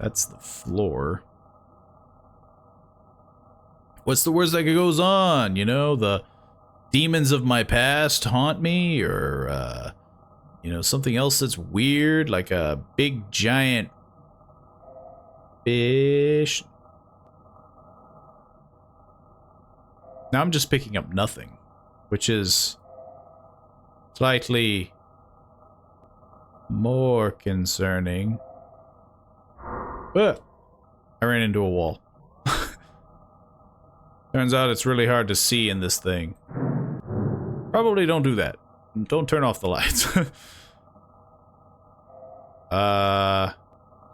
That's the floor. What's the worst that goes on? You know, the demons of my past haunt me, or something else that's weird, like a big giant fish. Now I'm just picking up nothing, which is slightly more concerning. But I ran into a wall. Turns out it's really hard to see in this thing. Probably don't do that. Don't turn off the lights.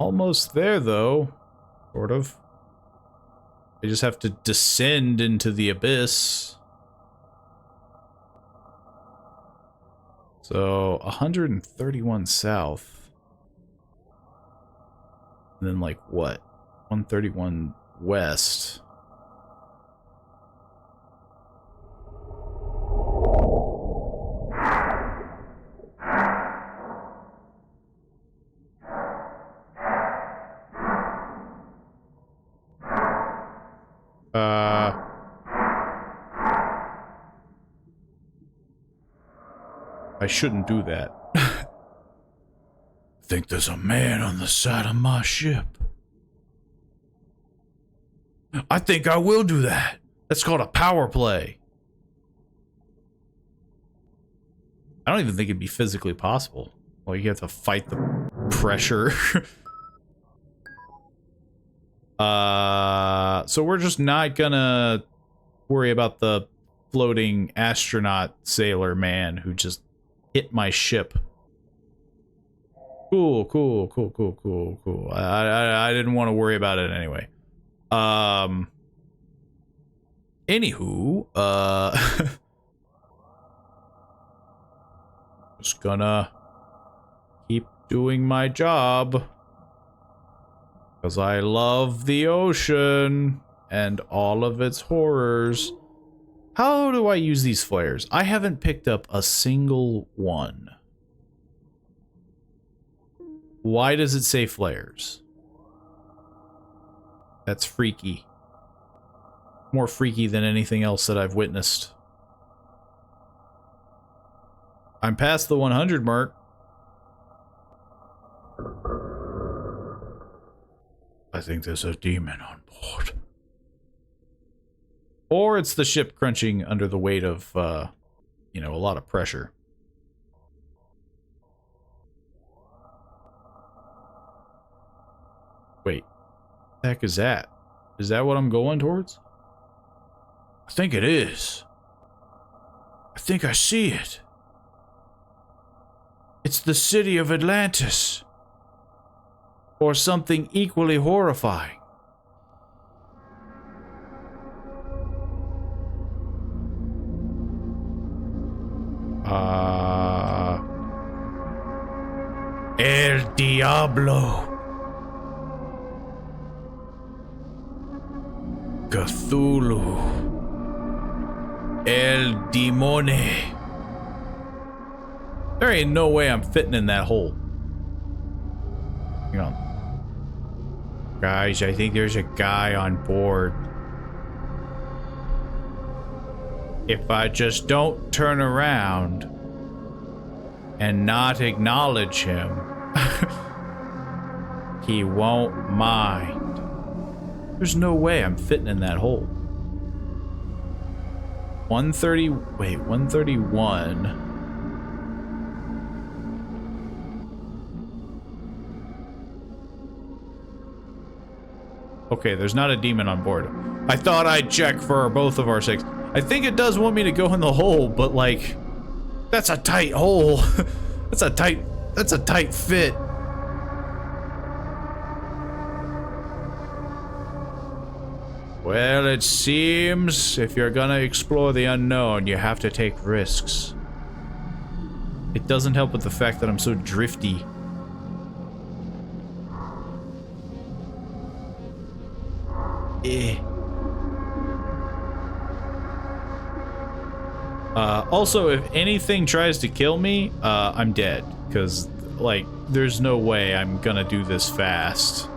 Almost there though. Sort of. I just have to descend into the abyss. So, 131 south. And then like what? 131 west. I shouldn't do that. I think there's a man on the side of my ship. I think I will do that. That's called a power play. I don't even think it'd be physically possible. Well, you have to fight the pressure. So we're just not gonna worry about the floating astronaut sailor man who just hit my ship. Cool. I didn't want to worry about it anyway. Anywho, just gonna keep doing my job. Because I love the ocean and all of its horrors. How do I use these flares? I haven't picked up a single one. Why does it say flares? That's freaky. More freaky than anything else that I've witnessed. I'm past the 100 mark. I think there's a demon on board. Or it's the ship crunching under the weight of, you know, a lot of pressure. Wait, what the heck is that? Is that what I'm going towards? I think it is. I think I see it. It's the city of Atlantis. Or something equally horrifying. El Diablo. Cthulhu. El Demone. There ain't no way I'm fitting in that hole. Hang on. Guys, I think there's a guy on board. If I just don't turn around and not acknowledge him, he won't mind. There's no way I'm fitting in that hole. 130, wait, 131. Okay, there's not a demon on board. I thought I'd check for both of our sakes. I think it does want me to go in the hole, but like, that's a tight hole. that's a tight fit. Well, it seems if you're gonna explore the unknown, you have to take risks. It doesn't help with the fact that I'm so drifty. Also, if anything tries to kill me, I'm dead. Because, like, there's no way I'm gonna do this fast.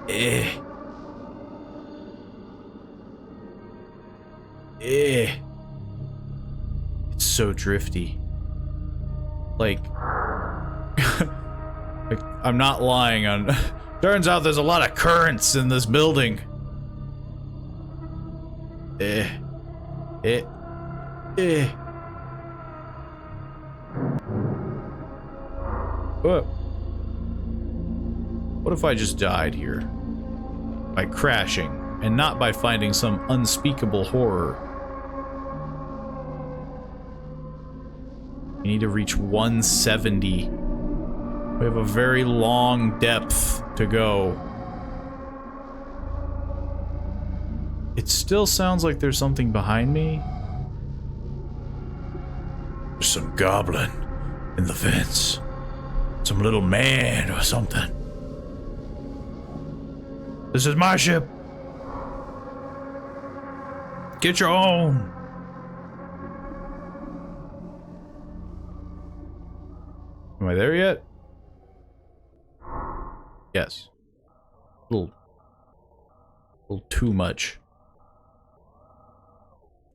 It's so drifty. Like, I'm not lying on... Turns out there's a lot of currents in this building. What if I just died here? By crashing, and not by finding some unspeakable horror. We need to reach 170. We have a very long depth to go. It still sounds like there's something behind me. There's some goblin in the vents. Some little man or something. This is my ship. Get your own. Am I there yet? Yes. A little too much.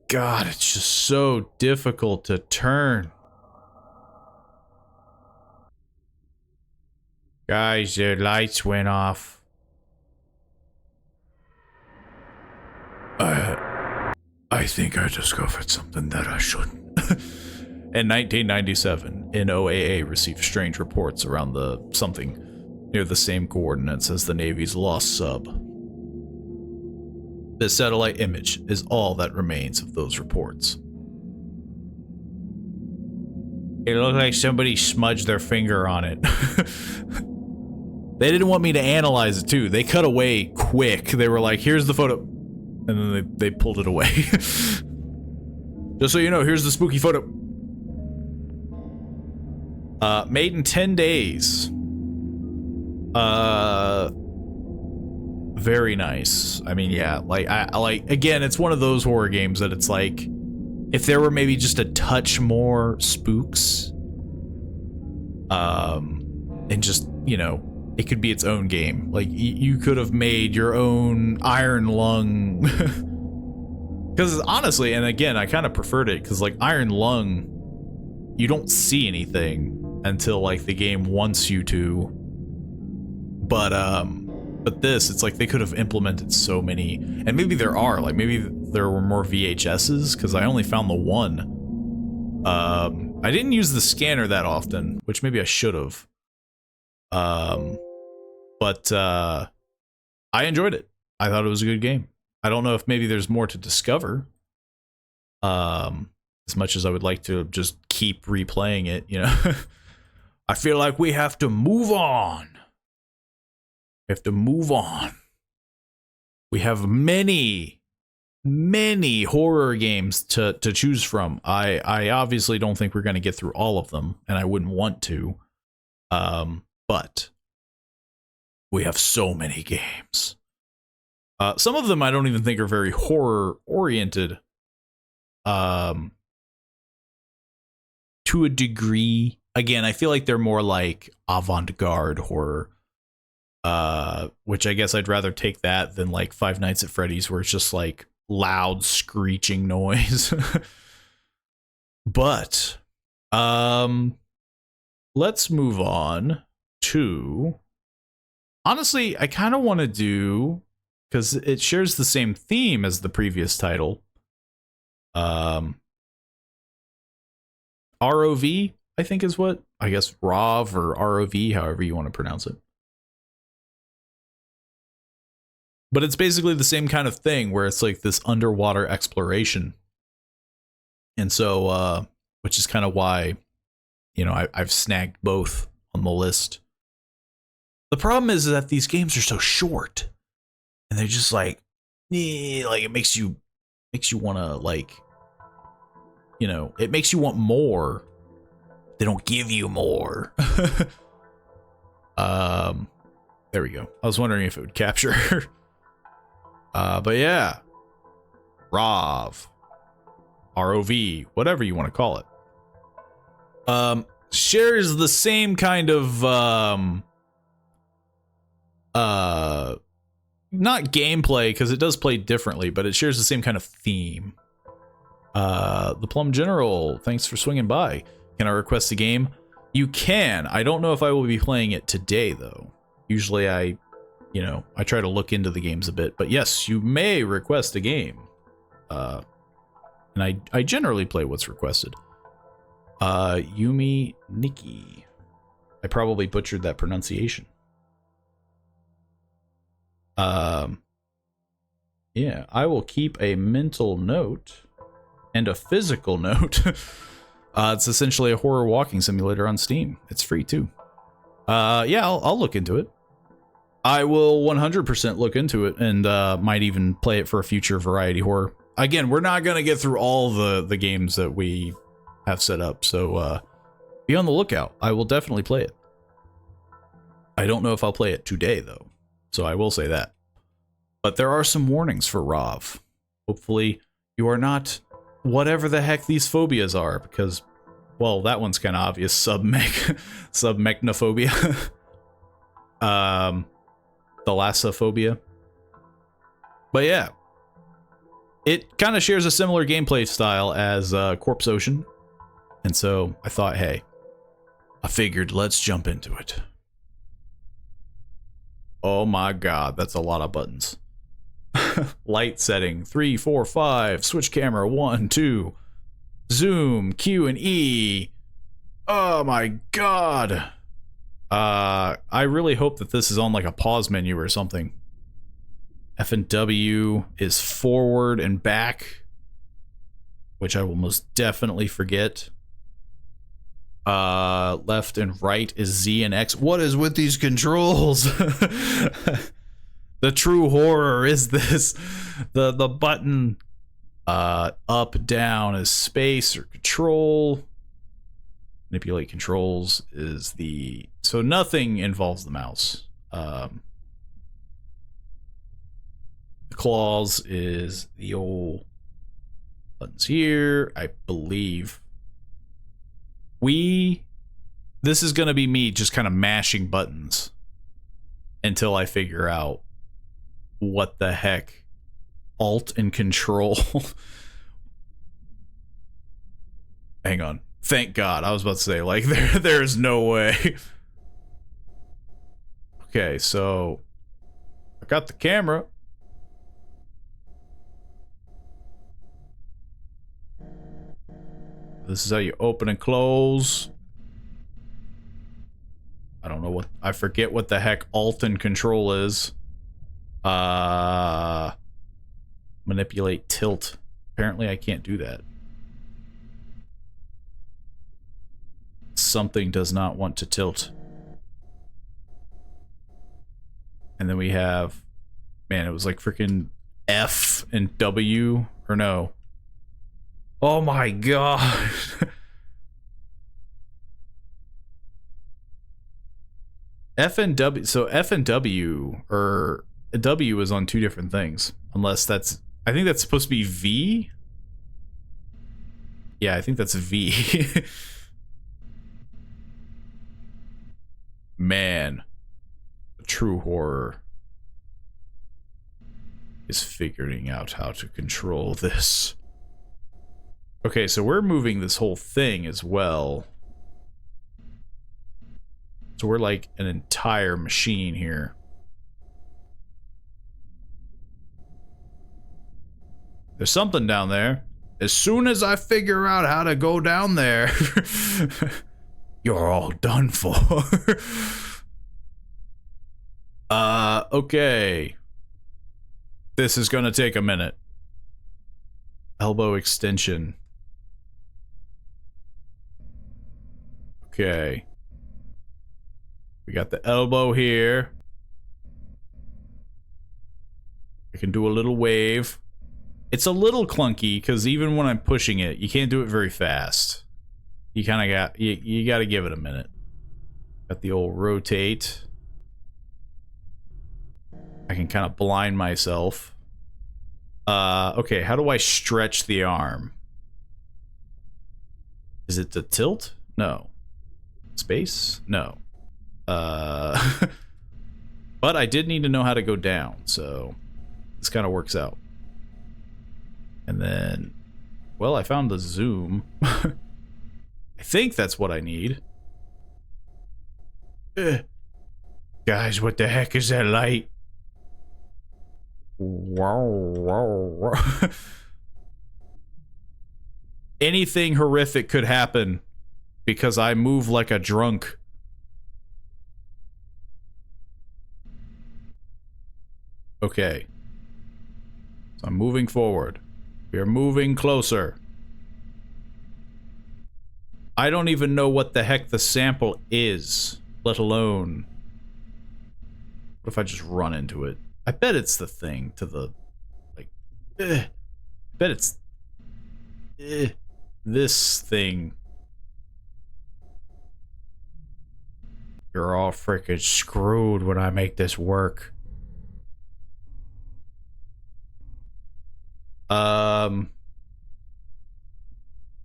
God, it's just so difficult to turn. Guys, their lights went off. I think I discovered something that I shouldn't. In 1997, NOAA received strange reports around the something near the same coordinates as the Navy's lost sub. The satellite image is all that remains of those reports. It looked like somebody smudged their finger on it. They didn't want me to analyze it too. They cut away quick. They were like, here's the photo. And then they pulled it away. Just so you know, here's the spooky photo. Made in 10 days. Very nice. I mean, yeah, like, I like, again, it's one of those horror games that it's like, if there were maybe just a touch more spooks, and just, you know, it could be its own game. Like, you could have made your own Iron Lung. Because honestly, and again, I kind of preferred it, because like Iron Lung, you don't see anything until like the game wants you to. But this, it's like they could have implemented so many, and maybe there are, like maybe there were more VHSs, because I only found the one. I didn't use the scanner that often, which maybe I should have. But I enjoyed it. I thought it was a good game. I don't know if maybe there's more to discover. As much as I would like to just keep replaying it, you know. I feel like we have to move on. We have to move on. We have many horror games to choose from. I obviously don't think we're going to get through all of them, and I wouldn't want to. But we have so many games. Some of them I don't even think are very horror oriented. To a degree. Again, I feel like they're more like avant-garde horror. Which I guess I'd rather take that than like Five Nights at Freddy's, where it's just like loud screeching noise. But let's move on to, honestly, I kind of want to do, because it shares the same theme as the previous title, ROV, I think is what, I guess ROV or ROV, however you want to pronounce it. But it's basically the same kind of thing, where it's like this underwater exploration. And so, which is kind of why, you know, I've snagged both on the list. The problem is that these games are so short, and they're just like it makes you want to, like, you know, it makes you want more. They don't give you more. There we go. I was wondering if it would capture. But yeah, ROV, ROV, whatever you want to call it, shares the same kind of, not gameplay, because it does play differently, but it shares the same kind of theme. The Plum General, thanks for swinging by. Can I request a game? You can. I don't know if I will be playing it today, though. Usually I try to look into the games a bit, but yes, you may request a game. And I generally play what's requested. Yumi Nikki. I probably butchered that pronunciation. Yeah, I will keep a mental note and a physical note. It's essentially a horror walking simulator on Steam. It's free too. Yeah, I'll look into it. I will 100% look into it and might even play it for a future variety horror. Again, we're not going to get through all the games that we have set up, so be on the lookout. I will definitely play it. I don't know if I'll play it today, though, so I will say that. But there are some warnings for Rav. Hopefully, you are not whatever the heck these phobias are, because, well, that one's kind of obvious. Submechnophobia. Thalassophobia. But yeah, it kind of shares a similar gameplay style as Corpse Ocean. And so I thought, hey, I figured let's jump into it. Oh my god, that's a lot of buttons. Light setting 3, 4, 5. Switch camera 1, 2. Zoom Q and E. Oh my god. I really hope that this is on like a pause menu or something. F and W is forward and back, which I will most definitely forget. Left and right is Z and X. What is with these controls? The true horror is this. The button up, down is space or control. Manipulate controls is the... So nothing involves the mouse. The claws is the old buttons here, I believe. This is going to be me just kind of mashing buttons until I figure out what the heck Alt and Control. Hang on. Thank God. I was about to say, like, there's no way. Okay, so I got the camera. This is how you open and close. I don't know what... I forget what the heck Alt and Control is. Manipulate tilt. Apparently I can't do that. Something does not want to tilt. And then we have... Man, it was like freaking F and W. Or no. Oh my god. F and W. So F and W, or W is on two different things. Unless that's... I think that's supposed to be V. Yeah, I think that's V. Man. True horror is figuring out how to control this. Okay, so we're moving this whole thing as well. So we're like an entire machine here. There's something down there. As soon as I figure out how to go down there, you're all done for. Okay. This is gonna take a minute. Elbow extension. Okay. We got the elbow here. I can do a little wave. It's a little clunky because even when I'm pushing it, you can't do it very fast. You kind of got... You got to give it a minute. Got the old rotate. I can kind of blind myself. Okay, how do I stretch the arm? Is it the tilt? No. Space? No. But I did need to know how to go down, so this kind of works out. And then, well, I found the zoom. I think that's what I need. Guys, what the heck is that light? Wow, wow, wow. anything horrific could happen because I move like a drunk. Okay. So I'm moving forward. We are moving closer. I don't even know what the heck the sample is, let alone... What if I just run into it? I bet it's the thing to the... Like... I bet it's... this thing. You're all freaking screwed when I make this work.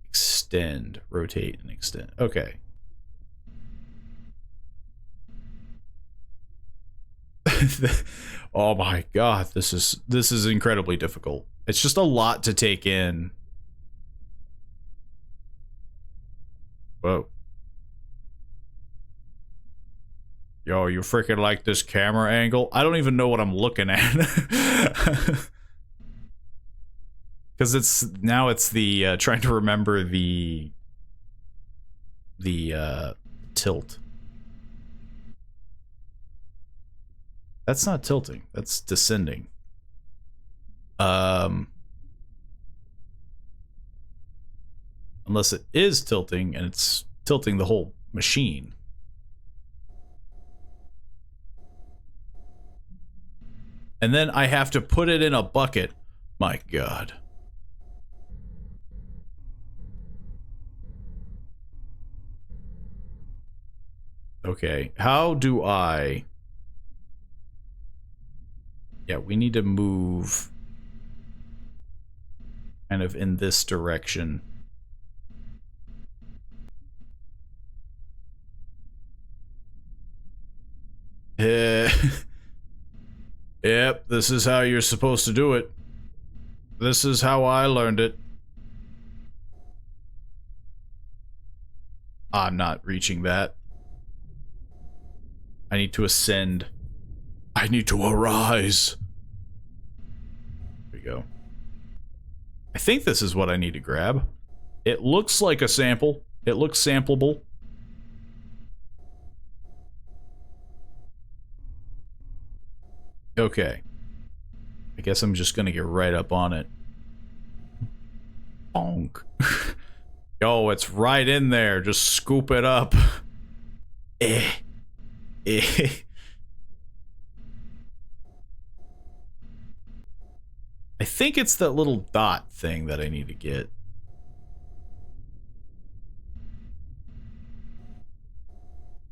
Extend, rotate, and extend. Okay. Oh my god, this is incredibly difficult. It's just a lot to take in. Whoa. Yo, you freaking like this camera angle? I don't even know what I'm looking at. Because it's the trying to remember the tilt. That's not tilting, that's descending. Unless it is tilting and it's tilting the whole machine. And then I have to put it in a bucket. My god. Okay, how do I... Yeah, we need to move kind of in this direction. Yep, this is how you're supposed to do it. This is how I learned it. I'm not reaching that. I need to ascend. I need to arise. There we go. I think this is what I need to grab. It looks like a sample. It looks sampleable. Okay. I guess I'm just gonna get right up on it. Bonk. Yo, it's right in there. Just scoop it up. Eh. Eh. I think it's that little dot thing that I need to get.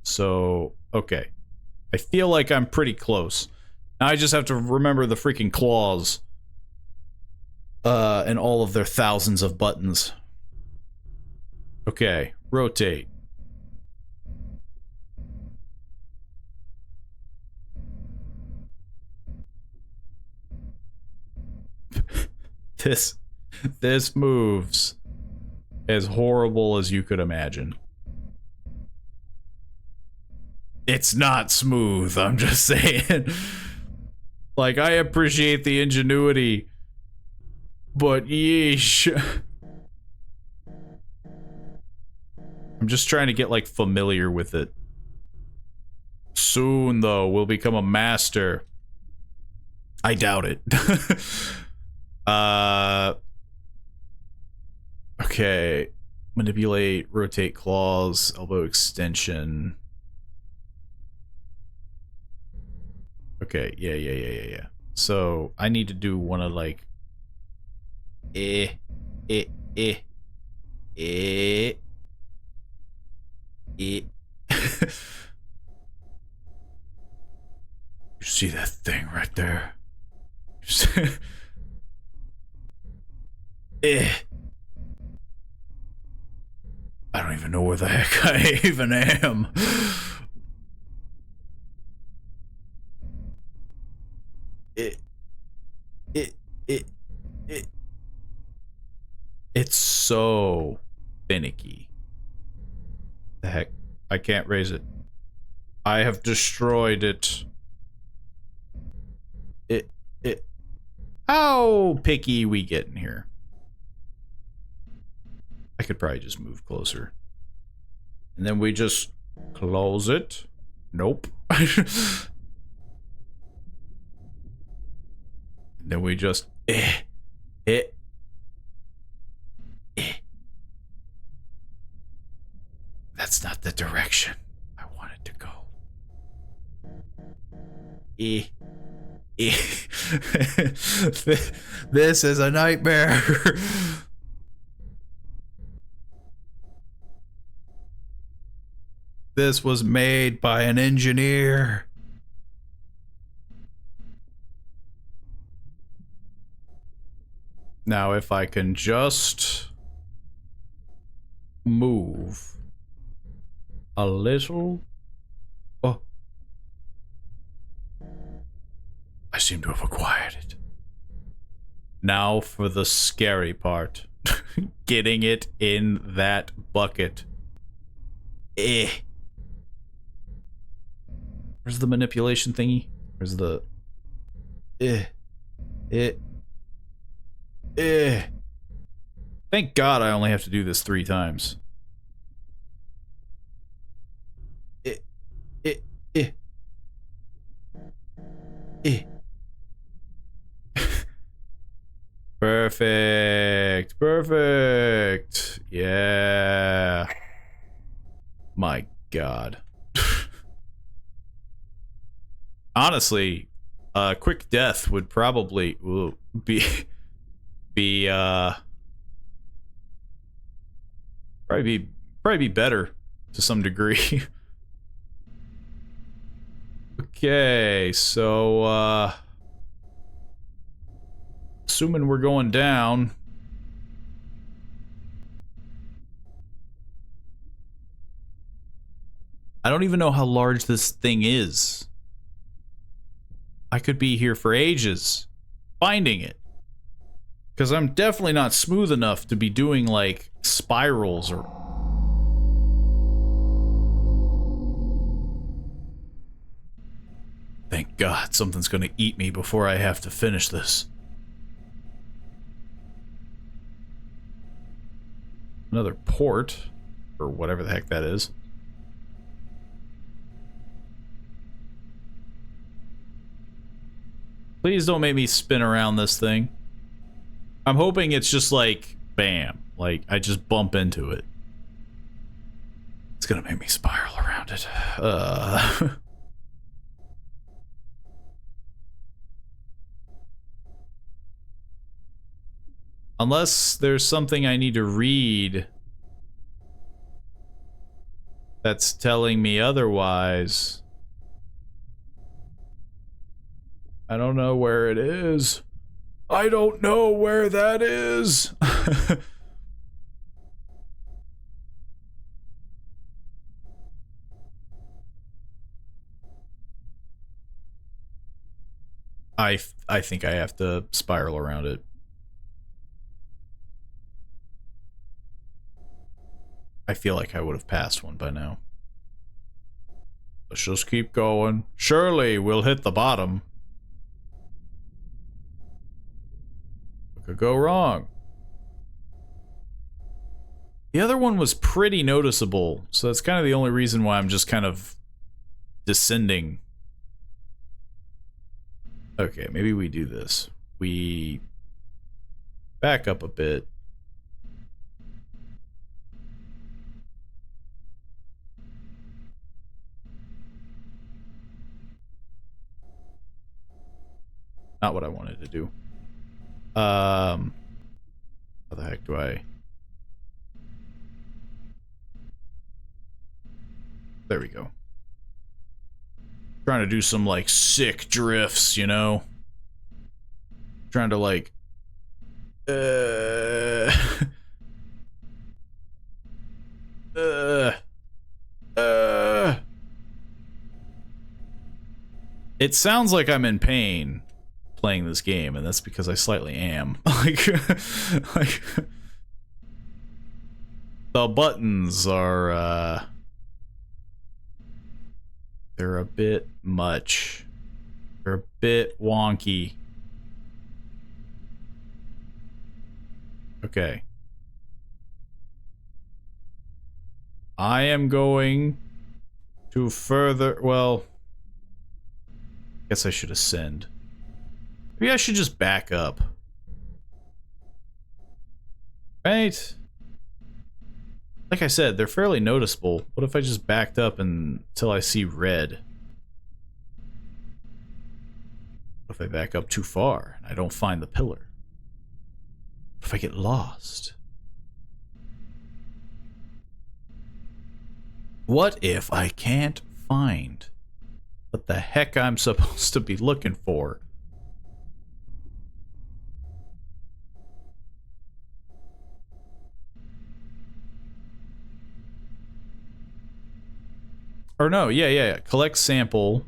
So, okay. I feel like I'm pretty close. Now I just have to remember the freaking claws. And all of their thousands of buttons. Okay, rotate. This moves as horrible as you could imagine. It's not smooth, I'm just saying. Like, I appreciate the ingenuity, but yeesh. I'm just trying to get, like, familiar with it. Soon, though, we'll become a master. I doubt it. Okay. Manipulate, rotate claws, elbow extension. Okay, yeah. So, I need to do one of, like... You see that thing right there? I don't even know where the heck I even am. It's so finicky. The heck? I can't raise it. I have destroyed it. How picky we getting here? I could probably just move closer. And then we just close it. Nope. Then we just That's not the direction I wanted to go. This is a nightmare. This was made by an engineer. Now, if I can just move a little. Oh. I seem to have acquired it. Now for the scary part. Getting it in that bucket. Where's the manipulation thingy? Where's the... Thank God I only have to do this 3 times. Perfect. Perfect. Yeah. My God. Honestly, quick death would probably be probably be better to some degree. Okay, so assuming we're going down. I don't even know how large this thing is. I could be here for ages finding it. Because I'm definitely not smooth enough to be doing, like, spirals or... Thank God something's gonna eat me before I have to finish this. Another port, or whatever the heck that is. Please don't make me spin around this thing. I'm hoping it's just like, bam, like I just bump into it. It's gonna make me spiral around it. Unless there's something I need to read that's telling me otherwise. I don't know where it is. I don't know where that is. I think I have to spiral around it. I feel like I would have passed one by now. Let's just keep going. Surely we'll hit the bottom. What could go wrong? The other one was pretty noticeable, so that's kind of the only reason why I'm just kind of descending. Okay, maybe we do this. We back up a bit. Not what I wanted to do. How the heck do I... There we go. Trying to do some, like, sick drifts, you know? Trying to, like... It sounds like I'm in pain playing this game, and that's because I slightly am. like the buttons are they're a bit much. They're a bit wonky. Okay. I am going to further... Well... Guess I should ascend. Maybe I should just back up. Right? Like I said, they're fairly noticeable. What if I just backed up until I see red? What if I back up too far and I don't find the pillar? What if I get lost? What if I can't find what the heck I'm supposed to be looking for? Or no, yeah. Collect sample.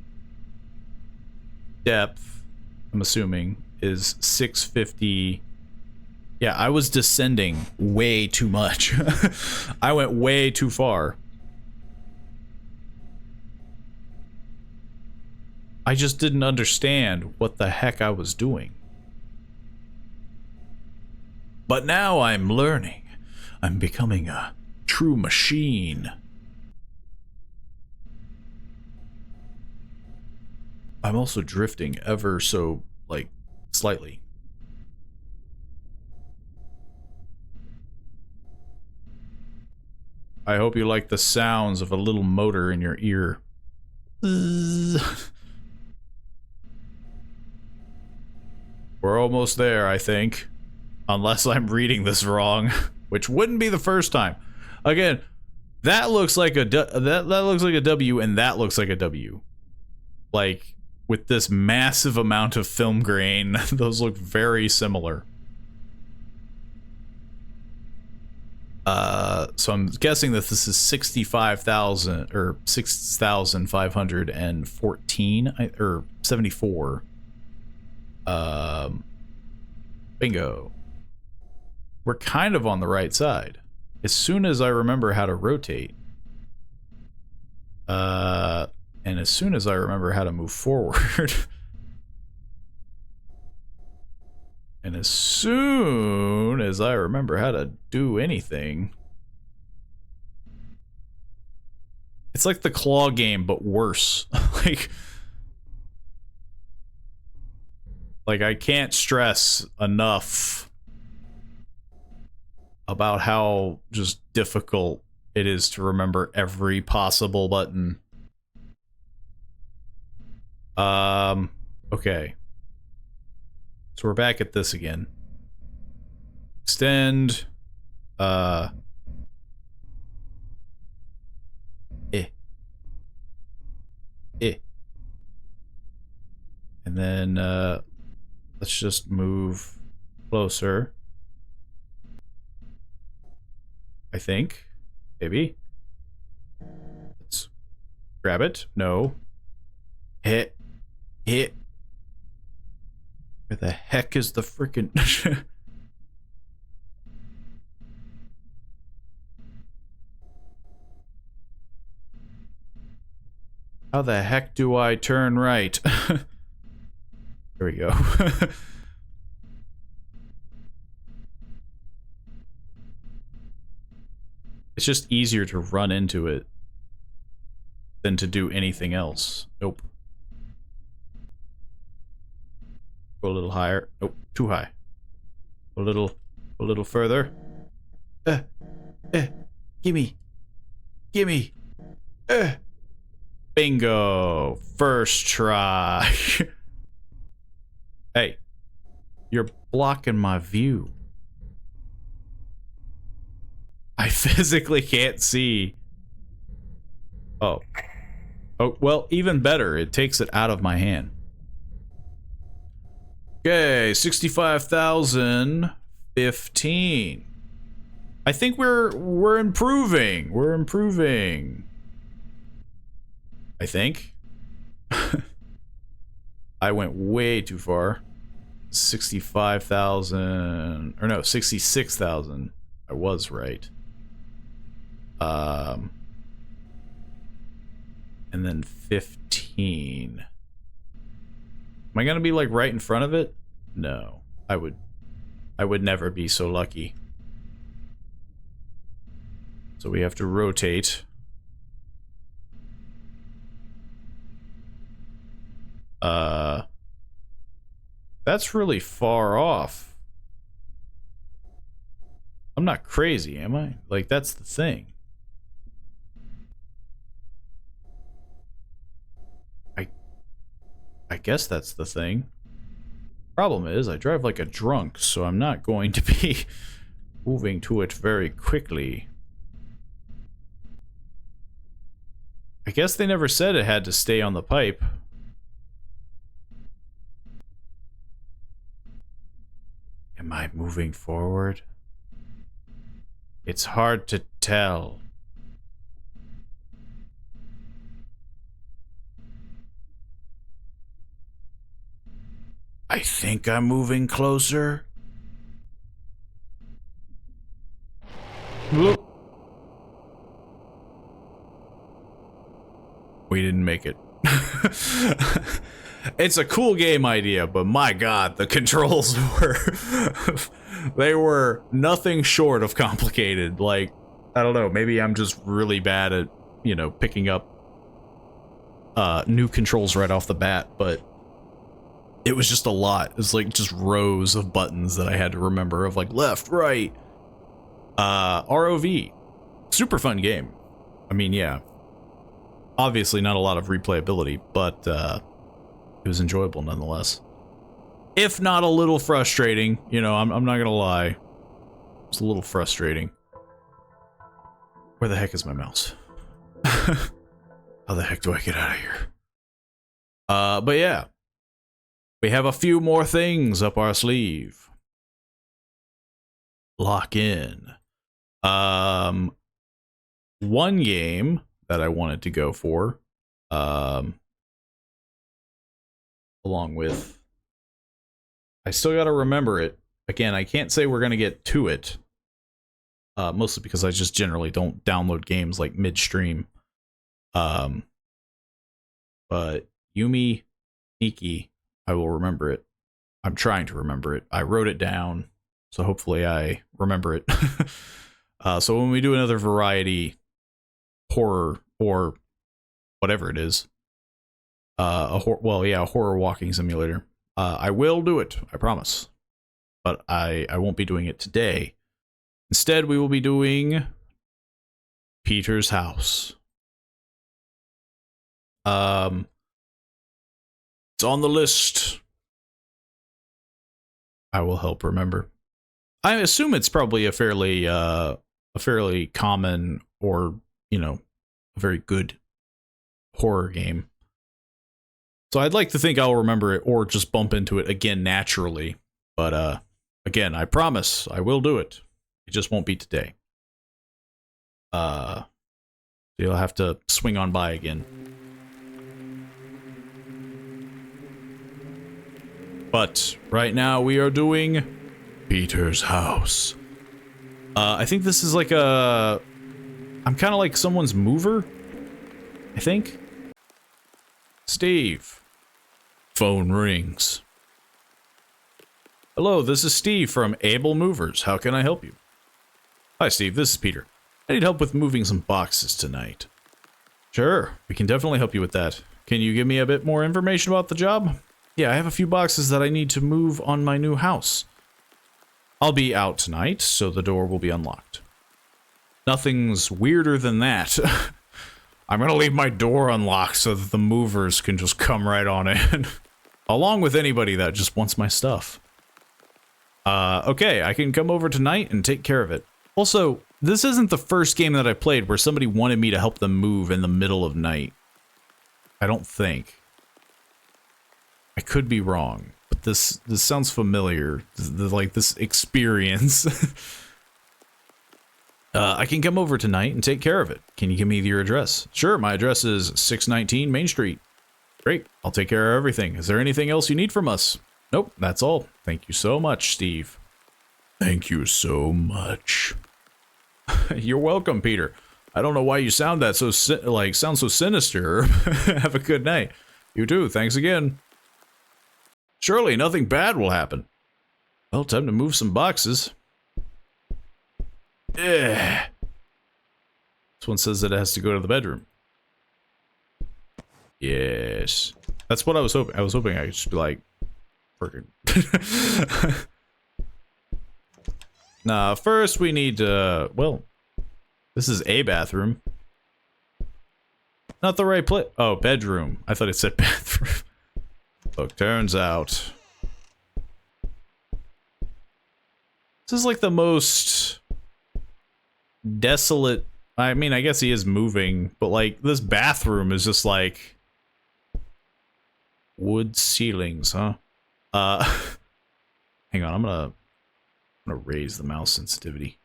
Depth, I'm assuming, is 650. Yeah, I was descending way too much. I went way too far. I just didn't understand what the heck I was doing. But now I'm learning. I'm becoming a true machine. I'm also drifting ever so, like, slightly. I hope you like the sounds of a little motor in your ear. We're almost there, I think. Unless I'm reading this wrong, which wouldn't be the first time. Again, that looks like a that looks like a W, and that looks like a W. Like, with this massive amount of film grain, those look very similar. So I'm guessing that this is 65,000 or 6,514 or 74. Bingo. We're kind of on the right side. As soon as I remember how to rotate. And as soon as I remember how to move forward. And as soon as I remember how to do anything. It's like the claw game, but worse. Like I can't stress enough about how just difficult it is to remember every possible button. Okay. So we're back at this again. Extend. And then, let's just move closer. I think. Maybe. Let's grab it. No. Hit. Where the heck is the frickin'... How the heck do I turn right? There we go. It's just easier to run into it than to do anything else. Nope. Go a little higher. Nope, too high. A little further. Gimme. Bingo. First try. Hey, you're blocking my view. I physically can't see. Oh. Oh, well, even better. It takes it out of my hand. Okay, 65,015. I think we're improving. We're improving. I think. I went way too far. 65,000 or no, 66,000. I was right. And then 15. Am I gonna be like right in front of it? No. I would never be so lucky. So we have to rotate. That's really far off. I'm not crazy, am I? Like, that's the thing. I guess that's the thing. Problem is, I drive like a drunk, so I'm not going to be moving to it very quickly. I guess they never said it had to stay on the pipe. Am I moving forward? It's hard to tell. I think I'm moving closer. Whoop. We didn't make it. It's a cool game idea, but my god, the controls were... they were nothing short of complicated. Like, I don't know, maybe I'm just really bad at, you know, picking up new controls right off the bat, but it was just a lot. It was like just rows of buttons that I had to remember of like left, right, ROV. Super fun game. I mean, yeah. Obviously not a lot of replayability, but it was enjoyable nonetheless. If not a little frustrating, you know, I'm not gonna lie. It's a little frustrating. Where the heck is my mouse? How the heck do I get out of here? But yeah. We have a few more things up our sleeve. Lock in. One game that I wanted to go for, along with, I still gotta remember it. Again, I can't say we're gonna get to it, mostly because I just generally don't download games like midstream. But Yumi Nikki, I will remember it. I'm trying to remember it. I wrote it down, so hopefully I remember it. So when we do another variety horror or whatever it is, a horror walking simulator, I will do it, I promise. But I won't be doing it today. Instead, we will be doing Peter's house. It's on the list. I will help remember. I assume it's probably a fairly common, or, you know, a very good horror game. So I'd like to think I'll remember it or just bump into it again naturally. But again, I promise I will do it. It just won't be today. So you'll have to swing on by again. But right now we are doing Peter's house. I think this is like a... I'm kind of like someone's mover, I think. Steve. Phone rings. Hello, this is Steve from Able Movers. How can I help you? Hi, Steve. This is Peter. I need help with moving some boxes tonight. Sure, we can definitely help you with that. Can you give me a bit more information about the job? Yeah, I have a few boxes that I need to move on my new house. I'll be out tonight, so the door will be unlocked. Nothing's weirder than that. I'm gonna leave my door unlocked so that the movers can just come right on in. Along with anybody that just wants my stuff. Okay, I can come over tonight and take care of it. Also, this isn't the first game that I played where somebody wanted me to help them move in the middle of night. I don't think. I could be wrong, but this sounds familiar. Like this experience. I can come over tonight and take care of it. Can you give me your address? Sure, my address is 619 Main Street. Great, I'll take care of everything. Is there anything else you need from us? Nope, that's all. Thank you so much, Steve. Thank you so much. You're welcome, Peter. I don't know why you sound that so sound so sinister. Have a good night. You too. Thanks again. Surely nothing bad will happen. Well, time to move some boxes. This one says that it has to go to the bedroom. Yes. That's what I was hoping. I was hoping I could just be like, freaking. Nah, first we need to, well, this is a bathroom. Not the right place. Oh, bedroom. I thought it said bathroom. Look, turns out. This is like the most desolate. I mean, I guess he is moving, but like this bathroom is just like wood ceilings, huh? Hang on, I'm gonna raise the mouse sensitivity.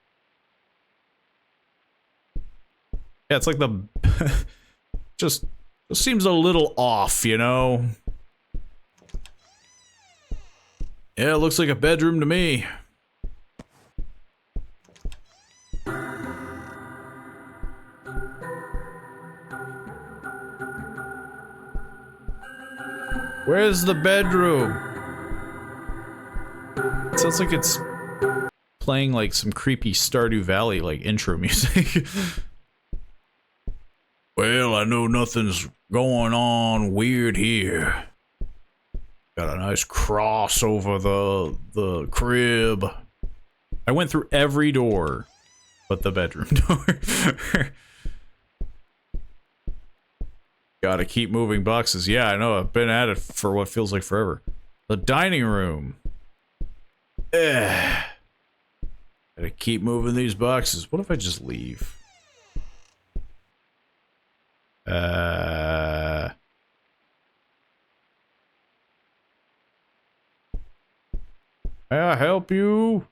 Yeah, it's like the just seems a little off, you know? Yeah, it looks like a bedroom to me. Where's the bedroom? It sounds like it's playing like some creepy Stardew Valley like intro music. Well, I know nothing's going on weird here. Got a nice cross over the crib. I went through every door but the bedroom door. Gotta keep moving boxes. Yeah, I know. I've been at it for what feels like forever. The dining room. Gotta keep moving these boxes. What if I just leave? May I help you?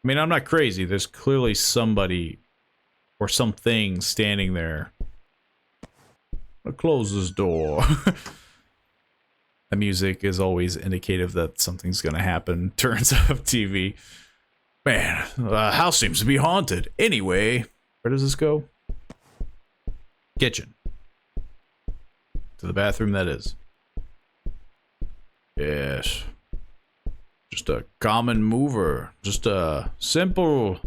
I mean, I'm not crazy. There's clearly somebody or something standing there. I'll close this door. The music is always indicative that something's gonna happen. Turns off TV. Man, the house seems to be haunted. Anyway, where does this go? Kitchen. To the bathroom, that is. Yes. Just a common mover. Just a simple...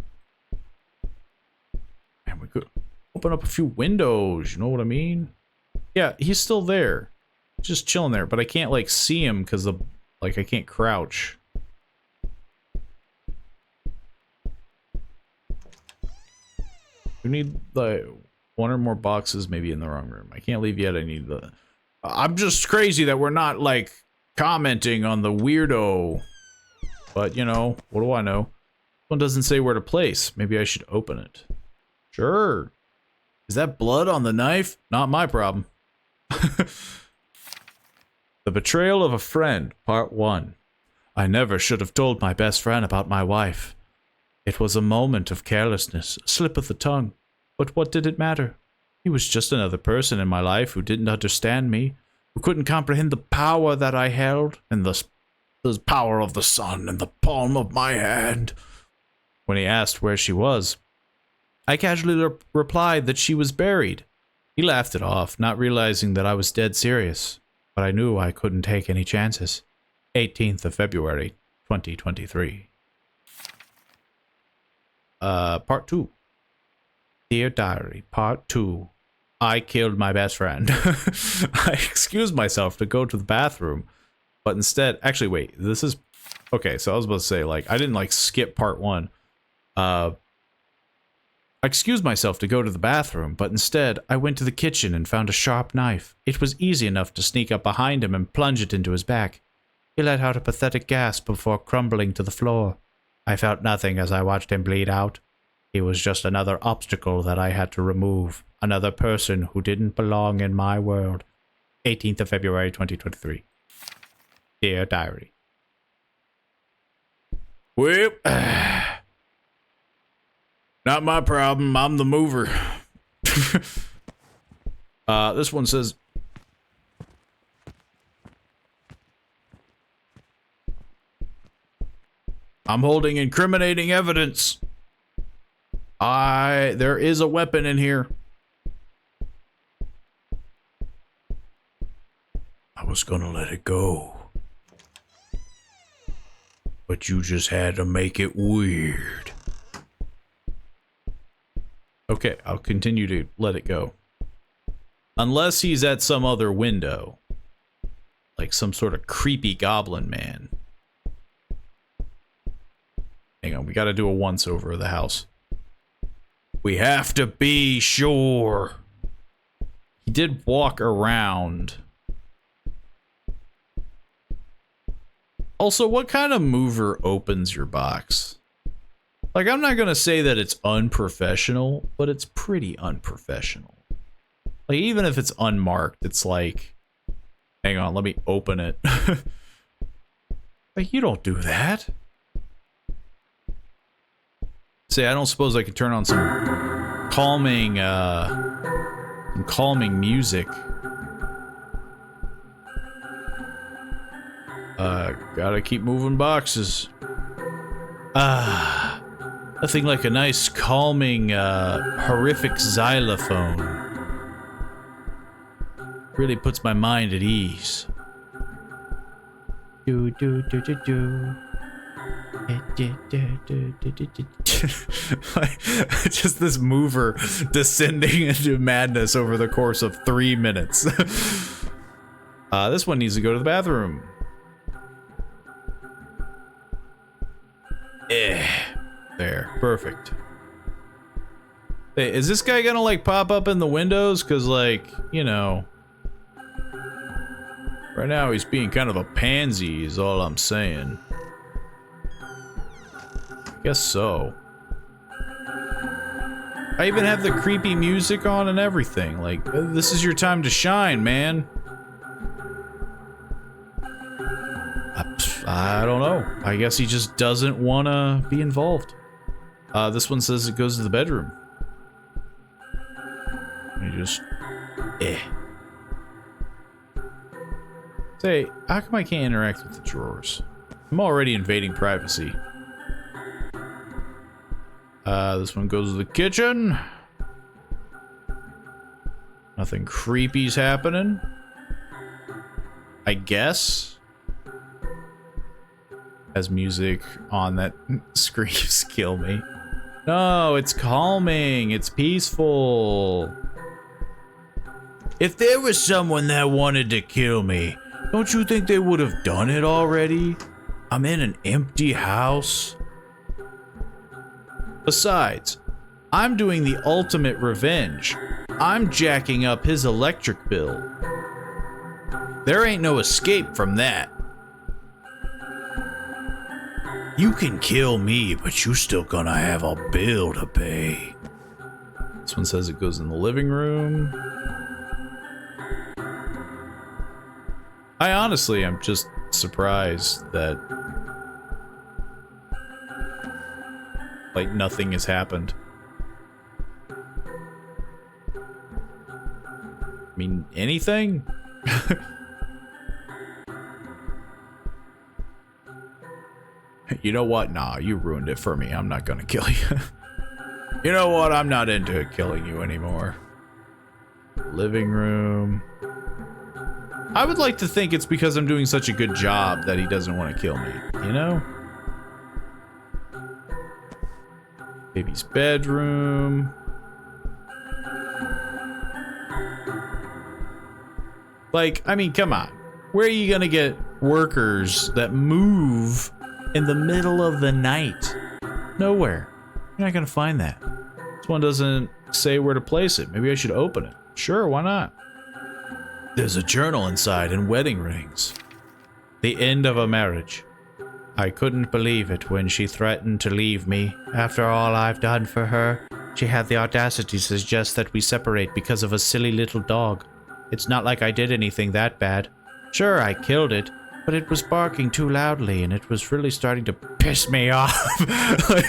Man, we could open up a few windows, you know what I mean? Yeah, he's still there. Just chilling there, but I can't, like, see him because of... Like, I can't crouch. We need, like, one or more boxes maybe in the wrong room. I can't leave yet. I need the... I'm just crazy that we're not, like, commenting on the weirdo. But, you know, what do I know? One doesn't say where to place. Maybe I should open it. Sure. Is that blood on the knife? Not my problem. The Betrayal of a Friend, Part 1. I never should have told my best friend about my wife. It was a moment of carelessness, a slip of the tongue. But what did it matter? He was just another person in my life who didn't understand me, who couldn't comprehend the power that I held, and the power of the sun in the palm of my hand. When he asked where she was, I casually replied that she was buried. He laughed it off, not realizing that I was dead serious, but I knew I couldn't take any chances. 18th of February, 2023. Part 2. Dear Diary, Part 2. I killed my best friend. I excused myself to go to the bathroom, but instead, actually wait, this is, okay, so I was about to say, like, I didn't, like, skip Part 1. I excused myself to go to the bathroom, but instead, I went to the kitchen and found a sharp knife. It was easy enough to sneak up behind him and plunge it into his back. He let out a pathetic gasp before crumbling to the floor. I felt nothing as I watched him bleed out. He was just another obstacle that I had to remove. Another person who didn't belong in my world. 18th of February, 2023. Dear Diary. Well, not my problem. I'm the mover. This one says... I'm holding incriminating evidence. There is a weapon in here. I was gonna let it go. But you just had to make it weird. Okay, I'll continue to let it go. Unless he's at some other window. Like some sort of creepy goblin man. Hang on, we gotta do a once-over of the house. We have to be sure. He did walk around. Also, what kind of mover opens your box? Like, I'm not gonna say that it's unprofessional, but it's pretty unprofessional. Like, even if it's unmarked, it's like... Hang on, let me open it. Like, you don't do that. Say, I don't suppose I could turn on some calming music. Gotta keep moving boxes. Nothing like a nice, calming, horrific xylophone. Really puts my mind at ease. Do do do do do. Just this mover descending into madness over the course of 3 minutes. This one needs to go to the bathroom. There, perfect. Hey, is this guy gonna like pop up in the windows? Cause like, you know, right now he's being kind of a pansy is all I'm saying. Guess so. I even have the creepy music on and everything. Like, this is your time to shine, man. I don't know. I guess he just doesn't want to be involved. This one says it goes to the bedroom. You just... Say, how come I can't interact with the drawers? I'm already invading privacy. This one goes to the kitchen. Nothing creepy's happening. I guess. Has music on that screams kill me. No, it's calming. It's peaceful. If there was someone that wanted to kill me, don't you think they would have done it already? I'm in an empty house. Besides, I'm doing the ultimate revenge. I'm jacking up his electric bill. There ain't no escape from that. You can kill me, but you still gonna have a bill to pay. This one says it goes in the living room. I honestly am just surprised that like nothing has happened. I mean, anything? You know what? Nah, you ruined it for me. I'm not gonna kill you. You know what? I'm not into killing you anymore. Living room. I would like to think it's because I'm doing such a good job that he doesn't want to kill me, you know? Baby's bedroom. Like, I mean, come on. Where are you gonna get workers that move in the middle of the night? Nowhere. You're not gonna find that. This one doesn't say where to place it. Maybe I should open it. Sure, why not? There's a journal inside and wedding rings. The end of a marriage. I couldn't believe it when she threatened to leave me. After all I've done for her, she had the audacity to suggest that we separate because of a silly little dog. It's not like I did anything that bad. Sure, I killed it, but it was barking too loudly and it was really starting to piss me off. Like,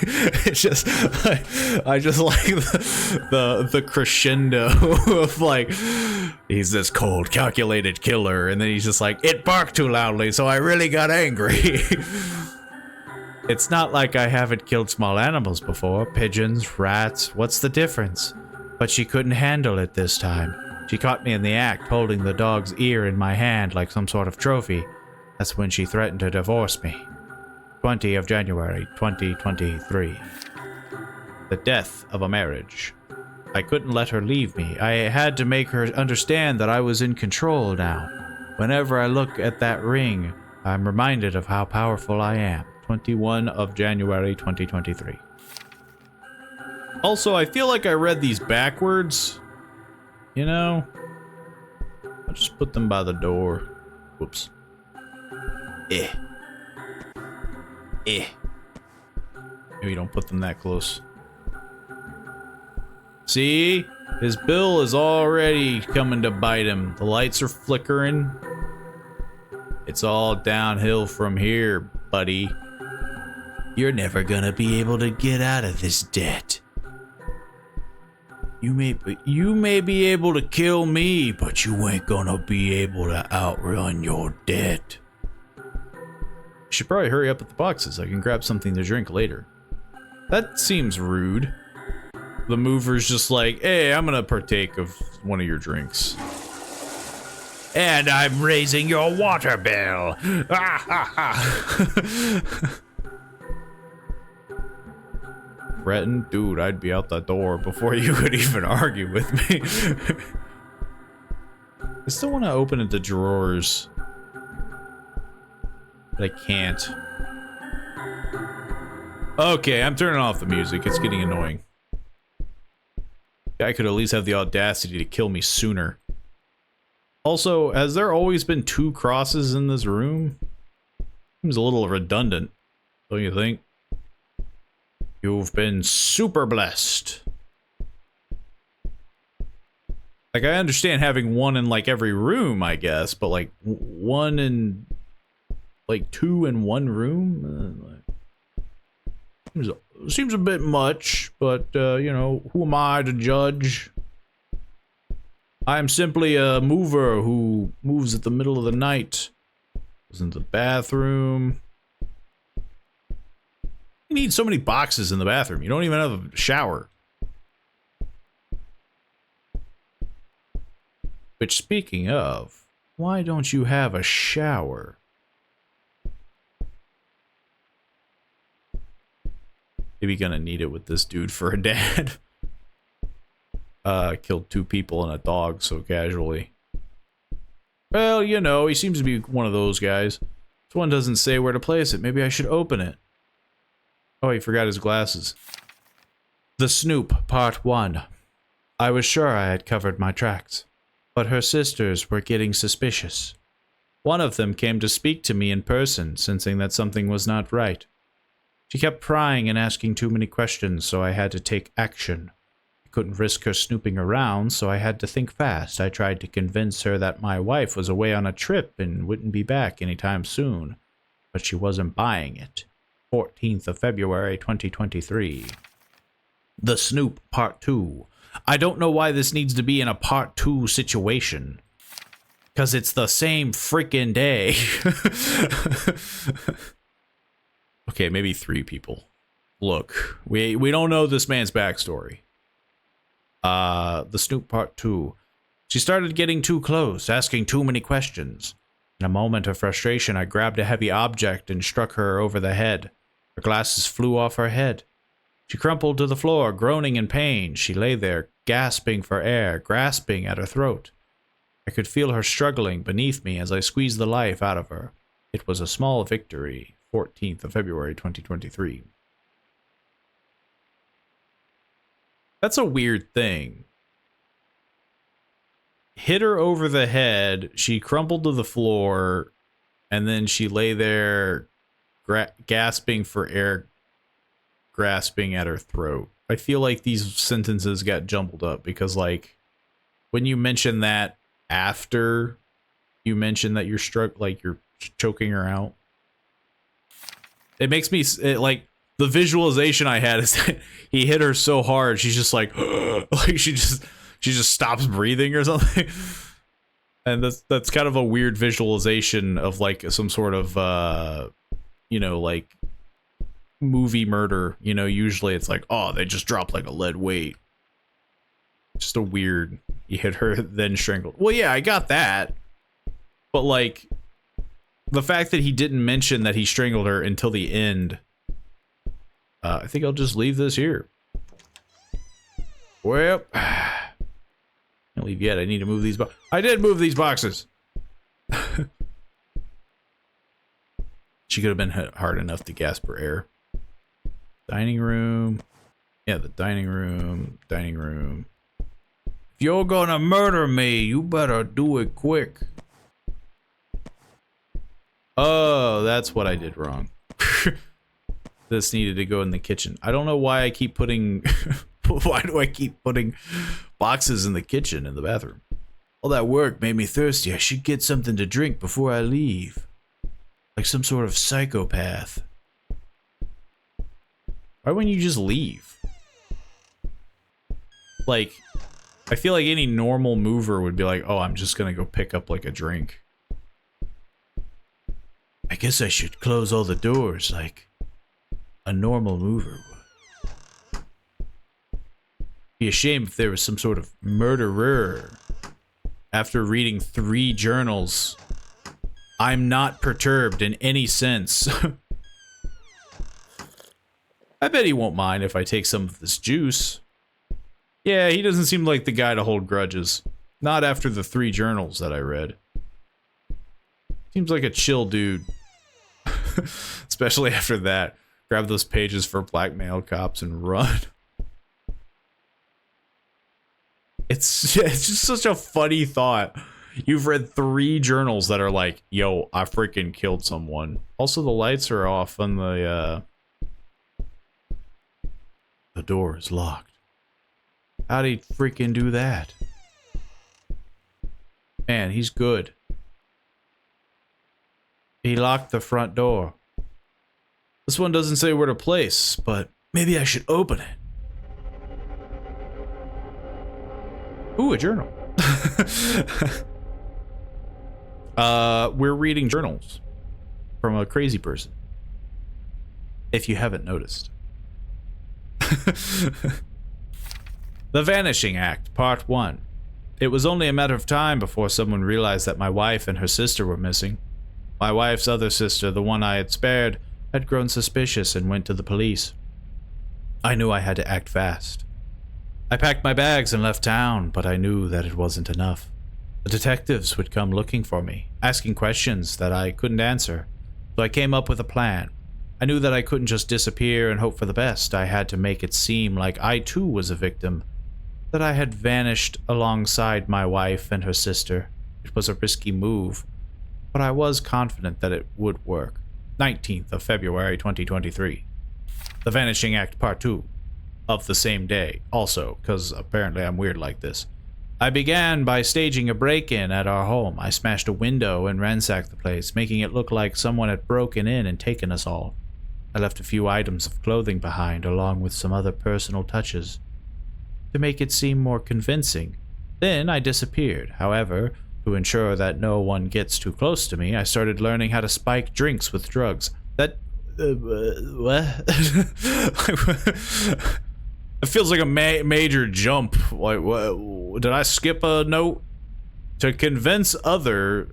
it's just, like, I just like the crescendo of like, he's this cold, calculated killer, and then he's just like, it barked too loudly, so I really got angry. It's not like I haven't killed small animals before. Pigeons, rats, what's the difference? But she couldn't handle it this time. She caught me in the act, holding the dog's ear in my hand like some sort of trophy. That's when she threatened to divorce me. 20 of January, 2023. The death of a marriage. I couldn't let her leave me. I had to make her understand that I was in control now. Whenever I look at that ring, I'm reminded of how powerful I am. 21 of January 2023. Also, I feel like I read these backwards. You know? I'll just put them by the door. Whoops. Maybe don't put them that close. See? His bill is already coming to bite him. The lights are flickering. It's all downhill from here, buddy. You're never gonna be able to get out of this debt. You may be able to kill me, but you ain't gonna be able to outrun your debt. You should probably hurry up with the boxes. I can grab something to drink later. That seems rude. The mover's just like, hey, I'm gonna partake of one of your drinks. And I'm raising your water bill. Threatened? Dude, I'd be out the door before you could even argue with me. I still want to open the drawers. But I can't. Okay, I'm turning off the music. It's getting annoying. I could at least have the audacity to kill me sooner. Also, has there always been 2 crosses in this room? Seems a little redundant, don't you think? You've been super blessed. Like, I understand having 1 in, like, every room, I guess, but, like, 1 in, like, 2 in 1 room? Seems a bit much, but, you know, who am I to judge? I'm simply a mover who moves at the middle of the night. Goes into the bathroom. You need so many boxes in the bathroom. You don't even have a shower. Which, speaking of, why don't you have a shower? Maybe gonna need it with this dude for a dad. Killed 2 people and a dog so casually. Well, you know, he seems to be one of those guys. This one doesn't say where to place it. Maybe I should open it. Oh, he forgot his glasses. The Snoop, Part 1. I was sure I had covered my tracks, but her sisters were getting suspicious. One of them came to speak to me in person, sensing that something was not right. She kept prying and asking too many questions, so I had to take action. I couldn't risk her snooping around, so I had to think fast. I tried to convince her that my wife was away on a trip and wouldn't be back anytime soon, but she wasn't buying it. 14th of February, 2023. The Snoop, Part 2. I don't know why this needs to be in a Part 2 situation. Because it's the same freaking day. Okay, maybe 3 people. Look, we don't know this man's backstory. The Snoop Part 2. She started getting too close, asking too many questions. In a moment of frustration, I grabbed a heavy object and struck her over the head. Her glasses flew off her head. She crumpled to the floor, groaning in pain. She lay there, gasping for air, grasping at her throat. I could feel her struggling beneath me as I squeezed the life out of her. It was a small victory. 14th of February, 2023. That's a weird thing. Hit her over the head, she crumpled to the floor, and then she lay there gasping for air, grasping at her throat. I feel like these sentences got jumbled up because, like, when you mention that after you mention that you're you're choking her out, it makes me, like, the visualization I had is that he hit her so hard, she's just like, like she just stops breathing or something. And that's kind of a weird visualization of, like, some sort of, you know, like, movie murder. You know, usually it's like, oh, they just drop like a lead weight. Just a weird, you hit her, then strangled. Well, yeah, I got that. But, like, the fact that he didn't mention that he strangled her until the end, I think I'll just leave this here. Well, can't leave yet. I need to move these boxes. I did move these boxes. She could have been hit hard enough to gasp for air. Dining room. Yeah, the dining room. Dining room. If you're gonna murder me, you better do it quick. Oh, that's what I did wrong. This needed to go in the kitchen. I don't know why I keep putting... Why do I keep putting boxes in the kitchen in the bathroom? All that work made me thirsty. I should get something to drink before I leave. Like some sort of psychopath. Why wouldn't you just leave? Like, I feel like any normal mover would be like, oh, I'm just gonna go pick up like a drink. I guess I should close all the doors like a normal mover would. Be a shame if there was some sort of murderer. After reading 3 journals, I'm not perturbed in any sense. I bet he won't mind if I take some of this juice. Yeah, he doesn't seem like the guy to hold grudges. Not after the 3 journals that I read. Seems like a chill dude. Especially after that. Grab those pages for blackmail cops and run. It's just such a funny thought. You've read 3 journals that are like, yo, I freaking killed someone. Also, the lights are off on the door is locked. How'd he freaking do that? Man, he's good. He locked the front door. This one doesn't say where to place, but maybe I should open it. Ooh, a journal. We're reading journals from a crazy person. If you haven't noticed. The Vanishing Act, Part 1. It was only a matter of time before someone realized that my wife and her sister were missing. My wife's other sister, the one I had spared, had grown suspicious and went to the police. I knew I had to act fast. I packed my bags and left town, but I knew that it wasn't enough. The detectives would come looking for me, asking questions that I couldn't answer, so I came up with a plan. I knew that I couldn't just disappear and hope for the best. I had to make it seem like I too was a victim, that I had vanished alongside my wife and her sister. It was a risky move, but I was confident that it would work. 19th of February 2023. The Vanishing Act Part 2. Of the same day, also, because apparently I'm weird like this. I began by staging a break-in at our home. I smashed a window and ransacked the place, making it look like someone had broken in and taken us all. I left a few items of clothing behind, along with some other personal touches, to make it seem more convincing. Then I disappeared. However, to ensure that no one gets too close to me, I started learning how to spike drinks with drugs. That... what? It feels like a major jump. Like, what? Did I skip a note? To convince other,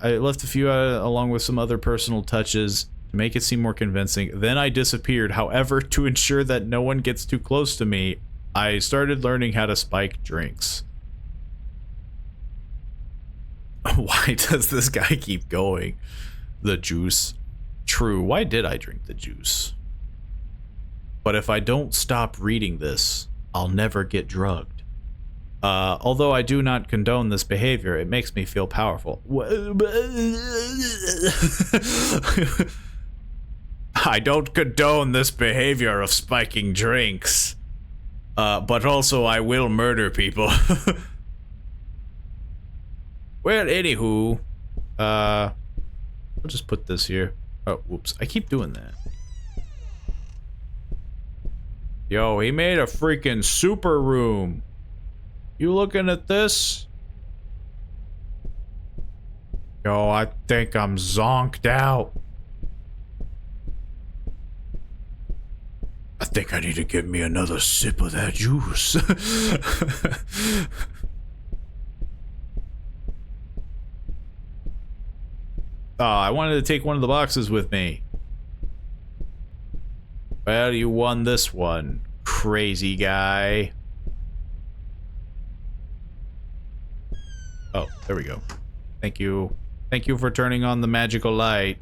I left a few along with some other personal touches to make it seem more convincing. Then I disappeared. However, to ensure that no one gets too close to me, I started learning how to spike drinks. Why does this guy keep going? The juice. True, why did I drink the juice? But if I don't stop reading this, I'll never get drugged. Although I do not condone this behavior, it makes me feel powerful. I don't condone this behavior of spiking drinks. But also I will murder people. Well, anywho, I'll just put this here. Oh, whoops. I keep doing that. Yo, he made a freaking super room. You looking at this? Yo, I think I'm zonked out. I think I need to get me another sip of that juice. Oh, I wanted to take one of the boxes with me. Well, you won this one, crazy guy. Oh, there we go. Thank you. Thank you for turning on the magical light.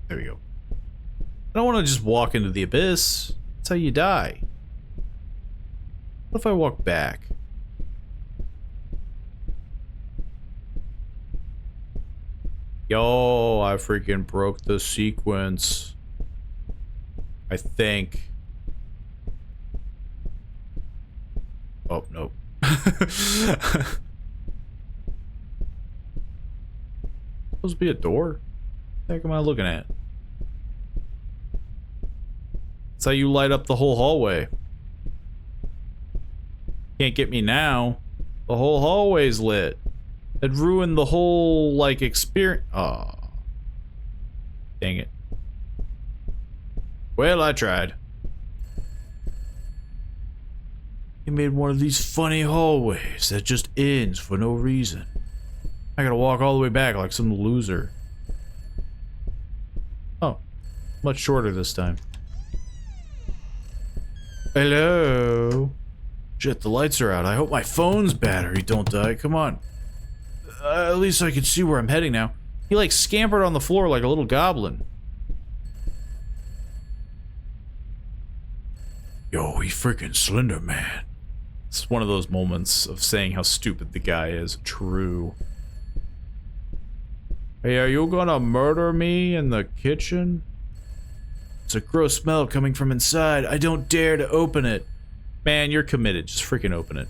There we go. I don't want to just walk into the abyss. That's how you die. What if I walk back? Yo, I freaking broke the sequence. I think. Oh, nope. Supposed to be a door? What the heck am I looking at? That's how you light up the whole hallway. Can't get me now. The whole hallway's lit. It ruined the whole, like, experience. Oh. Dang it. Well, I tried. You made one of these funny hallways that just ends for no reason. I gotta walk all the way back like some loser. Oh. Much shorter this time. Hello? Shit, the lights are out. I hope my phone's battery don't die. Come on. At least I can see where I'm heading now. He like scampered on the floor like a little goblin. Yo, he freaking Slender Man. It's one of those moments of saying how stupid the guy is. True. Hey, are you gonna murder me in the kitchen? It's a gross smell coming from inside. I don't dare to open it. Man, you're committed. Just freaking open it.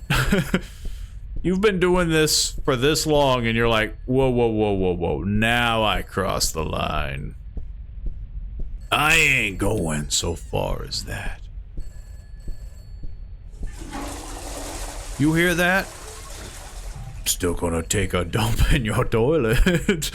You've been doing this for this long and you're like, whoa, whoa, whoa, whoa, whoa. Now I crossed the line. I ain't going so far as that. You hear that? I'm still gonna take a dump in your toilet.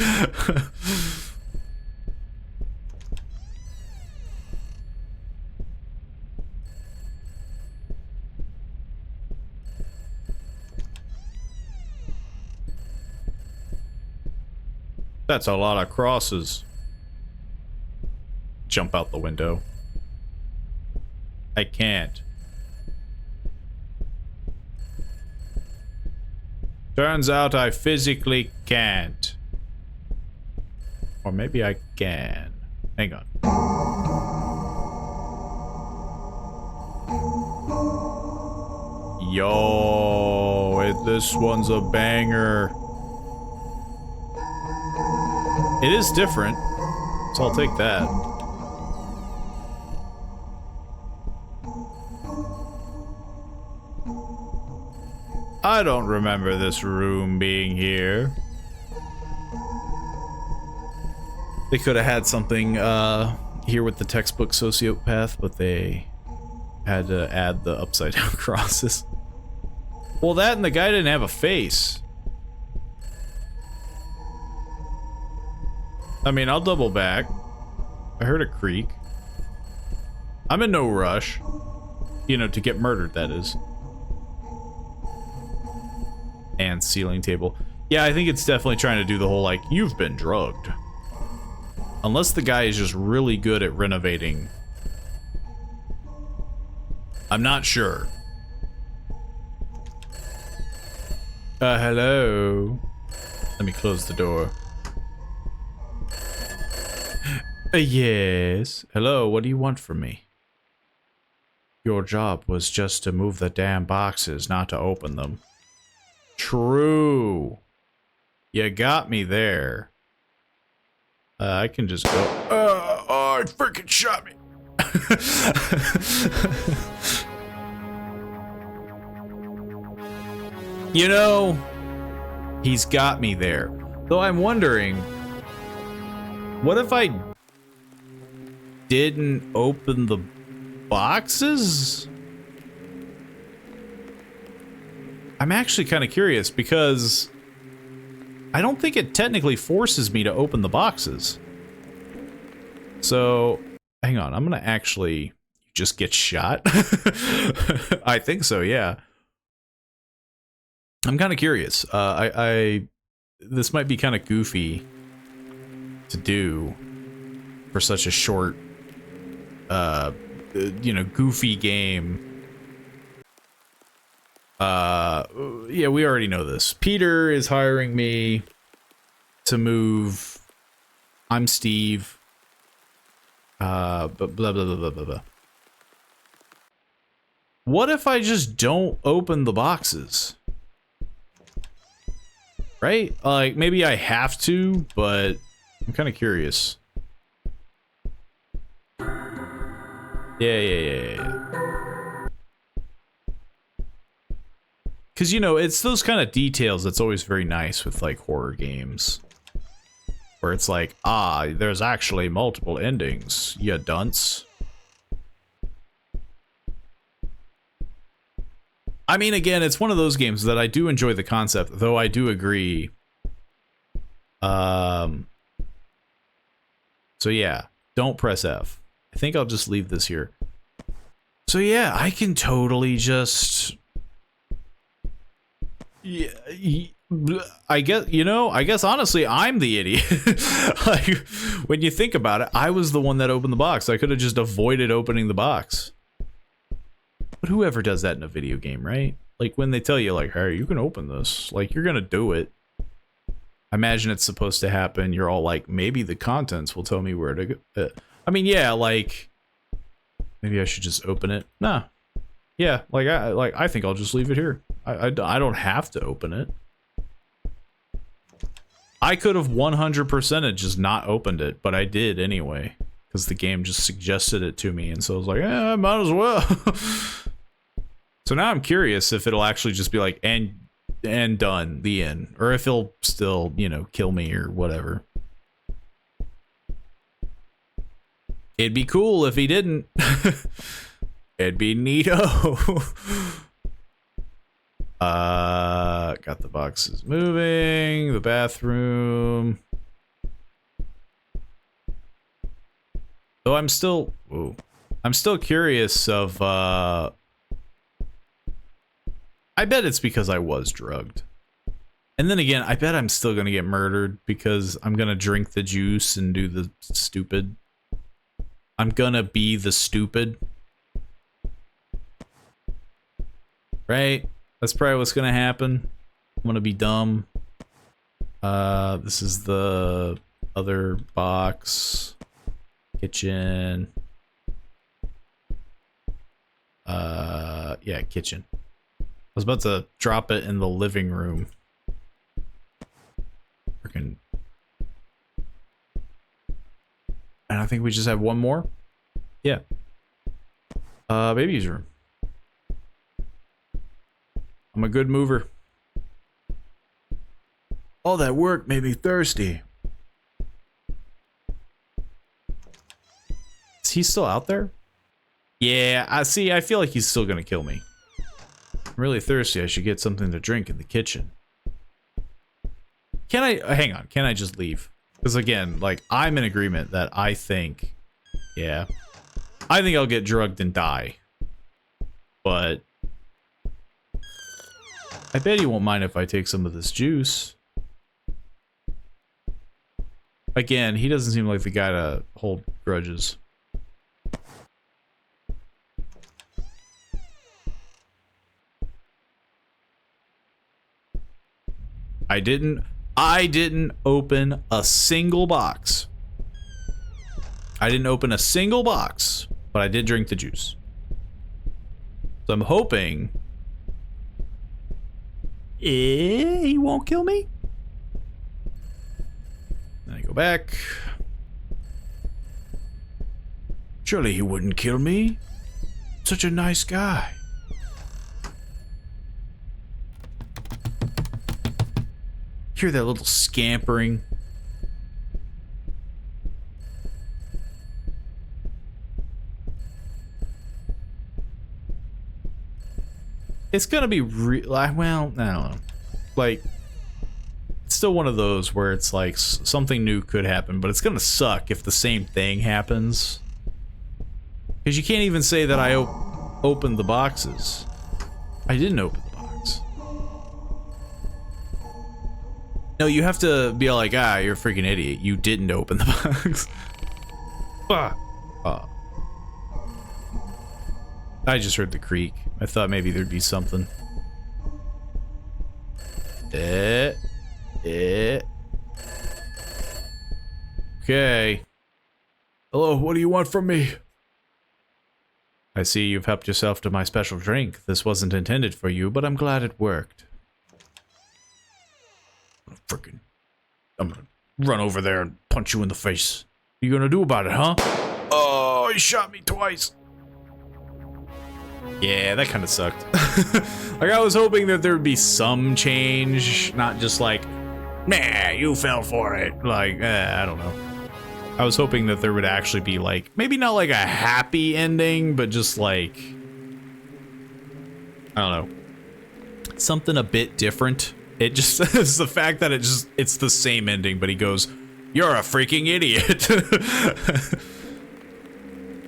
That's a lot of crosses. Jump out the window. I can't. Turns out I physically can't. Or maybe I can. Hang on. Yo, this one's a banger. It is different, so I'll take that. I don't remember this room being here. They could have had something here with the textbook sociopath, but they had to add the upside down crosses. Well, that and the guy didn't have a face. I mean, I'll double back. I heard a creak. I'm in no rush. You know, to get murdered, that is. And ceiling table. Yeah, I think it's definitely trying to do the whole, like, you've been drugged. Unless the guy is just really good at renovating. I'm not sure. Hello? Let me close the door. Yes. Hello, what do you want from me? Your job was just to move the damn boxes, not to open them. True. You got me there. I can just go. Oh, it freaking shot me. You know, he's got me there. Though I'm wondering, what if I didn't open the boxes? I'm actually kind of curious because I don't think it technically forces me to open the boxes. So, hang on, I'm gonna actually just get shot. I think so, yeah. I'm kind of curious. This might be kind of goofy to do for such a short, you know, goofy game. Yeah, we already know this. Peter is hiring me to move. I'm Steve. But blah, blah, blah, blah, blah, blah. What if I just don't open the boxes? Right? Like, maybe I have to, but I'm kind of curious. Yeah. Because, you know, it's those kind of details that's always very nice with, like, horror games. Where it's like, ah, there's actually multiple endings, you dunce. I mean, again, it's one of those games that I do enjoy the concept, though I do agree. So yeah, don't press F. I think I'll just leave this here. So yeah, I can totally just... Yeah, I guess, you know, I guess honestly, I'm the idiot. Like, when you think about it, I was the one that opened the box. I could have just avoided opening the box. But whoever does that in a video game, right? Like, when they tell you, like, hey, you can open this. Like, you're gonna do it. I imagine it's supposed to happen. You're all like, maybe the contents will tell me where to go. I mean, yeah, like, maybe I should just open it. Nah. Yeah, I think I'll just leave it here. I don't have to open it. I could have 100%ed just not opened it, but I did anyway. Because the game just suggested it to me, and so I was like, eh, I might as well. So now I'm curious if it'll actually just be like, and done, the end. Or if he'll still, you know, kill me or whatever. It'd be cool if he didn't. It'd be neato. Got the boxes moving, the bathroom. Though I'm still curious of, I bet it's because I was drugged. And then again, I bet I'm still gonna get murdered because I'm gonna drink the juice and do the stupid. I'm gonna be the stupid. Right? That's probably what's gonna happen. I'm gonna be dumb. This is the other box. Kitchen. Yeah, kitchen. I was about to drop it in the living room. Freaking. And I think we just have one more. Yeah. Baby's room. I'm a good mover. All that work made me thirsty. Is he still out there? Yeah, I see. I feel like he's still gonna kill me. I'm really thirsty. I should get something to drink in the kitchen. Can I... hang on. Can I just leave? Because again, like, I'm in agreement that I think... yeah. I think I'll get drugged and die. But... I bet he won't mind if I take some of this juice. Again, he doesn't seem like the guy to hold grudges. I didn't open a single box. I didn't open a single box, but I did drink the juice. So I'm hoping... he won't kill me? Then I go back. Surely he wouldn't kill me. Such a nice guy. Hear that little scampering? It's gonna be well, I don't know. Like, it's still one of those where it's like something new could happen, but it's gonna suck if the same thing happens. Because you can't even say that I opened the boxes. I didn't open the box. No, you have to be like, ah, you're a freaking idiot. You didn't open the box. I just heard the creak. I thought maybe there'd be something. Okay. Hello, what do you want from me? I see you've helped yourself to my special drink. This wasn't intended for you, but I'm glad it worked. I'm gonna run over there and punch you in the face. What are you gonna do about it, huh? Oh, he shot me twice. Yeah, that kind of sucked. Like, I was hoping that there would be some change, not just like, man, you fell for it. Like, I don't know. I was hoping that there would actually be like, maybe not like a happy ending, but just like, I don't know, something a bit different. It just is the fact that it's the same ending, but he goes, "You're a freaking idiot."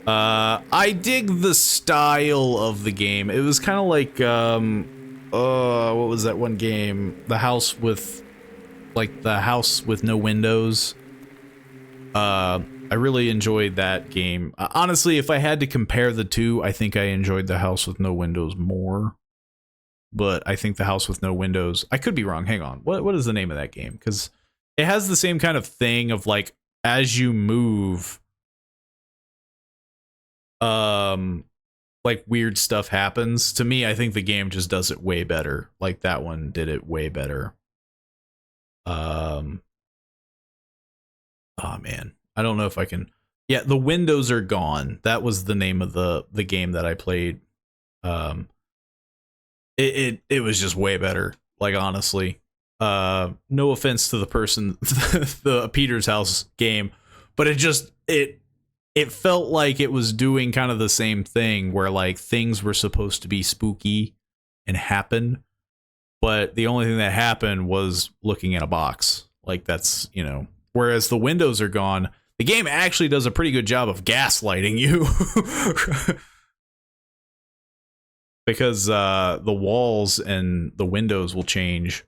I dig the style of the game. It was kind of like, what was that one game? The house with no windows. I really enjoyed that game. Honestly, if I had to compare the two, I think I enjoyed the house with no windows more. But I think the house with no windows, I could be wrong. Hang on. What is the name of that game? Because it has the same kind of thing of like, as you move, like weird stuff happens. To me, I think the game just does it way better. Like that one did it way better. Oh man, I don't know if I can. Yeah, the windows are gone. That was the name of the game that I played. It was just way better. Like honestly, no offense to the person, the Peter's House game, but it felt like it was doing kind of the same thing where like things were supposed to be spooky and happen, but the only thing that happened was looking in a box. Like that's, you know, whereas the windows are gone, the game actually does a pretty good job of gaslighting you. Because the walls and the windows will change.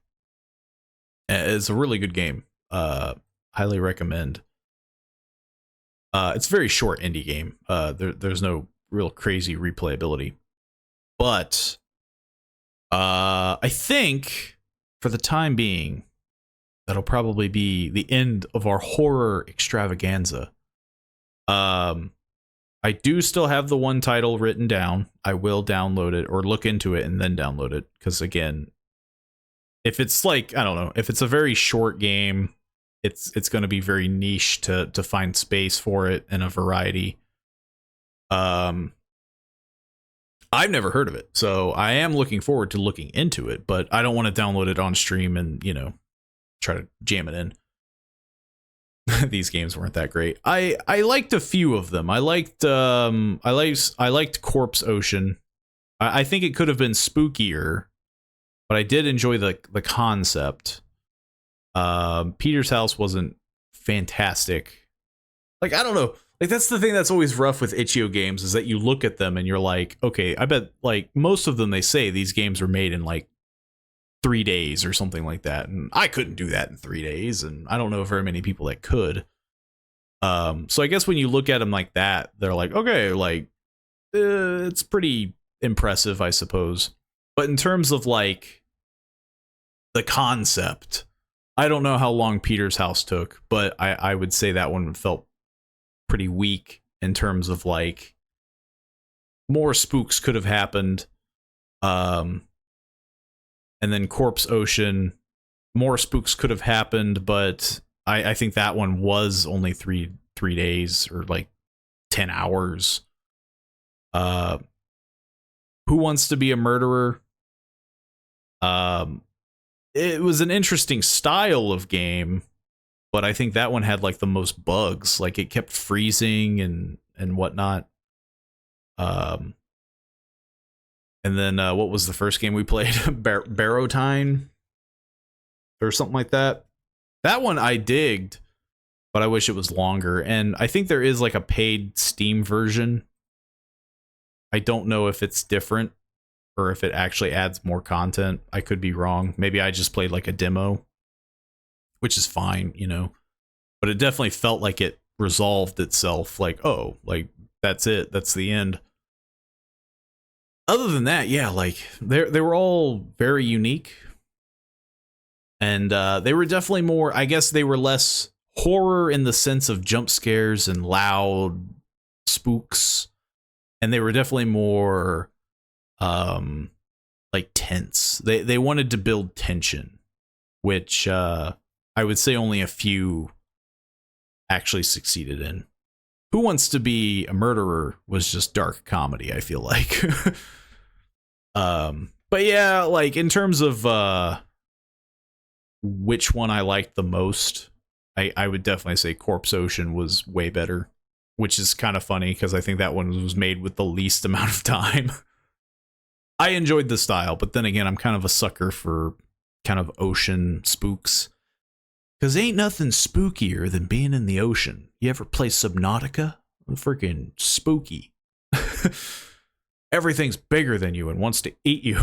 It's a really good game. Highly recommend. It's a very short indie game. There's no real crazy replayability. But I think for the time being, that'll probably be the end of our horror extravaganza. I do still have the one title written down. I will download it or look into it and then download it. Because again, if it's like, I don't know, if it's a very short game, it's going to be very niche to find space for it and a variety. I've never heard of it, so I am looking forward to looking into it, but I don't want to download it on stream and, you know, try to jam it in. These games weren't that great. I liked a few of them. I liked Corpse Ocean. I think it could have been spookier, but I did enjoy the concept. Peter's House wasn't fantastic. Like, I don't know. Like, that's the thing that's always rough with itch.io games is that you look at them and you're like, okay, I bet like most of them, they say these games were made in like 3 days or something like that, and I couldn't do that in 3 days, and I don't know very many people that could. So I guess when you look at them like that, they're like, okay, like it's pretty impressive, I suppose. But in terms of like the concept, I don't know how long Peter's House took, but I would say that one felt pretty weak in terms of like more spooks could have happened. And then Corpse Ocean, more spooks could have happened, but I think that one was only three days or like 10 hours. Who Wants to Be a Murderer? It was an interesting style of game, but I think that one had like the most bugs. Like it kept freezing and whatnot. And then what was the first game we played? Barbotine or something like that. That one I digged, but I wish it was longer. And I think there is like a paid Steam version. I don't know if it's different or if it actually adds more content. I could be wrong. Maybe I just played like a demo, which is fine, you know. But it definitely felt like it resolved itself. Like, oh, like that's it. That's the end. Other than that, yeah, like they were all very unique. And they were definitely more, I guess they were less horror in the sense of jump scares and loud spooks. And they were definitely more like tense. They wanted to build tension, which I would say only a few actually succeeded in. Who Wants to Be a Murderer was just dark comedy, I feel like. But yeah, like in terms of which one I liked the most, I would definitely say Corpse Ocean was way better, which is kind of funny because I think that one was made with the least amount of time. I enjoyed the style, but then again, I'm kind of a sucker for kind of ocean spooks. Because ain't nothing spookier than being in the ocean. You ever play Subnautica? Freaking spooky. Everything's bigger than you and wants to eat you.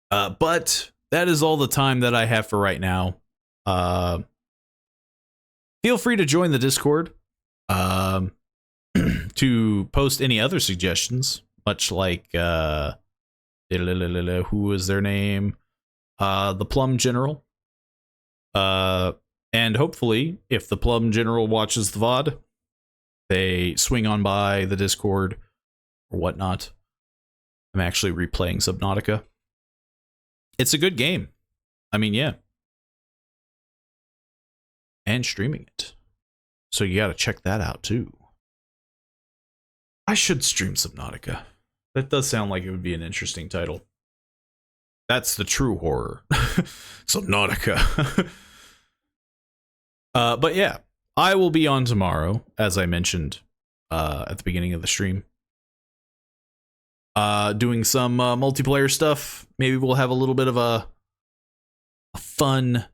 But that is all the time that I have for right now. Feel free to join the Discord to post any other suggestions, much like who was their name? The Plum General. And hopefully, if the Plum General watches the VOD, they swing on by the Discord or whatnot. I'm actually replaying Subnautica. It's a good game. I mean, yeah. And streaming it. So you gotta check that out too. I should stream Subnautica. That does sound like it would be an interesting title. That's the true horror. Subnautica. But yeah, I will be on tomorrow, as I mentioned at the beginning of the stream. Doing some multiplayer stuff. Maybe we'll have a little bit of a fun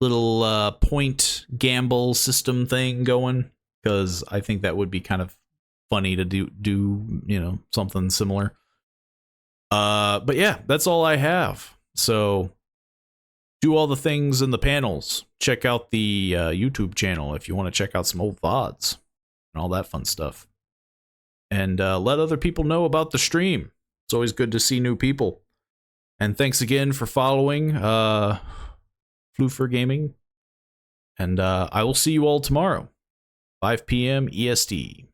little point gamble system thing going, because I think that would be kind of funny to do you know, something similar. But yeah, that's all I have. So do all the things in the panels. Check out the YouTube channel if you want to check out some old VODs and all that fun stuff. And let other people know about the stream. It's always good to see new people. And thanks again for following Floofer Gaming. And I will see you all tomorrow, 5 p.m. EST.